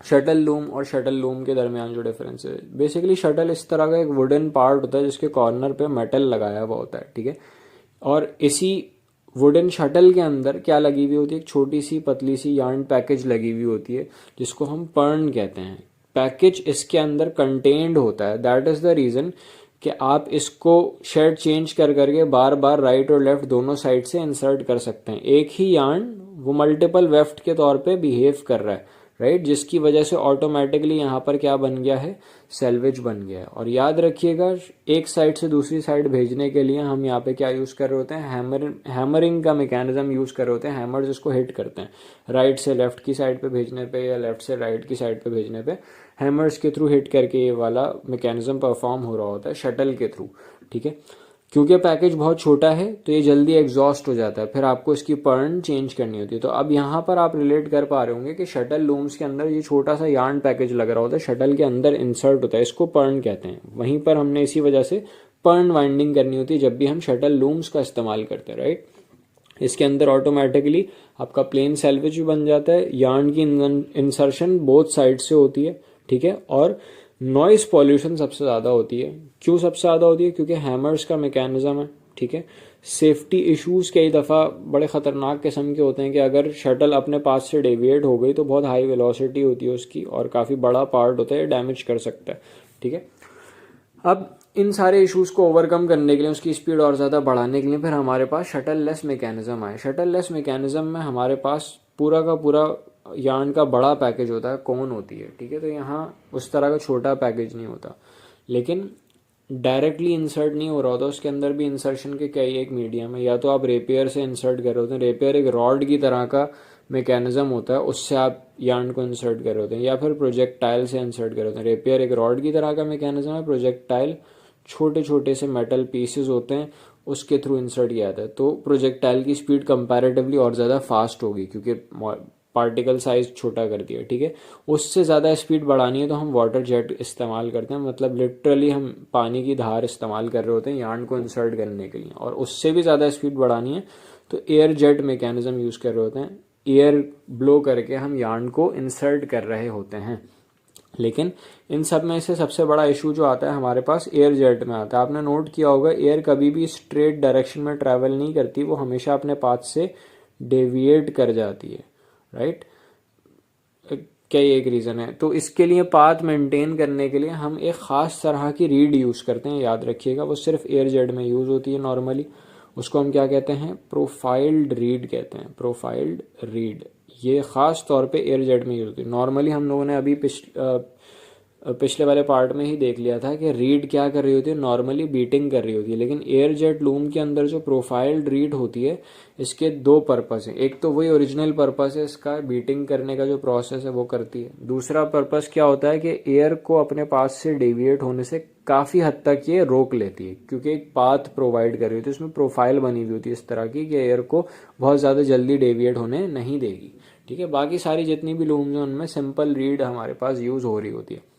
शटल लूम और शटल लूम के दरमियान जो डिफरेंस है, बेसिकली शटल इस तरह का एक वुडन पार्ट होता है जिसके कॉर्नर पे मेटल लगाया हुआ होता है, ठीक है। और इसी वुडन शटल के अंदर क्या लगी हुई होती है, एक छोटी सी पतली सी यार्न पैकेज लगी हुई होती है जिसको हम पर्न कहते हैं। पैकेज इसके अंदर कंटेन्ड होता है। दैट इज़ द रीज़न कि आप इसको शेड चेंज कर करके बार बार राइट और लेफ्ट दोनों साइड से इंसर्ट कर सकते हैं। एक ही यार्न वो मल्टीपल वेफ्ट के तौर पे बिहेव कर रहा है, राइट, जिसकी वजह से ऑटोमेटिकली यहाँ पर क्या बन गया है, सेल्वेज बन गया है। और याद रखिएगा, एक साइड से दूसरी साइड भेजने के लिए हम यहाँ पे क्या यूज़ कर रहे होते हैं, हैमरिंग का मैकेनिज्म यूज़ कर रहे होते हैं। हैमर जिसको हिट करते हैं राइट से लेफ्ट की साइड पे भेजने पे या लेफ्ट से राइट की साइड पे भेजने पे, हैमर्स के थ्रू हिट करके ये वाला मैकेनिज्म परफॉर्म हो रहा होता है शटल के थ्रू, ठीक है। क्योंकि पैकेज बहुत छोटा है तो ये जल्दी एग्जॉस्ट हो जाता है, फिर आपको इसकी पर्न चेंज करनी होती है। तो अब यहाँ पर आप रिलेट कर पा रहे होंगे कि शटल लूम्स के अंदर ये छोटा सा यार्न पैकेज लग रहा होता है, शटल के अंदर इंसर्ट होता है, इसको पर्न कहते हैं। वहीं पर हमने इसी वजह से पर्न वाइंडिंग करनी होती है जब भी हम शटल लूम्स का इस्तेमाल करते हैं, राइट। इसके अंदर ऑटोमेटिकली आपका प्लेन सेल्वेज भी बन जाता है, यार्न की इंसर्शन बोथ साइड से होती है, ठीक है। और नॉइस पॉल्यूशन सबसे ज़्यादा होती है। क्यों सबसे ज़्यादा होती है? क्योंकि हैमर्स का मैकेनिज्म है, ठीक है। सेफ्टी इश्यूज कई दफ़ा बड़े ख़तरनाक किस्म के होते हैं कि अगर शटल अपने पास से डेविएट हो गई तो बहुत हाई वेलोसिटी होती है उसकी और काफ़ी बड़ा पार्ट होता है, डैमेज कर सकता है, ठीक है। अब इन सारे इश्यूज को ओवरकम करने के लिए, उसकी स्पीड और ज़्यादा बढ़ाने के लिए फिर हमारे पास शटल लेस मैकेनिज्म आए। शटल लेस मैकेनिज्म में हमारे पास पूरा का पूरा यार्न का बड़ा पैकेज होता है, कौन होती है, ठीक है। तो यहाँ उस तरह का छोटा पैकेज नहीं होता, लेकिन डायरेक्टली इंसर्ट नहीं हो रहा होता, उसके अंदर भी इंसर्शन के कई एक मीडियम है। या तो आप रेपियर से इंसर्ट कर रहे होते हैं, रेपियर एक रॉड की तरह का मैकेनिज्म होता है, उससे आप यार्न को इंसर्ट कर रहे होते हैं, या फिर प्रोजेक्टाइल से इंसर्ट कर रहे होते हैं। रेपियर एक रॉड की तरह का मैकेनिज्म है, प्रोजेक्टाइल छोटे छोटे से मेटल पीसेस होते हैं, उसके थ्रू इंसर्ट किया जाता है। तो प्रोजेक्टाइल की स्पीड कंपैरेटिवली और ज़्यादा फास्ट होगी क्योंकि पार्टिकल साइज छोटा कर दिया, ठीक है। उससे ज़्यादा स्पीड बढ़ानी है तो हम वाटर जेट इस्तेमाल करते हैं, मतलब लिटरली हम पानी की धार इस्तेमाल कर रहे होते हैं यार्न को इंसर्ट करने के लिए। और उससे भी ज़्यादा स्पीड बढ़ानी है तो एयर जेट मैकेनिज्म यूज़ कर रहे होते हैं, एयर ब्लो करके हम यार्न को इंसर्ट कर रहे होते हैं। लेकिन इन सब में से सबसे बड़ा इशू जो आता है हमारे पास एयर जेट में आता है। आपने नोट किया होगा, एयर कभी भी स्ट्रेट डायरेक्शन में ट्रैवल नहीं करती, वो हमेशा अपने पाथ से डेविएट कर जाती है, राइट। क्या एक रीज़न है। तो इसके लिए पाथ मेंटेन करने के लिए हम एक ख़ास तरह की रीड यूज़ करते हैं, याद रखिएगा। वो सिर्फ एयर जेट में यूज़ होती है नॉर्मली। उसको हम क्या कहते हैं? प्रोफाइल्ड रीड कहते हैं, प्रोफाइल्ड रीड। ये ख़ास तौर पे एयर जेट में यूज़ होती है। नॉर्मली हम लोगों ने अभी पिछले वाले पार्ट में ही देख लिया था कि रीड क्या कर रही होती है, नॉर्मली बीटिंग कर रही होती है। लेकिन एयर जेट लूम के अंदर जो प्रोफाइल्ड रीड होती है, इसके दो पर्पस हैं। एक तो वही ओरिजिनल पर्पस है इसका, बीटिंग करने का जो प्रोसेस है वो करती है। दूसरा पर्पस क्या होता है कि एयर को अपने पास से डेविएट होने से काफ़ी हद तक ये रोक लेती है, क्योंकि एक पाथ प्रोवाइड कर रही होती है, उसमें प्रोफाइल बनी हुई होती है इस तरह की कि एयर को बहुत ज़्यादा जल्दी डेविएट होने नहीं देगी, ठीक है। बाकी सारी जितनी भी लूम्स हैं उनमें सिंपल रीड हमारे पास यूज़ हो रही होती है।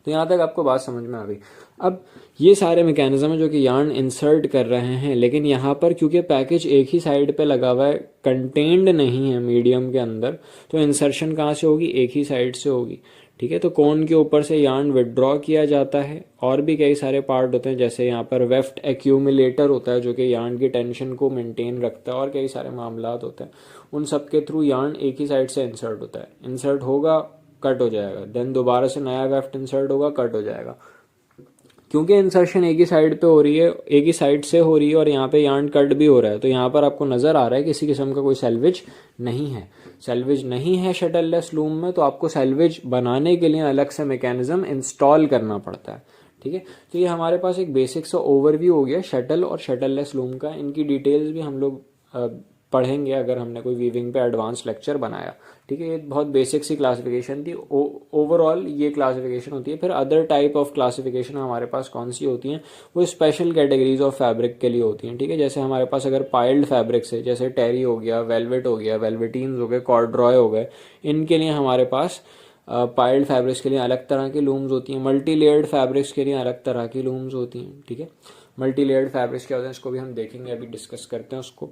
तो यहाँ तक आपको बात समझ में आ गई। अब ये सारे मैकेनिज्म है जो कि यार्न इंसर्ट कर रहे हैं, लेकिन यहाँ पर क्योंकि पैकेज एक ही साइड पे लगा हुआ है, कंटेन्ड नहीं है मीडियम के अंदर, तो इंसर्शन कहाँ से होगी? एक ही साइड से होगी, ठीक है। तो कोन के ऊपर से यार्न विदड्रॉ किया जाता है। और भी कई सारे पार्ट होते हैं, जैसे यहाँ पर वेफ्ट एक्यूमुलेटर होता है जो कि यार्न की टेंशन को मेंटेन रखता है, और कई सारे मामला होते हैं। उन सब के थ्रू यार्न एक ही साइड से इंसर्ट होता है। इंसर्ट होगा, कट हो जाएगा, देन दोबारा से नया वेफ्ट इंसर्ट होगा, कट हो जाएगा। क्योंकि इंसर्शन एक ही साइड पे हो रही है, एक ही साइड से हो रही है, और यहाँ पे यार्न कट भी हो रहा है, तो यहाँ पर आपको नजर आ रहा है किसी किस्म का कोई सेल्वेज नहीं है। सेल्वेज नहीं है शटल लेस लूम में, तो आपको सेल्वेज बनाने के लिए अलग से मैकेनिज्म इंस्टॉल करना पड़ता है, ठीक है। तो ये हमारे पास एक बेसिक सा ओवरव्यू हो गया शटल और शटल लेस लूम का। इनकी डिटेल्स भी हम लोग पढ़ेंगे अगर हमने कोई वीविंग पे एडवांस लेक्चर बनाया, ठीक है। ये बहुत बेसिक सी क्लासिफिकेशन थी। ओवरऑल ये क्लासिफिकेशन होती है। फिर अदर टाइप ऑफ क्लासिफिकेशन हमारे पास कौन सी होती हैं? वो स्पेशल कैटेगरीज ऑफ फैब्रिक के लिए होती हैं, ठीक है। जैसे हमारे पास अगर पाइल्ड फैब्रिक्स है, जैसे टेरी हो गया, वेलवेट हो गया, वेलवेटीन्स हो गए, कॉर्ड्रॉय हो गए, इनके लिए हमारे पास पाइल्ड फैब्रिक्स के लिए अलग तरह की लूम्स होती हैं। मल्टी लेयर्ड फैब्रिक्स के लिए अलग तरह की लूम्स होती हैं, ठीक है। मल्टी लेयर्ड फैब्रिक्स क्या होते हैं इसको भी हम देखेंगे, अभी डिस्कस करते हैं उसको।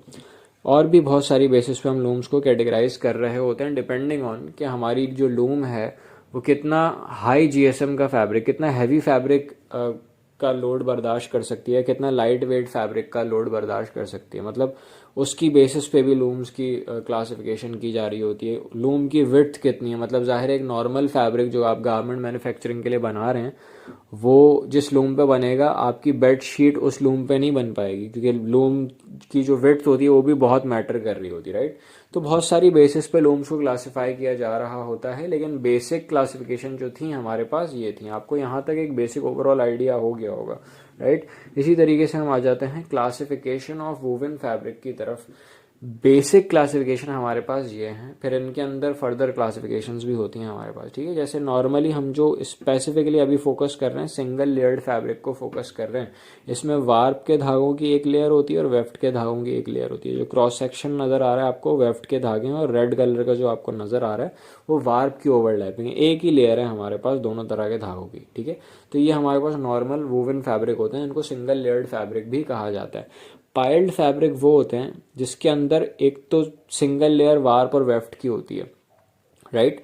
और भी बहुत सारी बेसिस पे हम लूम्स को कैटेगराइज कर रहे होते हैं, डिपेंडिंग ऑन कि हमारी जो लूम है वो कितना हाई जीएसएम का फैब्रिक, कितना हैवी फैब्रिक का लोड बर्दाश्त कर सकती है, कितना लाइट वेट फैब्रिक का लोड बर्दाश्त कर सकती है। मतलब उसकी बेसिस पे भी लूम्स की क्लासिफिकेशन की जा रही होती है। लूम की विड्थ कितनी है, मतलब जाहिर है एक नॉर्मल फैब्रिक जो आप गारमेंट मैन्युफैक्चरिंग के लिए बना रहे हैं वो जिस लूम पे बनेगा, आपकी बेड शीट उस लूम पे नहीं बन पाएगी, क्योंकि लूम की जो विड्थ होती है वो भी बहुत मैटर कर रही होती है, राइट। तो बहुत सारी बेसिस पे लूम्स को क्लासिफाई किया जा रहा होता है, लेकिन बेसिक क्लासिफिकेशन जो थी हमारे पास ये थी। आपको यहाँ तक एक बेसिक ओवरऑल आइडिया हो गया होगा, राइट। इसी तरीके से हम आ जाते हैं क्लासिफिकेशन ऑफ वूवन फैब्रिक की तरफ। बेसिक क्लासिफिकेशन हमारे पास ये हैं, फिर इनके अंदर फर्दर क्लासिफिकेशंस भी होती हैं हमारे पास, ठीक है। जैसे नॉर्मली हम जो स्पेसिफिकली अभी फोकस कर रहे हैं, सिंगल लेयर्ड फैब्रिक को फोकस कर रहे हैं। इसमें वार्प के धागों की एक लेयर होती है और वेफ्ट के धागों की एक लेयर होती है। जो क्रॉस सेक्शन नज़र आ रहा है आपको वेफ्ट के धागे हैं, और रेड कलर का जो आपको नज़र आ रहा है वो वार्प की ओवरलैपिंग है। एक ही लेयर है हमारे पास दोनों तरह के धागों की, ठीक है। तो ये हमारे पास नॉर्मल वूवन फैब्रिक होते हैं, इनको सिंगल लेयर्ड फैब्रिक भी कहा जाता है। पाइल्ड फैब्रिक वो होते हैं जिसके अंदर एक तो सिंगल लेयर वार्प और वेफ्ट की होती है, राइट।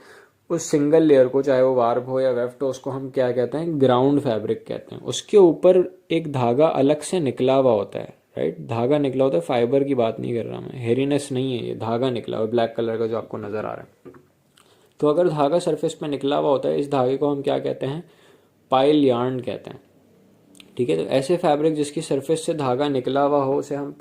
उस सिंगल लेयर को, चाहे वो वार्प हो या वेफ्ट हो, उसको हम क्या कहते हैं, ग्राउंड फैब्रिक कहते हैं। उसके ऊपर एक धागा अलग से निकला हुआ होता है, राइट। धागा निकला होता है, फाइबर की बात नहीं कर रहा मैं, हेरीनेस नहीं है, ये धागा निकला हुआ ब्लैक कलर का जो आपको नजर आ रहा है। तो अगर धागा सरफेस पे निकला हुआ होता है, इस धागे को हम क्या कहते हैं, पाइल यार्न कहते हैं, ठीक है। तो ऐसे फैब्रिक जिसकी सरफेस से धागा निकला हुआ हो उसे हम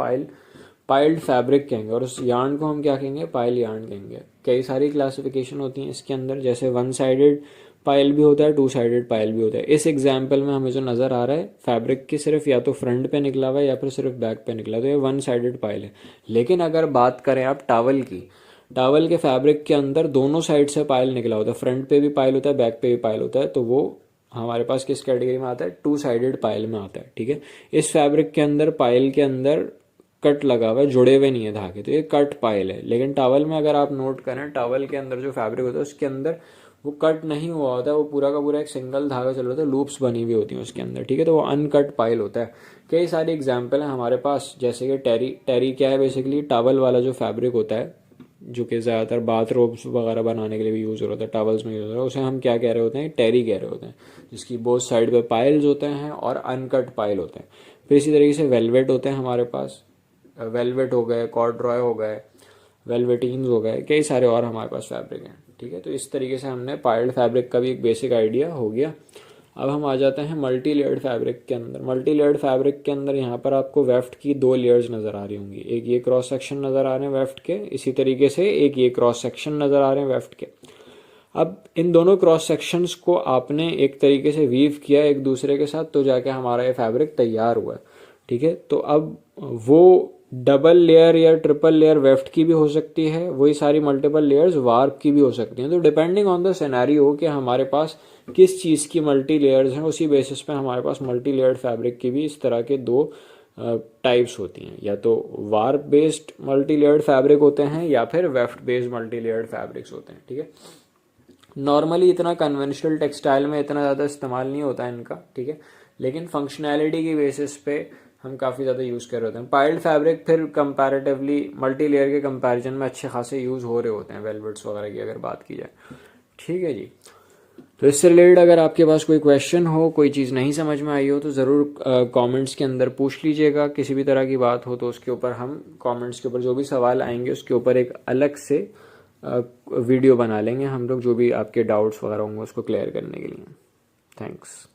पाइल्ड फैब्रिक कहेंगे, और उस यार्न को हम क्या कहेंगे, पाइल यार्न कहेंगे। कई सारी क्लासिफिकेशन होती हैं इसके अंदर, जैसे वन साइडेड पाइल भी होता है, टू साइडेड पाइल भी होता है। इस एग्जाम्पल में हमें जो नज़र आ रहा है फैब्रिक की सिर्फ या तो फ्रंट पे निकला हुआ है या फिर सिर्फ बैक पे निकला है, तो ये वन साइडेड पाइल है। लेकिन अगर बात करें आप टावल की, टावल के फैब्रिक के अंदर दोनों साइड से पाइल निकला होता है, फ्रंट पे भी पाइल होता है, बैक पे भी पाइल होता है, तो वो हमारे पास किस कैटेगरी में आता है, टू साइडेड पाइल में आता है, ठीक है। इस फैब्रिक के अंदर पाइल के अंदर कट लगा हुआ है, जुड़े हुए नहीं है धागे, तो ये कट पाइल है। लेकिन टावल में अगर आप नोट करें, टावल के अंदर जो फैब्रिक होता है उसके अंदर वो कट नहीं हुआ होता है, वो पूरा का पूरा एक सिंगल धागा चल रहा होता है, लूप्स बनी हुई होती हैं उसके अंदर, ठीक है। तो वो अनकट पाइल होता है। कई सारे एग्जाम्पल हैं हमारे पास, जैसे कि टेरी क्या है, बेसिकली टावल वाला जो फैब्रिक होता है, जो कि ज़्यादातर बाथरोब्स वगैरह बनाने के लिए भी यूज़ होता है, टॉवल्स में यूज़ होता है, उसे हम क्या कह रहे होते हैं, टेरी कह रहे होते हैं, जिसकी बोथ साइड पे पाइल्स होते हैं और अनकट पाइल होते हैं। फिर इसी तरीके से वेलवेट होते हैं हमारे पास, वेलवेट हो गए, कॉर्डरॉय हो गए, वेलवेटीन्स हो गए, कई सारे और हमारे पास फैब्रिक हैं, ठीक है। तो इस तरीके से हमने पाइल्ड फैब्रिक का भी एक बेसिक आइडिया हो गया। अब हम आ जाते हैं मल्टी लेयर्ड फैब्रिक के अंदर। मल्टी लेयर्ड फैब्रिक के अंदर यहाँ पर आपको वेफ्ट की दो लेयर्स नज़र आ रही होंगी, एक ये क्रॉस सेक्शन नज़र आ रहे हैं वेफ्ट के, इसी तरीके से एक ये क्रॉस सेक्शन नज़र आ रहे हैं वेफ्ट के। अब इन दोनों क्रॉस सेक्शंस को आपने एक तरीके से वीव किया एक दूसरे के साथ, तो जाके हमारा ये फैब्रिक तैयार हुआ है, ठीक है। तो अब वो डबल लेयर या ट्रिपल लेयर वेफ्ट की भी हो सकती है, वही सारी मल्टीपल लेयर्स वार्प की भी हो सकती हैं। तो डिपेंडिंग ऑन द सिनेरियो कि हमारे पास किस चीज़ की मल्टी लेयर्स हैं, उसी बेसिस पे हमारे पास मल्टी लेयर्ड फैब्रिक की भी इस तरह के दो टाइप्स होती हैं, या तो warp based multi layered fabric होते हैं या फिर weft based multi layered fabrics होते हैं, ठीक है। नॉर्मली इतना कन्वेंशनल टेक्सटाइल में इतना ज़्यादा इस्तेमाल नहीं होता है इनका, ठीक है, लेकिन फंक्शनैलिटी की बेसिस पे हम काफ़ी ज़्यादा यूज़ कर रहे होते हैं। पाइल्ड फैब्रिक फिर कंपैरेटिवली मल्टी लेयर के कंपैरिजन में अच्छे खासे यूज़ हो रहे होते हैं, वेलवेट्स वगैरह की अगर बात की जाए, ठीक है जी। तो इससे रिलेटेड अगर आपके पास कोई क्वेश्चन हो, कोई चीज़ नहीं समझ में आई हो, तो ज़रूर कमेंट्स के अंदर पूछ लीजिएगा। किसी भी तरह की बात हो तो उसके ऊपर हम कमेंट्स के ऊपर जो भी सवाल आएंगे उसके ऊपर एक अलग से वीडियो बना लेंगे हम लोग, जो भी आपके डाउट्स वगैरह होंगे उसको क्लियर करने के लिए। थैंक्स।